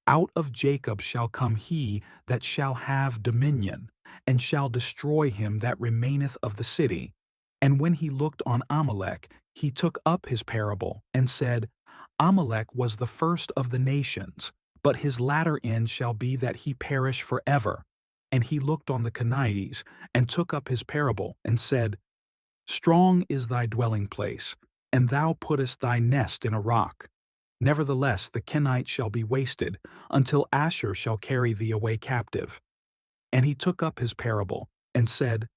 Out of Jacob shall come he that shall have dominion, and shall destroy him that remaineth of the city. And when he looked on Amalek, he took up his parable, and said, Amalek was the first of the nations, but his latter end shall be that he perish forever. And he looked on the Canaanites, and took up his parable, and said, Strong is thy dwelling place, and thou puttest thy nest in a rock. Nevertheless the Kenites shall be wasted, until Asshur shall carry thee away captive. And he took up his parable, and said,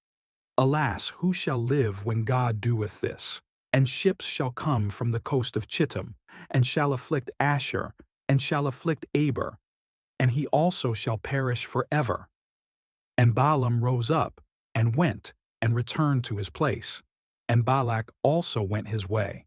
Alas, who shall live when God doeth this? And ships shall come from the coast of Chittim, and shall afflict Asshur, and shall afflict Aber, and he also shall perish forever. And Balaam rose up, and went, and returned to his place. And Balak also went his way.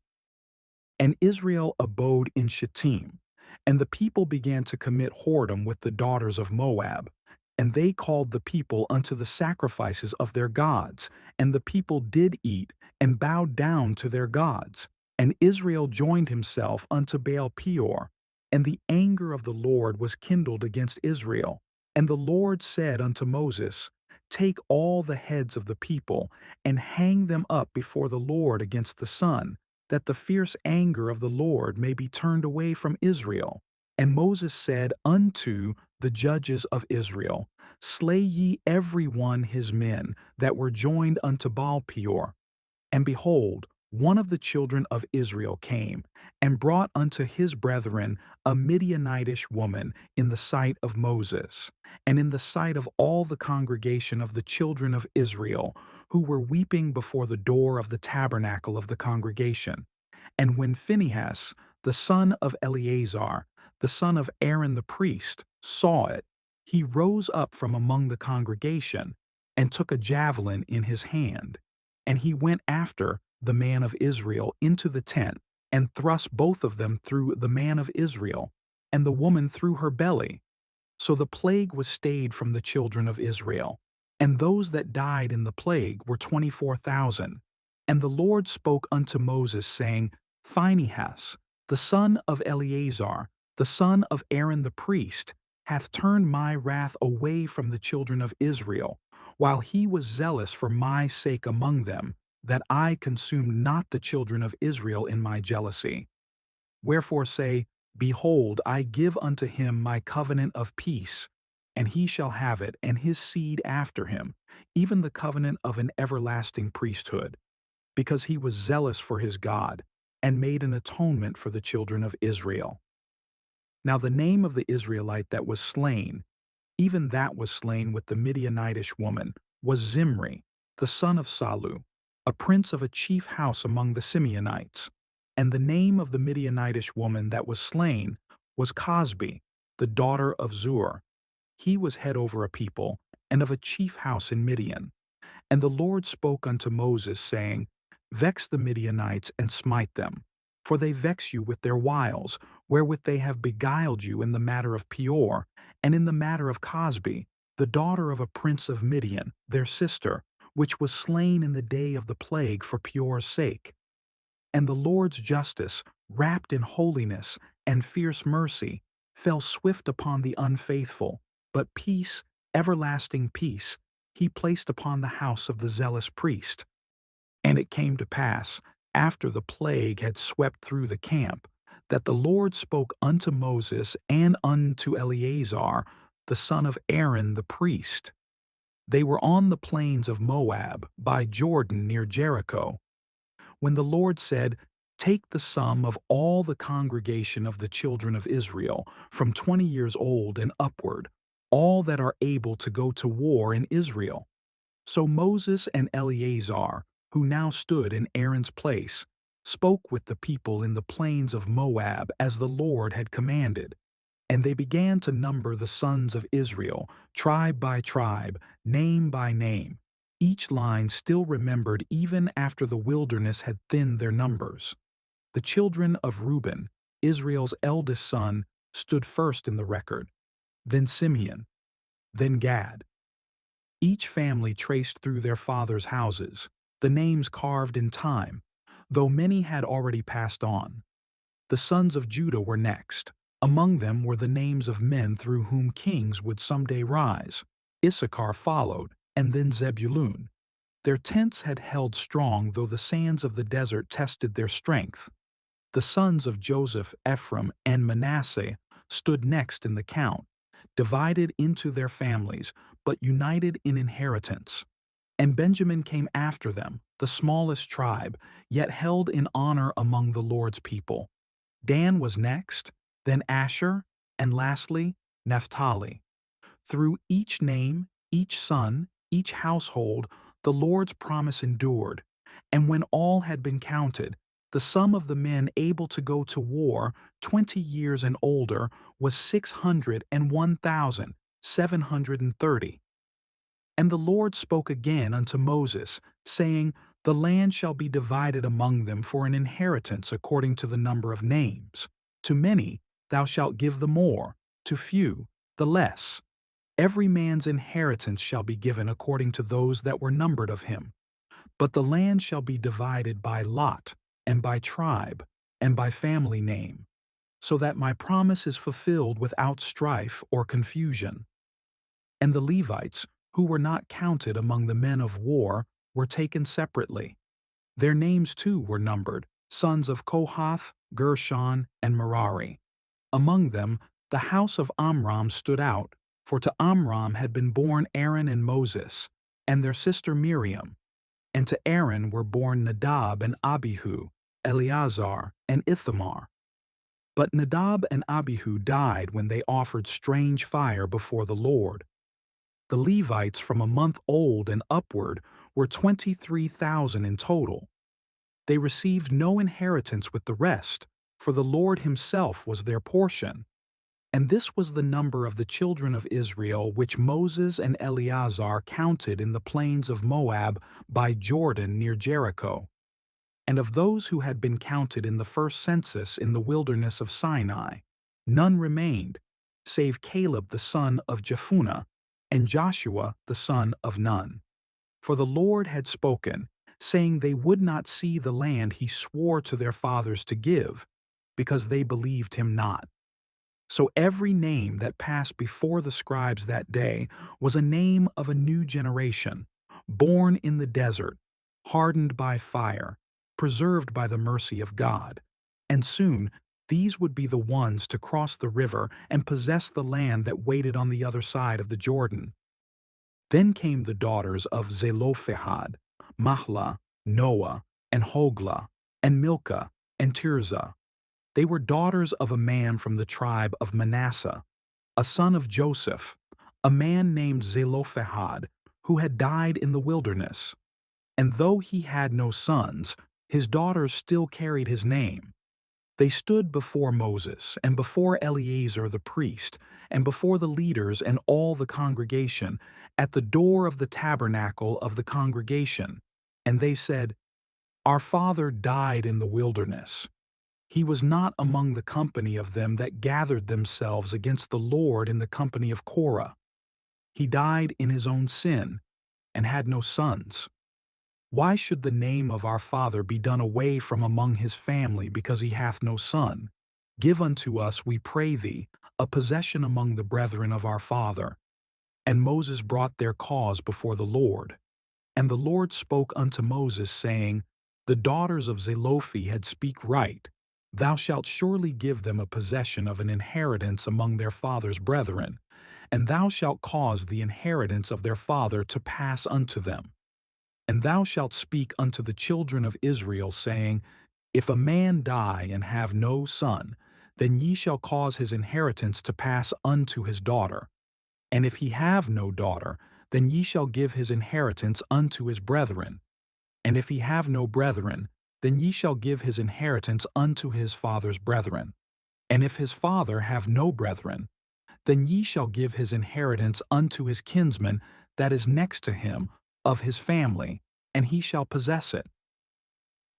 And Israel abode in Shittim, and the people began to commit whoredom with the daughters of Moab. And they called the people unto the sacrifices of their gods, and the people did eat, and bowed down to their gods. And Israel joined himself unto Baal Peor, and the anger of the Lord was kindled against Israel. And the Lord said unto Moses, Take all the heads of the people, and hang them up before the Lord against the sun, that the fierce anger of the Lord may be turned away from Israel. And Moses said unto the judges of Israel, Slay ye every one his men that were joined unto Baal Peor. And behold, one of the children of Israel came, and brought unto his brethren a Midianitish woman in the sight of Moses, and in the sight of all the congregation of the children of Israel, who were weeping before the door of the tabernacle of the congregation. And when Phinehas, the son of Eleazar, the son of Aaron the priest, saw it, he rose up from among the congregation, and took a javelin in his hand. And he went after the man of Israel into the tent, and thrust both of them through the man of Israel, and the woman through her belly. So the plague was stayed from the children of Israel. And those that died in the plague were 24,000. And the Lord spoke unto Moses, saying, Phinehas, the son of Eleazar, the son of Aaron the priest, hath turned my wrath away from the children of Israel, while he was zealous for my sake among them, that I consumed not the children of Israel in my jealousy. Wherefore say, Behold, I give unto him my covenant of peace, and he shall have it, and his seed after him, even the covenant of an everlasting priesthood, because he was zealous for his God, and made an atonement for the children of Israel. Now the name of the Israelite that was slain, even that was slain with the Midianitish woman, was Zimri, the son of Salu, a prince of a chief house among the Simeonites. And the name of the Midianitish woman that was slain was Cosbi, the daughter of Zur. He was head over a people, and of a chief house in Midian. And the Lord spoke unto Moses, saying, Vex the Midianites, and smite them. For they vex you with their wiles, wherewith they have beguiled you in the matter of Peor, and in the matter of Cosbi, the daughter of a prince of Midian, their sister, which was slain in the day of the plague for Peor's sake. And the Lord's justice, wrapped in holiness and fierce mercy, fell swift upon the unfaithful, but peace, everlasting peace, he placed upon the house of the zealous priest. And it came to pass, after the plague had swept through the camp, that the Lord spoke unto Moses and unto Eleazar, the son of Aaron the priest. They were on the plains of Moab, by Jordan near Jericho, when the Lord said, Take the sum of all the congregation of the children of Israel, from 20 years old and upward, all that are able to go to war in Israel. So Moses and Eleazar, who now stood in Aaron's place, spoke with the people in the plains of Moab as the Lord had commanded. And they began to number the sons of Israel, tribe by tribe, name by name. Each line still remembered even after the wilderness had thinned their numbers. The children of Reuben, Israel's eldest son, stood first in the record, then Simeon, then Gad. Each family traced through their fathers' houses, the names carved in time, though many had already passed on. The sons of Judah were next. Among them were the names of men through whom kings would someday rise. Issachar followed, and then Zebulun. Their tents had held strong though the sands of the desert tested their strength. The sons of Joseph, Ephraim, and Manasseh stood next in the count, divided into their families, but united in inheritance. And Benjamin came after them, the smallest tribe, yet held in honor among the Lord's people. Dan was next, then Asher, and lastly, Naphtali. Through each name, each son, each household, the Lord's promise endured. And when all had been counted, the sum of the men able to go to war, 20 years and older, was 601,730. And the Lord spoke again unto Moses, saying, The land shall be divided among them for an inheritance according to the number of names. To many thou shalt give the more, to few the less. Every man's inheritance shall be given according to those that were numbered of him. But the land shall be divided by lot, and by tribe, and by family name, so that my promise is fulfilled without strife or confusion. And the Levites, who were not counted among the men of war, were taken separately. Their names too were numbered, sons of Kohath, Gershon, and Merari. Among them the house of Amram stood out, for to Amram had been born Aaron and Moses, and their sister Miriam. And to Aaron were born Nadab and Abihu, Eleazar and Ithamar. But Nadab and Abihu died when they offered strange fire before the Lord. The Levites from a month old and upward were 23,000 in total. They received no inheritance with the rest, for the Lord himself was their portion. And this was the number of the children of Israel which Moses and Eleazar counted in the plains of Moab by Jordan near Jericho. And of those who had been counted in the first census in the wilderness of Sinai, none remained, save Caleb the son of Jephunneh, and Joshua the son of Nun. For the Lord had spoken, saying they would not see the land he swore to their fathers to give, because they believed him not. So every name that passed before the scribes that day was a name of a new generation, born in the desert, hardened by fire, preserved by the mercy of God. And soon these would be the ones to cross the river and possess the land that waited on the other side of the Jordan. Then came the daughters of Zelophehad, Mahlah, Noah, and Hoglah, and Milcah, and Tirzah. They were daughters of a man from the tribe of Manasseh, a son of Joseph, a man named Zelophehad, who had died in the wilderness. And though he had no sons, his daughters still carried his name. They stood before Moses, and before Eleazar the priest, and before the leaders and all the congregation, at the door of the tabernacle of the congregation. And they said, Our father died in the wilderness. He was not among the company of them that gathered themselves against the Lord in the company of Korah. He died in his own sin, and had no sons. Why should the name of our father be done away from among his family because he hath no son? Give unto us, we pray thee, a possession among the brethren of our father. And Moses brought their cause before the Lord. And the Lord spoke unto Moses, saying, The daughters of Zelophehad speak right. Thou shalt surely give them a possession of an inheritance among their father's brethren, and thou shalt cause the inheritance of their father to pass unto them. And thou shalt speak unto the children of Israel, saying, If a man die and have no son, then ye shall cause his inheritance to pass unto his daughter. And if he have no daughter, then ye shall give his inheritance unto his brethren. And if he have no brethren, then ye shall give his inheritance unto his father's brethren. And if his father have no brethren, then ye shall give his inheritance unto his kinsman that is next to him of his family, and he shall possess it.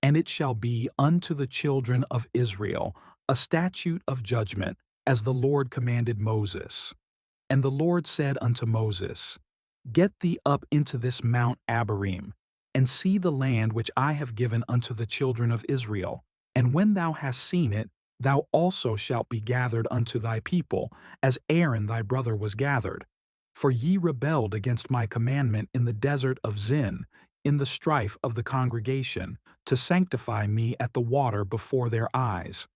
And it shall be unto the children of Israel a statute of judgment, as the Lord commanded Moses. And the Lord said unto Moses, Get thee up into this Mount Abarim, and see the land which I have given unto the children of Israel. And when thou hast seen it, thou also shalt be gathered unto thy people, as Aaron thy brother was gathered. For ye rebelled against my commandment in the desert of Zin, in the strife of the congregation, to sanctify me at the water before their eyes.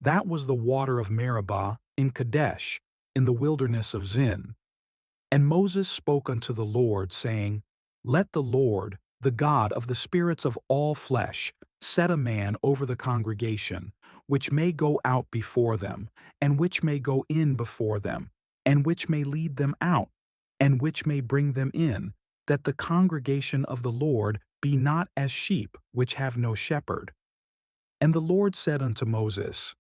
That was the water of Meribah in Kadesh, in the wilderness of Zin. And Moses spoke unto the Lord, saying, Let the Lord, the God of the spirits of all flesh, set a man over the congregation, which may go out before them, and which may go in before them, and which may lead them out, and which may bring them in, that the congregation of the Lord be not as sheep which have no shepherd. And the Lord said unto Moses,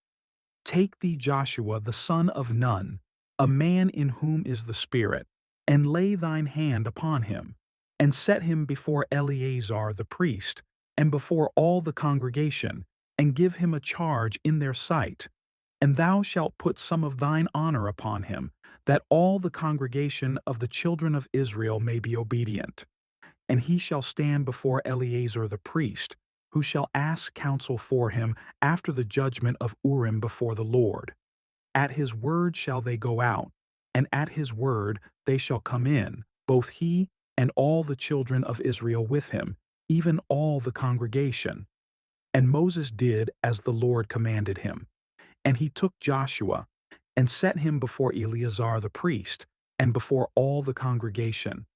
Take thee Joshua the son of Nun, a man in whom is the Spirit, and lay thine hand upon him, and set him before Eleazar the priest, and before all the congregation, and give him a charge in their sight. And thou shalt put some of thine honor upon him, that all the congregation of the children of Israel may be obedient. And he shall stand before Eleazar the priest, who shall ask counsel for him after the judgment of Urim before the Lord. At his word shall they go out, and at his word they shall come in, both he and all the children of Israel with him, even all the congregation. And Moses did as the Lord commanded him. And he took Joshua, and set him before Eleazar the priest, and before all the congregation.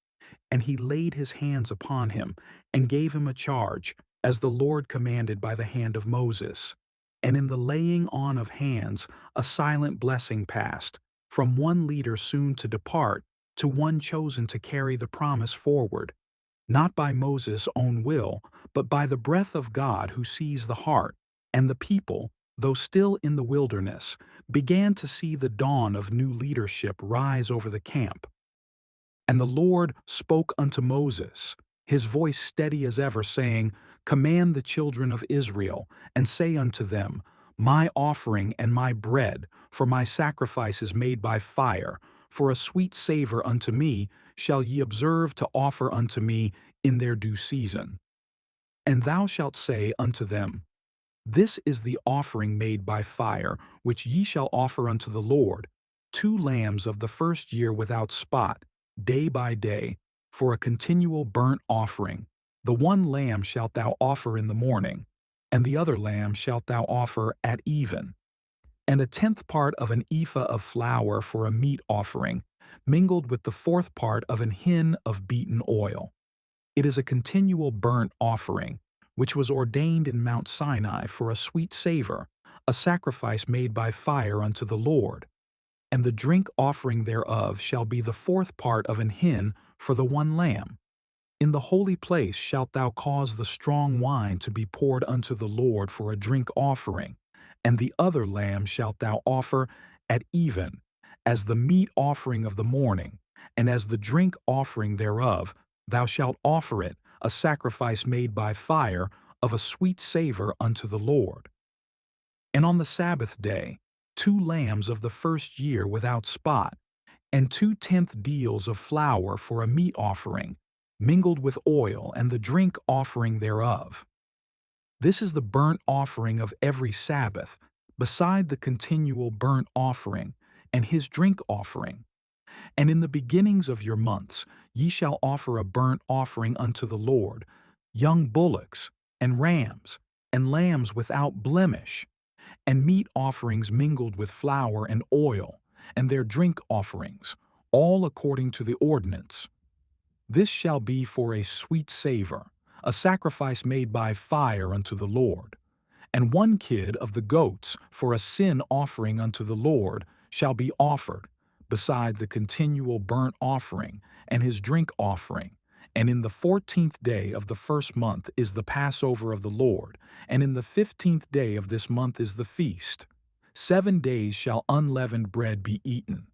And he laid his hands upon him, and gave him a charge, as the Lord commanded by the hand of Moses. And in the laying on of hands a silent blessing passed, from one leader soon to depart, to one chosen to carry the promise forward, not by Moses' own will, but by the breath of God who sees the heart. And the people, though still in the wilderness, began to see the dawn of new leadership rise over the camp. And the Lord spoke unto Moses, his voice steady as ever, saying, Command the children of Israel, and say unto them, My offering and my bread, for my sacrifices made by fire, for a sweet savor unto me, shall ye observe to offer unto me in their due season. And thou shalt say unto them, This is the offering made by fire, which ye shall offer unto the Lord, 2 lambs of the first year without spot, day by day, for a continual burnt offering. The one lamb shalt thou offer in the morning, and the other lamb shalt thou offer at even. And a 10th part of an ephah of flour for a meat offering, mingled with the 4th part of an hin of beaten oil. It is a continual burnt offering, which was ordained in Mount Sinai for a sweet savor, a sacrifice made by fire unto the Lord. And the drink offering thereof shall be the 4th part of an hin for the one lamb. In the holy place shalt thou cause the strong wine to be poured unto the Lord for a drink offering, and the other lamb shalt thou offer at even, as the meat offering of the morning, and as the drink offering thereof, thou shalt offer it, a sacrifice made by fire, of a sweet savor unto the Lord. And on the Sabbath day, 2 lambs of the first year without spot, and 2/10 deals of flour for a meat offering, mingled with oil, and the drink offering thereof. This is the burnt offering of every Sabbath, beside the continual burnt offering, and his drink offering. And in the beginnings of your months ye shall offer a burnt offering unto the Lord, young bullocks, and rams, and lambs without blemish, and meat offerings mingled with flour and oil, and their drink offerings, all according to the ordinance. This shall be for a sweet savor, a sacrifice made by fire unto the Lord. And 1 kid of the goats for a sin offering unto the Lord shall be offered, beside the continual burnt offering and his drink offering. And in the 14th day of the first month is the Passover of the Lord, and in the 15th day of this month is the feast. 7 days shall unleavened bread be eaten.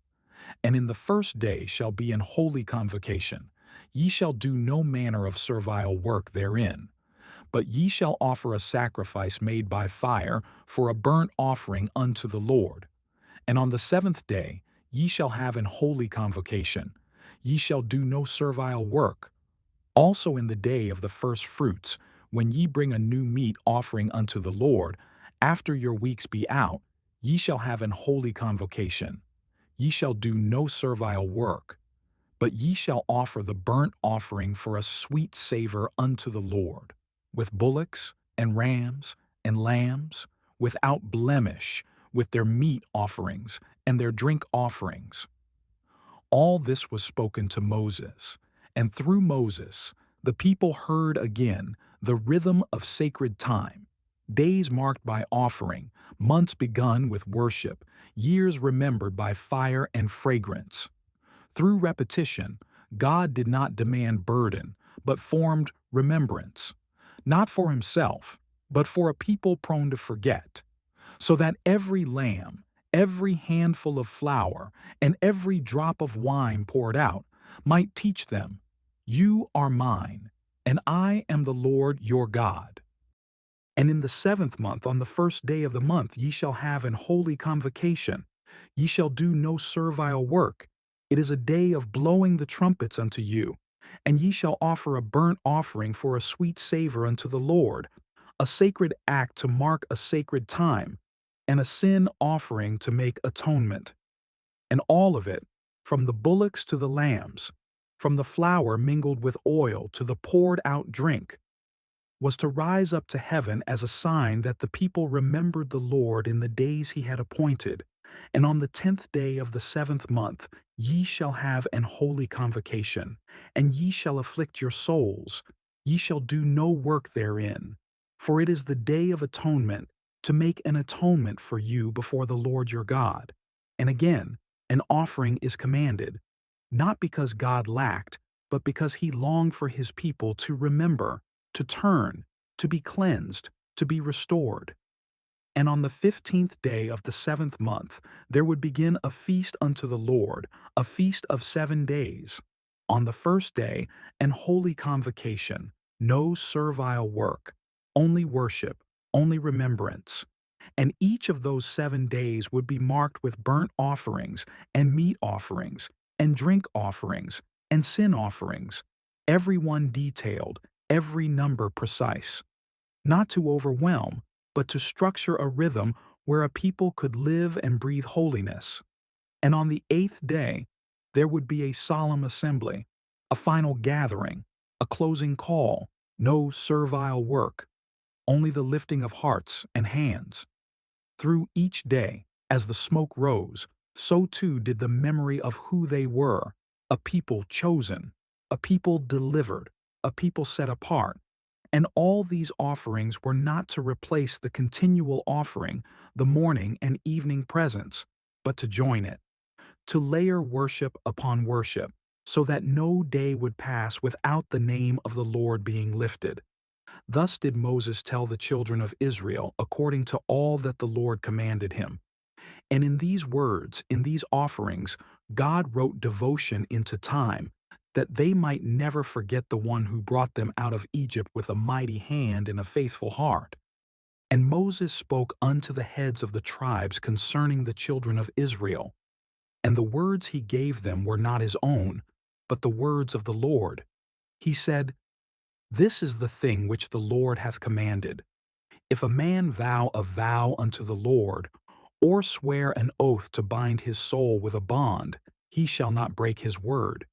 And in the first day shall be an holy convocation. Ye shall do no manner of servile work therein. But ye shall offer a sacrifice made by fire for a burnt offering unto the Lord. And on the 7th day ye shall have an holy convocation. Ye shall do no servile work. Also in the day of the first fruits, when ye bring a new meat offering unto the Lord, after your weeks be out, ye shall have an holy convocation. Ye shall do no servile work. But ye shall offer the burnt offering for a sweet savor unto the Lord, with bullocks and rams and lambs, without blemish, with their meat offerings and their drink offerings. All this was spoken to Moses, and through Moses the people heard again the rhythm of sacred time, days marked by offering, months begun with worship, years remembered by fire and fragrance. Through repetition, God did not demand burden, but formed remembrance, not for himself, but for a people prone to forget, so that every lamb, every handful of flour, and every drop of wine poured out might teach them, You are mine, and I am the Lord your God. And in the 7th month, on the 1st day of the month, ye shall have an holy convocation. Ye shall do no servile work. It is a day of blowing the trumpets unto you. And ye shall offer a burnt offering for a sweet savor unto the Lord, a sacred act to mark a sacred time, and a sin offering to make atonement. And all of it, from the bullocks to the lambs, from the flour mingled with oil to the poured out drink, was to rise up to heaven as a sign that the people remembered the Lord in the days he had appointed. And on the 10th day of the 7th month ye shall have an holy convocation, and ye shall afflict your souls. Ye shall do no work therein, for it is the day of atonement, to make an atonement for you before the Lord your God. And again, an offering is commanded, not because God lacked, but because he longed for his people to remember, to turn, to be cleansed, to be restored. And on the 15th day of the 7th month there would begin a feast unto the Lord, a feast of 7 days. On the 1st day, an holy convocation, no servile work, only worship, only remembrance. And each of those 7 days would be marked with burnt offerings, and meat offerings, and drink offerings, and sin offerings, every one detailed, every number precise, not to overwhelm, but to structure a rhythm where a people could live and breathe holiness. And on the 8th day, there would be a solemn assembly, a final gathering, a closing call, no servile work, only the lifting of hearts and hands. Through each day, as the smoke rose, so too did the memory of who they were, a people chosen, a people delivered, a people set apart. And all these offerings were not to replace the continual offering, the morning and evening presence, but to join it, to layer worship upon worship, so that no day would pass without the name of the Lord being lifted. Thus did Moses tell the children of Israel according to all that the Lord commanded him. And in these words, in these offerings, God wrote devotion into time, that they might never forget the one who brought them out of Egypt with a mighty hand and a faithful heart. And Moses spoke unto the heads of the tribes concerning the children of Israel. And the words he gave them were not his own, but the words of the Lord. He said, This is the thing which the Lord hath commanded. If a man vow a vow unto the Lord, or swear an oath to bind his soul with a bond, he shall not break his word.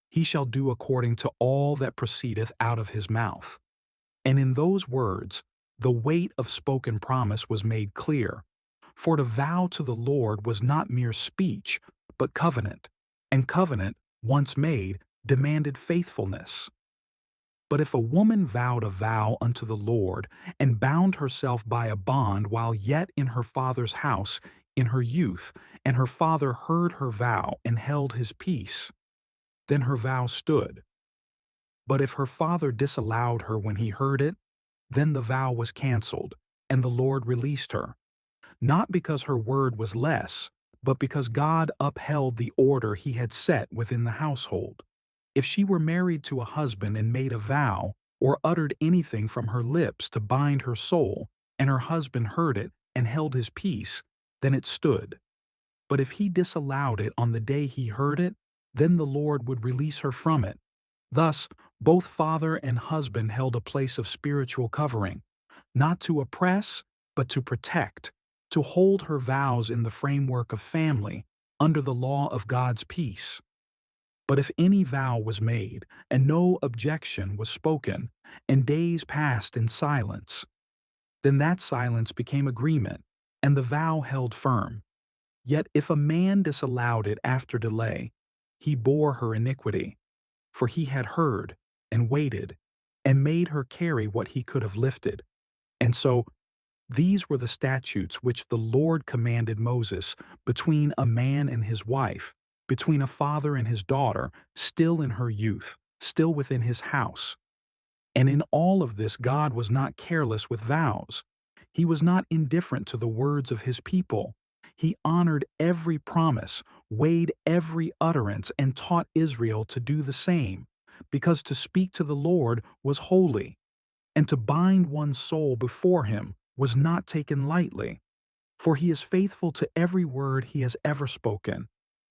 He shall do according to all that proceedeth out of his mouth. And in those words, the weight of spoken promise was made clear. For to vow to the Lord was not mere speech, but covenant. And covenant, once made, demanded faithfulness. But if a woman vowed a vow unto the Lord, and bound herself by a bond while yet in her father's house in her youth, and her father heard her vow and held his peace, then her vow stood. But if her father disallowed her when he heard it, then the vow was canceled, and the Lord released her, not because her word was less, but because God upheld the order he had set within the household. If she were married to a husband and made a vow, or uttered anything from her lips to bind her soul, and her husband heard it and held his peace, then it stood. But if he disallowed it on the day he heard it, then the Lord would release her from it. Thus, both father and husband held a place of spiritual covering, not to oppress, but to protect, to hold her vows in the framework of family, under the law of God's peace. But if any vow was made, and no objection was spoken, and days passed in silence, then that silence became agreement, and the vow held firm. Yet if a man disallowed it after delay, he bore her iniquity, for he had heard, and waited, and made her carry what he could have lifted. And so these were the statutes which the Lord commanded Moses between a man and his wife, between a father and his daughter, still in her youth, still within his house. And in all of this God was not careless with vows. He was not indifferent to the words of his people. He honored every promise, weighed every utterance, and taught Israel to do the same, because to speak to the Lord was holy, and to bind one's soul before him was not taken lightly. For he is faithful to every word he has ever spoken,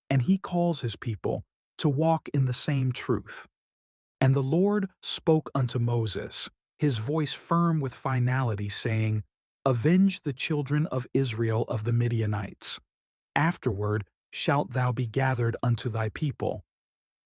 and he calls his people to walk in the same truth. And the Lord spoke unto Moses, his voice firm with finality, saying, Avenge the children of Israel of the Midianites. Afterward shalt thou be gathered unto thy people.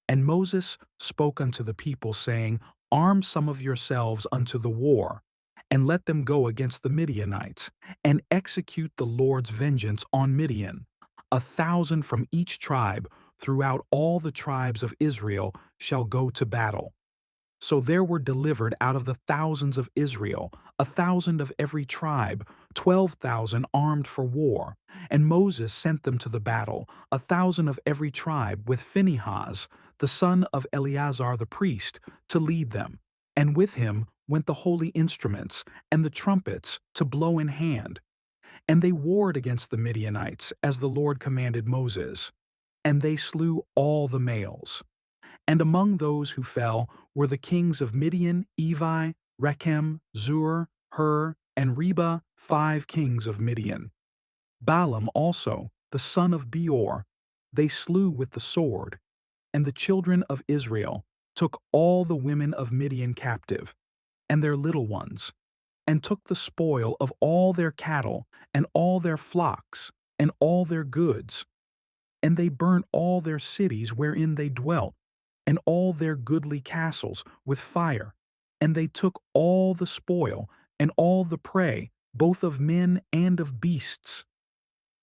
And Moses spoke unto the people, saying, Arm some of yourselves unto the war, and let them go against the Midianites, and execute the Lord's vengeance on Midian. 1,000 from each tribe throughout all the tribes of Israel shall go to battle. So there were delivered out of the thousands of Israel 1,000 of every tribe, 12,000 armed for war. And Moses sent them to the battle, 1,000 of every tribe, with Phinehas, the son of Eleazar the priest, to lead them. And with him went the holy instruments and the trumpets to blow in hand. And they warred against the Midianites, as the Lord commanded Moses. And they slew all the males. And among those who fell were the kings of Midian, Evi, Rechem, Zur, Hur, and Reba, 5 kings of Midian. Balaam also, the son of Beor, they slew with the sword. And the children of Israel took all the women of Midian captive, and their little ones, and took the spoil of all their cattle, and all their flocks, and all their goods. And they burnt all their cities wherein they dwelt, and all their goodly castles with fire. And they took all the spoil, and all the prey, both of men and of beasts.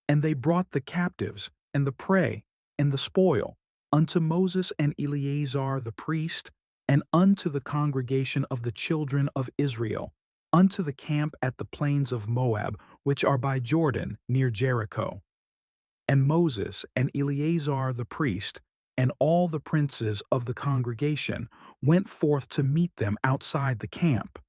And they brought the captives, and the prey, and the spoil, unto Moses and Eleazar the priest, and unto the congregation of the children of Israel, unto the camp at the plains of Moab, which are by Jordan, near Jericho. And Moses and Eleazar the priest, and all the princes of the congregation, went forth to meet them outside the camp.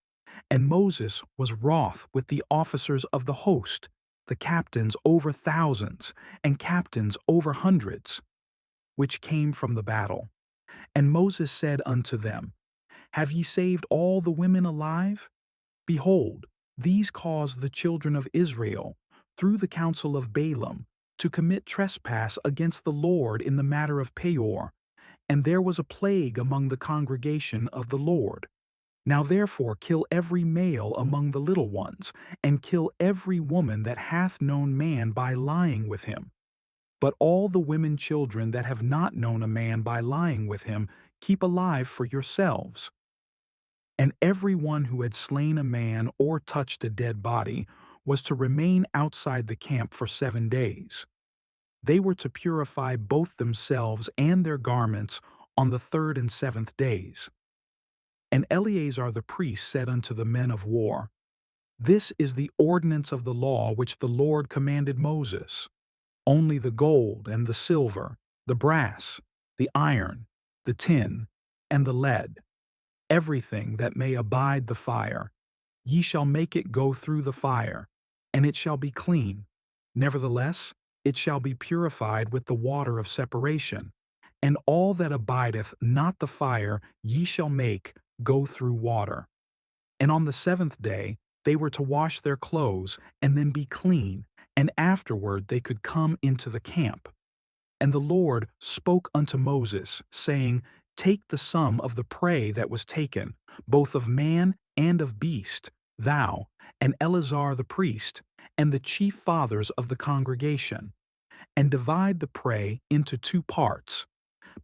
And Moses was wroth with the officers of the host, the captains over thousands, and captains over hundreds, which came from the battle. And Moses said unto them, Have ye saved all the women alive? Behold, these caused the children of Israel, through the counsel of Balaam, to commit trespass against the Lord in the matter of Peor, and there was a plague among the congregation of the Lord. Now therefore kill every male among the little ones, and kill every woman that hath known man by lying with him. But all the women children that have not known a man by lying with him, keep alive for yourselves. And every one who had slain a man or touched a dead body was to remain outside the camp for 7 days. They were to purify both themselves and their garments on the 3rd and 7th days. And Eleazar the priest said unto the men of war, This is the ordinance of the law which the Lord commanded Moses. Only the gold and the silver, the brass, the iron, the tin, and the lead, everything that may abide the fire, ye shall make it go through the fire, and it shall be clean. Nevertheless, it shall be purified with the water of separation. And all that abideth not the fire ye shall make go through water. And on the 7th day they were to wash their clothes, and then be clean, and afterward they could come into the camp. And the Lord spoke unto Moses, saying, Take the sum of the prey that was taken, both of man and of beast, thou, and Eleazar the priest, and the chief fathers of the congregation, and divide the prey into 2 parts.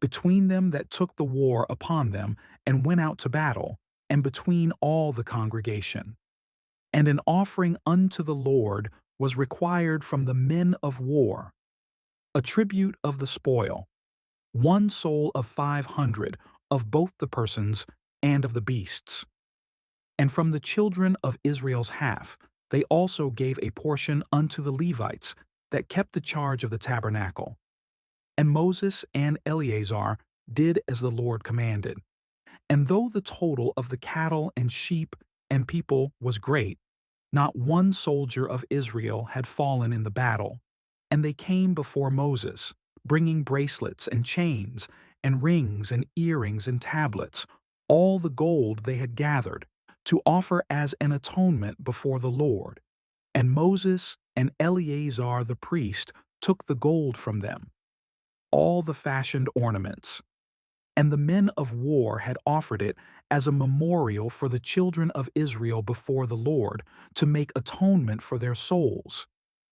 between them that took the war upon them and went out to battle, and between all the congregation. And an offering unto the Lord was required from the men of war, a tribute of the spoil, 1 soul of 500, of both the persons and of the beasts. And from the children of Israel's half, they also gave a portion unto the Levites that kept the charge of the tabernacle. And Moses and Eleazar did as the Lord commanded. And though the total of the cattle and sheep and people was great, not one soldier of Israel had fallen in the battle. And they came before Moses, bringing bracelets and chains and rings and earrings and tablets, all the gold they had gathered, to offer as an atonement before the Lord. And Moses and Eleazar the priest took the gold from them, all the fashioned ornaments. And the men of war had offered it as a memorial for the children of Israel before the Lord, to make atonement for their souls.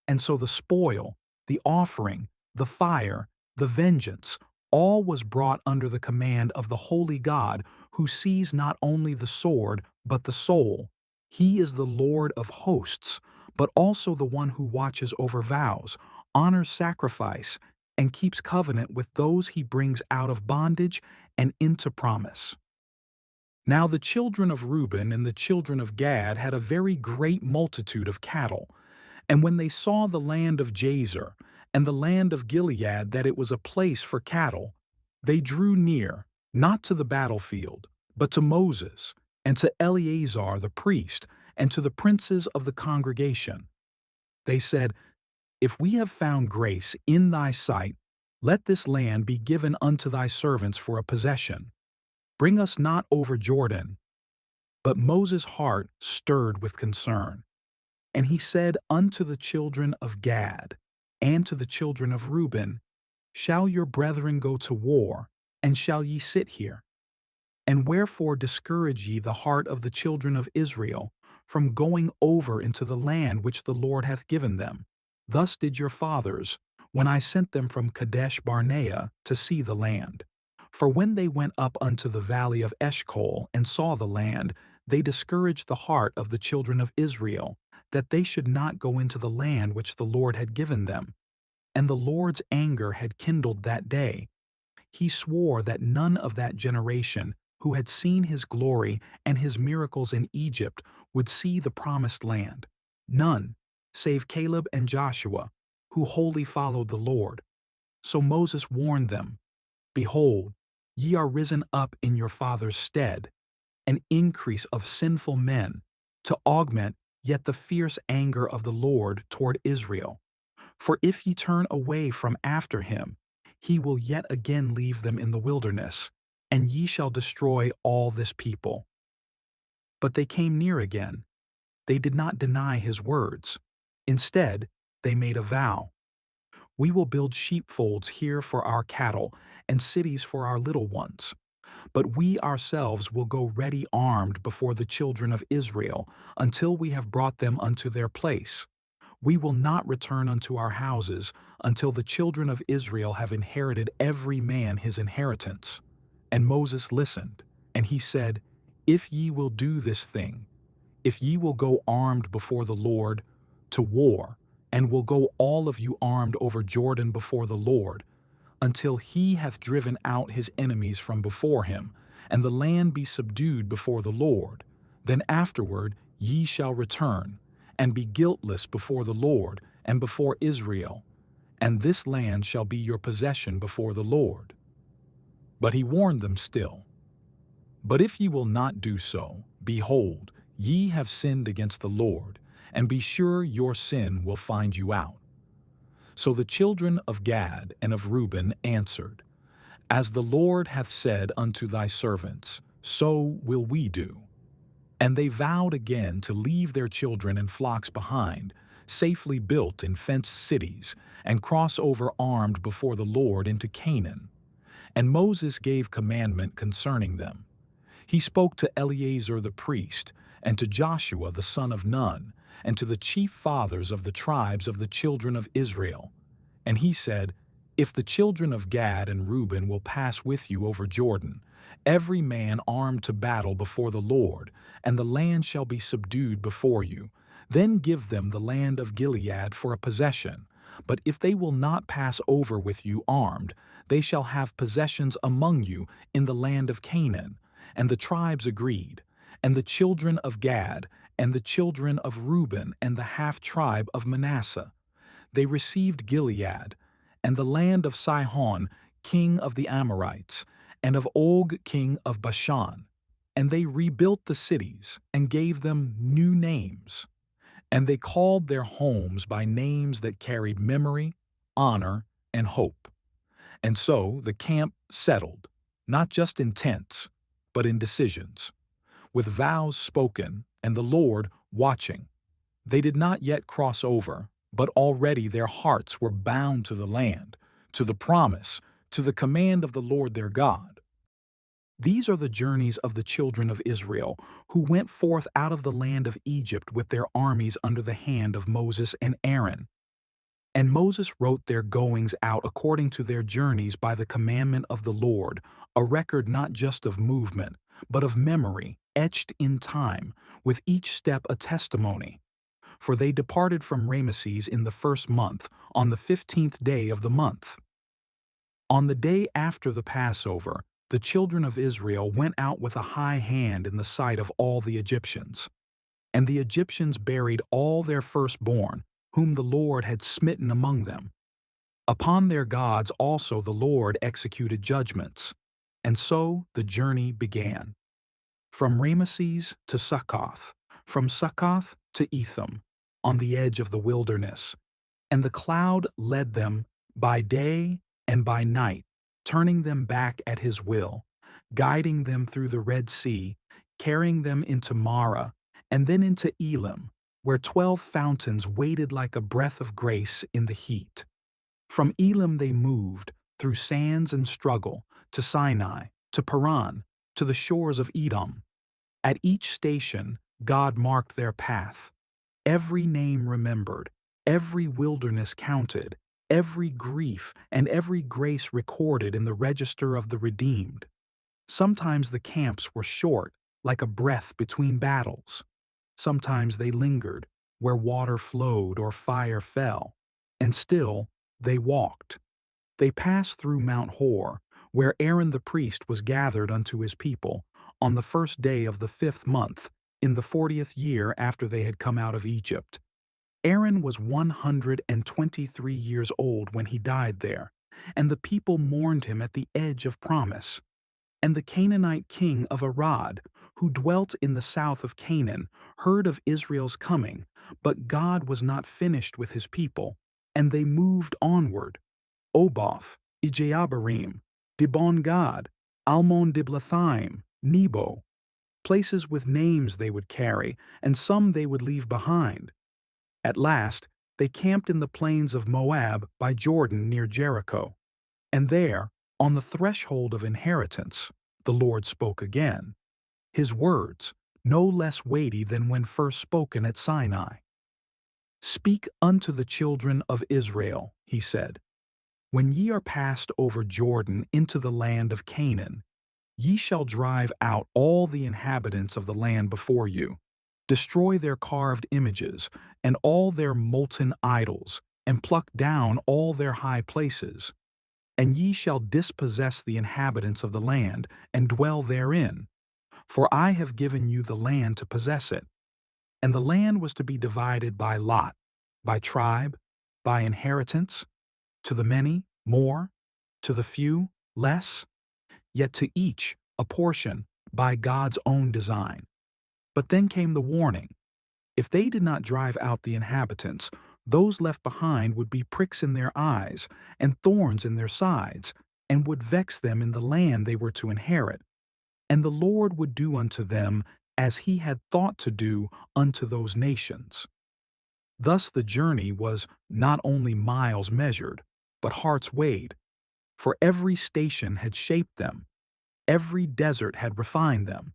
And so the spoil, the offering, the fire, the vengeance, all was brought under the command of the holy God, who sees not only the sword, but the soul. He is the Lord of hosts, but also the one who watches over vows, honors sacrifice, and keeps covenant with those he brings out of bondage and into promise. Now the children of Reuben and the children of Gad had a very great multitude of cattle. And when they saw the land of Jazer and the land of Gilead, that it was a place for cattle, they drew near, not to the battlefield, but to Moses, and to Eleazar the priest, and to the princes of the congregation. They said, If we have found grace in thy sight, let this land be given unto thy servants for a possession. Bring us not over Jordan. But Moses' heart stirred with concern. And he said unto the children of Gad and to the children of Reuben, Shall your brethren go to war, and shall ye sit here? And wherefore discourage ye the heart of the children of Israel from going over into the land which the Lord hath given them? Thus did your fathers, when I sent them from Kadesh Barnea to see the land. For when they went up unto the valley of Eshcol and saw the land, they discouraged the heart of the children of Israel, that they should not go into the land which the Lord had given them. And the Lord's anger had kindled that day. He swore that none of that generation who had seen his glory and his miracles in Egypt would see the promised land. None, save Caleb and Joshua, who wholly followed the Lord. So Moses warned them, Behold, ye are risen up in your father's stead, an increase of sinful men, to augment yet the fierce anger of the Lord toward Israel. For if ye turn away from after him, he will yet again leave them in the wilderness, and ye shall destroy all this people. But they came near again. They did not deny his words. Instead, they made a vow. We will build sheepfolds here for our cattle, and cities for our little ones. But we ourselves will go ready armed before the children of Israel, until we have brought them unto their place. We will not return unto our houses, until the children of Israel have inherited every man his inheritance. And Moses listened, and he said, If ye will do this thing, if ye will go armed before the Lord to war, and will go all of you armed over Jordan before the Lord, until he hath driven out his enemies from before him, and the land be subdued before the Lord, then afterward ye shall return, and be guiltless before the Lord and before Israel, and this land shall be your possession before the Lord. But he warned them still. But if ye will not do so, behold, ye have sinned against the Lord, and be sure your sin will find you out. So the children of Gad and of Reuben answered, As the Lord hath said unto thy servants, so will we do. And they vowed again to leave their children and flocks behind, safely built in fenced cities, and cross over armed before the Lord into Canaan. And Moses gave commandment concerning them. He spoke to Eleazar the priest, and to Joshua the son of Nun, and to the chief fathers of the tribes of the children of Israel. And he said, If the children of Gad and Reuben will pass with you over Jordan, every man armed to battle before the Lord, and the land shall be subdued before you, then give them the land of Gilead for a possession. But if they will not pass over with you armed, they shall have possessions among you in the land of Canaan. And the tribes agreed, and the children of Gad, and the children of Reuben, and the half-tribe of Manasseh. They received Gilead, and the land of Sihon, king of the Amorites, and of Og, king of Bashan. And they rebuilt the cities, and gave them new names. And they called their homes by names that carried memory, honor, and hope. And so the camp settled, not just in tents, but in decisions, with vows spoken and the Lord watching. They did not yet cross over, but already their hearts were bound to the land, to the promise, to the command of the Lord their God. These are the journeys of the children of Israel, who went forth out of the land of Egypt with their armies under the hand of Moses and Aaron. And Moses wrote their goings out according to their journeys by the commandment of the Lord, a record not just of movement, but of memory, etched in time, with each step a testimony. For they departed from Rameses in the first month, on the 15th day of the month. On the day after the Passover, the children of Israel went out with a high hand in the sight of all the Egyptians. And the Egyptians buried all their firstborn, whom the Lord had smitten among them. Upon their gods also the Lord executed judgments. And so the journey began. From Rameses to Succoth, from Succoth to Etham, on the edge of the wilderness. And the cloud led them by day and by night, turning them back at his will, guiding them through the Red Sea, carrying them into Marah, and then into Elim, where 12 fountains waited like a breath of grace in the heat. From Elim they moved, through sands and struggle, to Sinai, to Paran, to the shores of Edom. At each station, God marked their path. Every name remembered, every wilderness counted, every grief and every grace recorded in the register of the redeemed. Sometimes the camps were short, like a breath between battles. Sometimes they lingered, where water flowed or fire fell, and still they walked. They passed through Mount Hor, where Aaron the priest was gathered unto his people, on the first day of the 5th month, in the 40th year after they had come out of Egypt. Aaron was 123 years old when he died there, and the people mourned him at the edge of promise. And the Canaanite king of Arad, who dwelt in the south of Canaan, heard of Israel's coming, but God was not finished with his people, and they moved onward. Oboth, Ijeabarim, Dibon-Gad, Almon-Diblathaim, Nebo, places with names they would carry, and some they would leave behind. At last, they camped in the plains of Moab by Jordan near Jericho. And there, on the threshold of inheritance, the Lord spoke again. His words, no less weighty than when first spoken at Sinai. Speak unto the children of Israel, he said, when ye are passed over Jordan into the land of Canaan, ye shall drive out all the inhabitants of the land before you, destroy their carved images, and all their molten idols, and pluck down all their high places. And ye shall dispossess the inhabitants of the land, and dwell therein. For I have given you the land to possess it. And the land was to be divided by lot, by tribe, by inheritance, to the many, more, to the few, less, yet to each a portion by God's own design. But then came the warning. If they did not drive out the inhabitants, those left behind would be pricks in their eyes and thorns in their sides, and would vex them in the land they were to inherit. And the Lord would do unto them as he had thought to do unto those nations. Thus the journey was not only miles measured, but hearts weighed. For every station had shaped them, every desert had refined them.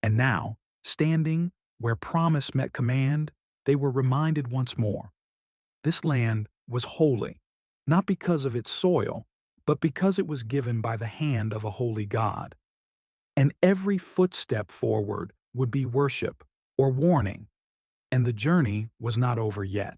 And now, standing where promise met command, they were reminded once more. This land was holy. not because of its soil, but because it was given by the hand of a holy God. And every footstep forward would be worship or warning, and the journey was not over yet.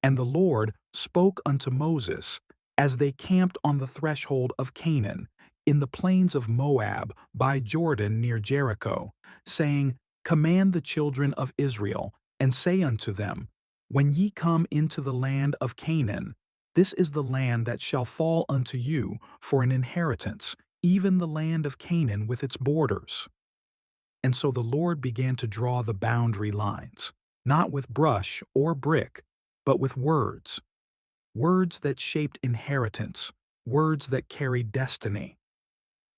And the Lord spoke unto Moses as they camped on the threshold of Canaan, in the plains of Moab by Jordan near Jericho, saying, Command the children of Israel, and say unto them, When ye come into the land of Canaan, this is the land that shall fall unto you for an inheritance, even the land of Canaan with its borders. And so the Lord began to draw the boundary lines, not with brush or brick, but with words, words that shaped inheritance, words that carried destiny.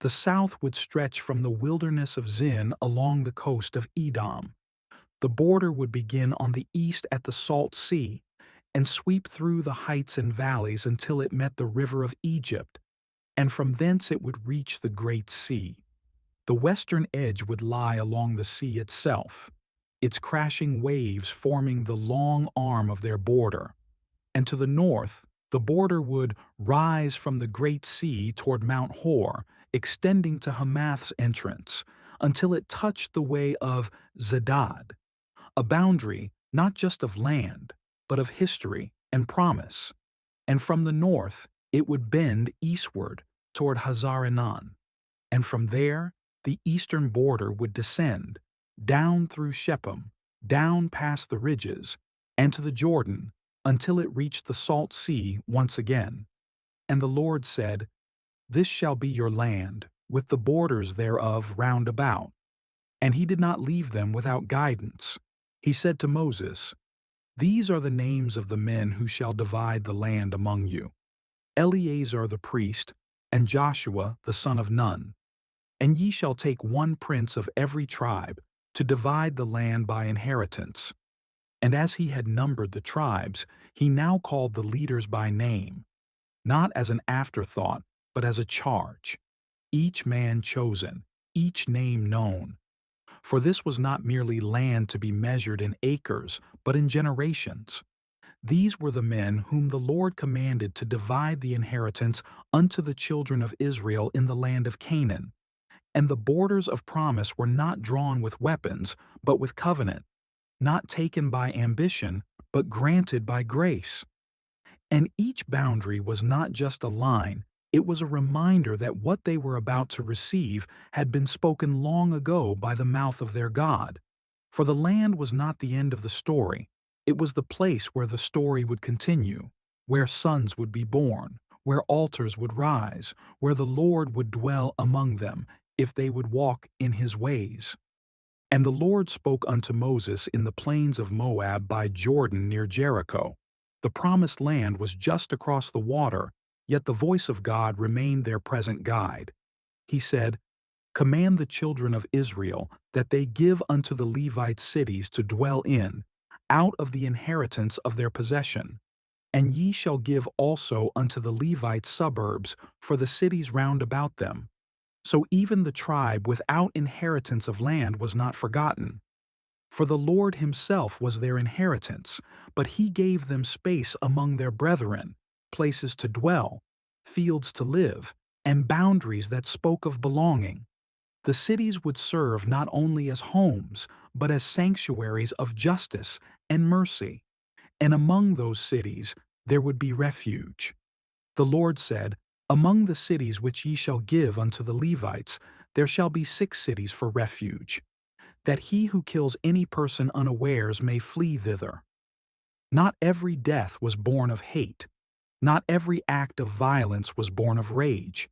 The south would stretch from the wilderness of Zin along the coast of Edom. The border would begin on the east at the Salt Sea and sweep through the heights and valleys until it met the river of Egypt, and from thence it would reach the Great Sea. The western edge would lie along the sea itself, its crashing waves forming the long arm of their border. And to the north, the border would rise from the Great Sea toward Mount Hor, extending to Hamath's entrance, until it touched the way of Zedad, a boundary not just of land, but of history and promise. And from the north, it would bend eastward toward Hazar-Enan. And from there, the eastern border would descend, down through Shechem, down past the ridges, and to the Jordan, until it reached the Salt Sea once again. And the Lord said, This shall be your land, with the borders thereof round about. And he did not leave them without guidance. He said to Moses, These are the names of the men who shall divide the land among you: Eleazar the priest, and Joshua the son of Nun. And ye shall take one prince of every tribe, to divide the land by inheritance. And as he had numbered the tribes, he now called the leaders by name, not as an afterthought, but as a charge, each man chosen, each name known. For this was not merely land to be measured in acres, but in generations. These were the men whom the Lord commanded to divide the inheritance unto the children of Israel in the land of Canaan. And the borders of promise were not drawn with weapons, but with covenant, not taken by ambition, but granted by grace. And each boundary was not just a line, it was a reminder that what they were about to receive had been spoken long ago by the mouth of their God. For the land was not the end of the story, it was the place where the story would continue, where sons would be born, where altars would rise, where the Lord would dwell among them, if they would walk in his ways. And the Lord spoke unto Moses in the plains of Moab by Jordan near Jericho. The promised land was just across the water, yet the voice of God remained their present guide. He said, Command the children of Israel that they give unto the Levite cities to dwell in, out of the inheritance of their possession. And ye shall give also unto the Levite suburbs for the cities round about them. So even the tribe without inheritance of land was not forgotten. For the Lord himself was their inheritance, but he gave them space among their brethren, places to dwell, fields to live, and boundaries that spoke of belonging. The cities would serve not only as homes, but as sanctuaries of justice and mercy. And among those cities there would be refuge. The Lord said, Among the cities which ye shall give unto the Levites, there shall be 6 cities for refuge, that he who kills any person unawares may flee thither. Not every death was born of hate, not every act of violence was born of rage,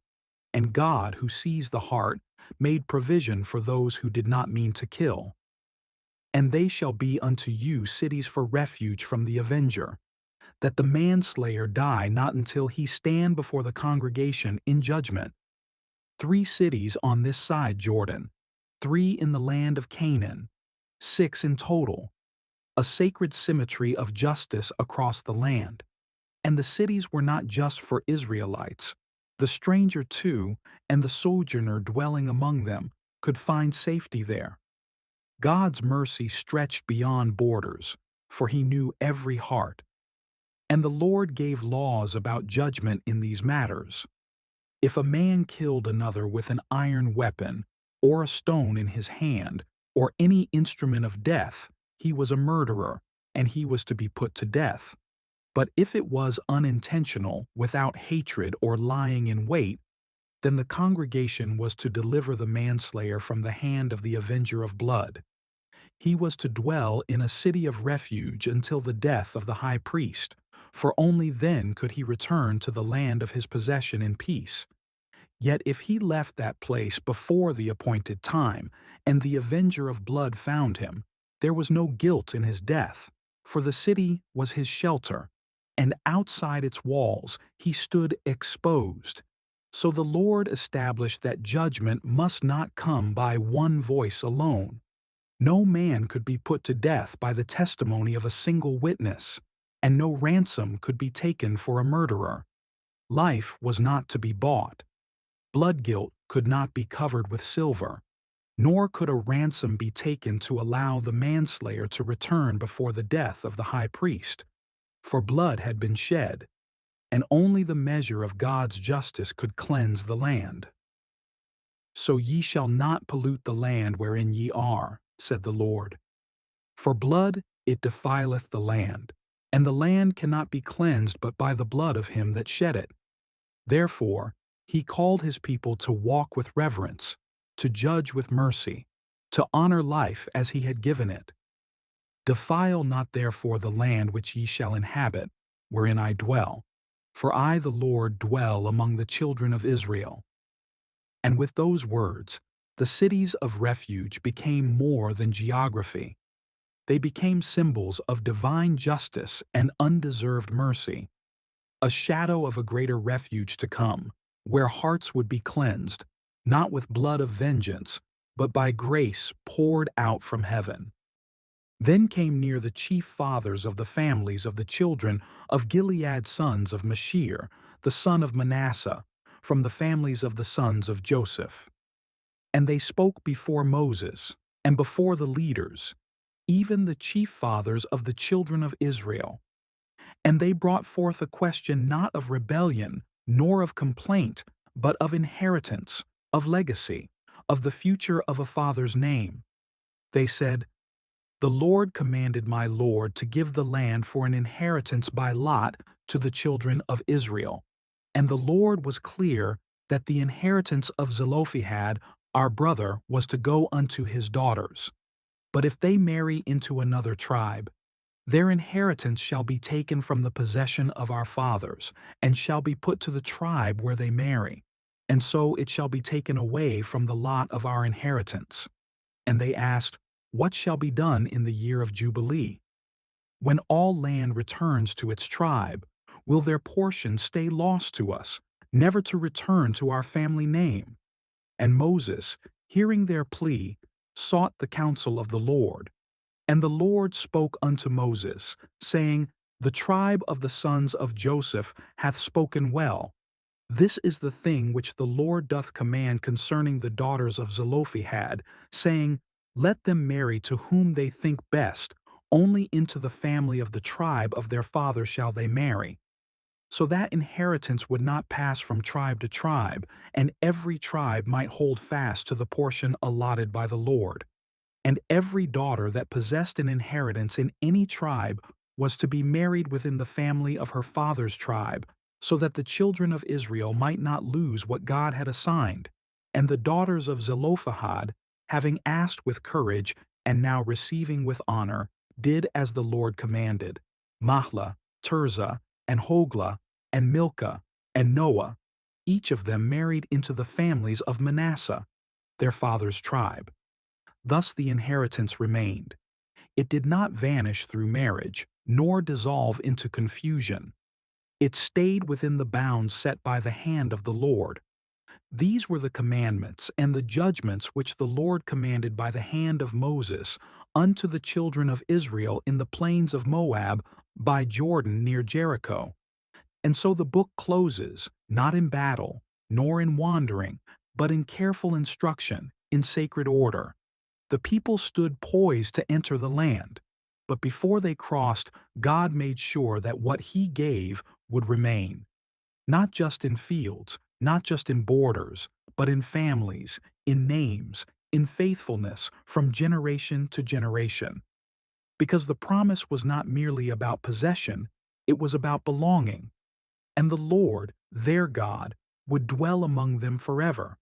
and God, who sees the heart, made provision for those who did not mean to kill. And they shall be unto you cities for refuge from the avenger, that the manslayer die not until he stand before the congregation in judgment. 3 cities on this side Jordan, 3 in the land of Canaan, 6 in total, a sacred symmetry of justice across the land. And the cities were not just for Israelites. The stranger too, and the sojourner dwelling among them, could find safety there. God's mercy stretched beyond borders, for he knew every heart. And the Lord gave laws about judgment in these matters. If a man killed another with an iron weapon, or a stone in his hand, or any instrument of death, he was a murderer, and he was to be put to death. But if it was unintentional, without hatred or lying in wait, then the congregation was to deliver the manslayer from the hand of the avenger of blood. He was to dwell in a city of refuge until the death of the high priest, for only then could he return to the land of his possession in peace. Yet if he left that place before the appointed time, and the avenger of blood found him, there was no guilt in his death, for the city was his shelter, and outside its walls he stood exposed. So the Lord established that judgment must not come by one voice alone. No man could be put to death by the testimony of a single witness, and no ransom could be taken for a murderer. Life was not to be bought. Blood guilt could not be covered with silver, nor could a ransom be taken to allow the manslayer to return before the death of the high priest. For blood had been shed, and only the measure of God's justice could cleanse the land. So ye shall not pollute the land wherein ye are, said the Lord. For blood it defileth the land, and the land cannot be cleansed but by the blood of him that shed it. Therefore he called his people to walk with reverence, to judge with mercy, to honor life as he had given it. Defile not therefore the land which ye shall inhabit, wherein I dwell, for I the Lord dwell among the children of Israel. And with those words, the cities of refuge became more than geography. They became symbols of divine justice and undeserved mercy, a shadow of a greater refuge to come, where hearts would be cleansed, not with blood of vengeance, but by grace poured out from heaven. Then came near the chief fathers of the families of the children of Gilead's sons of Machir, the son of Manasseh, from the families of the sons of Joseph. And they spoke before Moses, and before the leaders, even the chief fathers of the children of Israel. And they brought forth a question not of rebellion, nor of complaint, but of inheritance, of legacy, of the future of a father's name. They said, The Lord commanded my Lord to give the land for an inheritance by lot to the children of Israel. And the Lord was clear that the inheritance of Zelophehad, our brother, was to go unto his daughters. But if they marry into another tribe, their inheritance shall be taken from the possession of our fathers, and shall be put to the tribe where they marry, and so it shall be taken away from the lot of our inheritance. And they asked, What shall be done in the year of Jubilee? When all land returns to its tribe, will their portion stay lost to us, never to return to our family name? And Moses, hearing their plea, sought the counsel of the Lord. And the Lord spoke unto Moses, saying, The tribe of the sons of Joseph hath spoken well. This is the thing which the Lord doth command concerning the daughters of Zelophehad, saying, Let them marry to whom they think best, only into the family of the tribe of their father shall they marry. So that inheritance would not pass from tribe to tribe, and every tribe might hold fast to the portion allotted by the Lord. And every daughter that possessed an inheritance in any tribe was to be married within the family of her father's tribe, so that the children of Israel might not lose what God had assigned. And the daughters of Zelophehad, having asked with courage, and now receiving with honor, did as the Lord commanded. Mahlah, Tirzah, and Hoglah, and Milcah, and Noah, each of them married into the families of Manasseh, their father's tribe. Thus the inheritance remained. It did not vanish through marriage, nor dissolve into confusion. It stayed within the bounds set by the hand of the Lord. These were the commandments and the judgments which the Lord commanded by the hand of Moses unto the children of Israel in the plains of Moab by Jordan near Jericho. And so the book closes, not in battle, nor in wandering, but in careful instruction, in sacred order. The people stood poised to enter the land, But before they crossed, God made sure that what He gave would remain, not just in fields, not just in borders, but in families, in names, in faithfulness from generation to generation. Because the promise was not merely about possession, it was about belonging. And the Lord, their God, would dwell among them forever.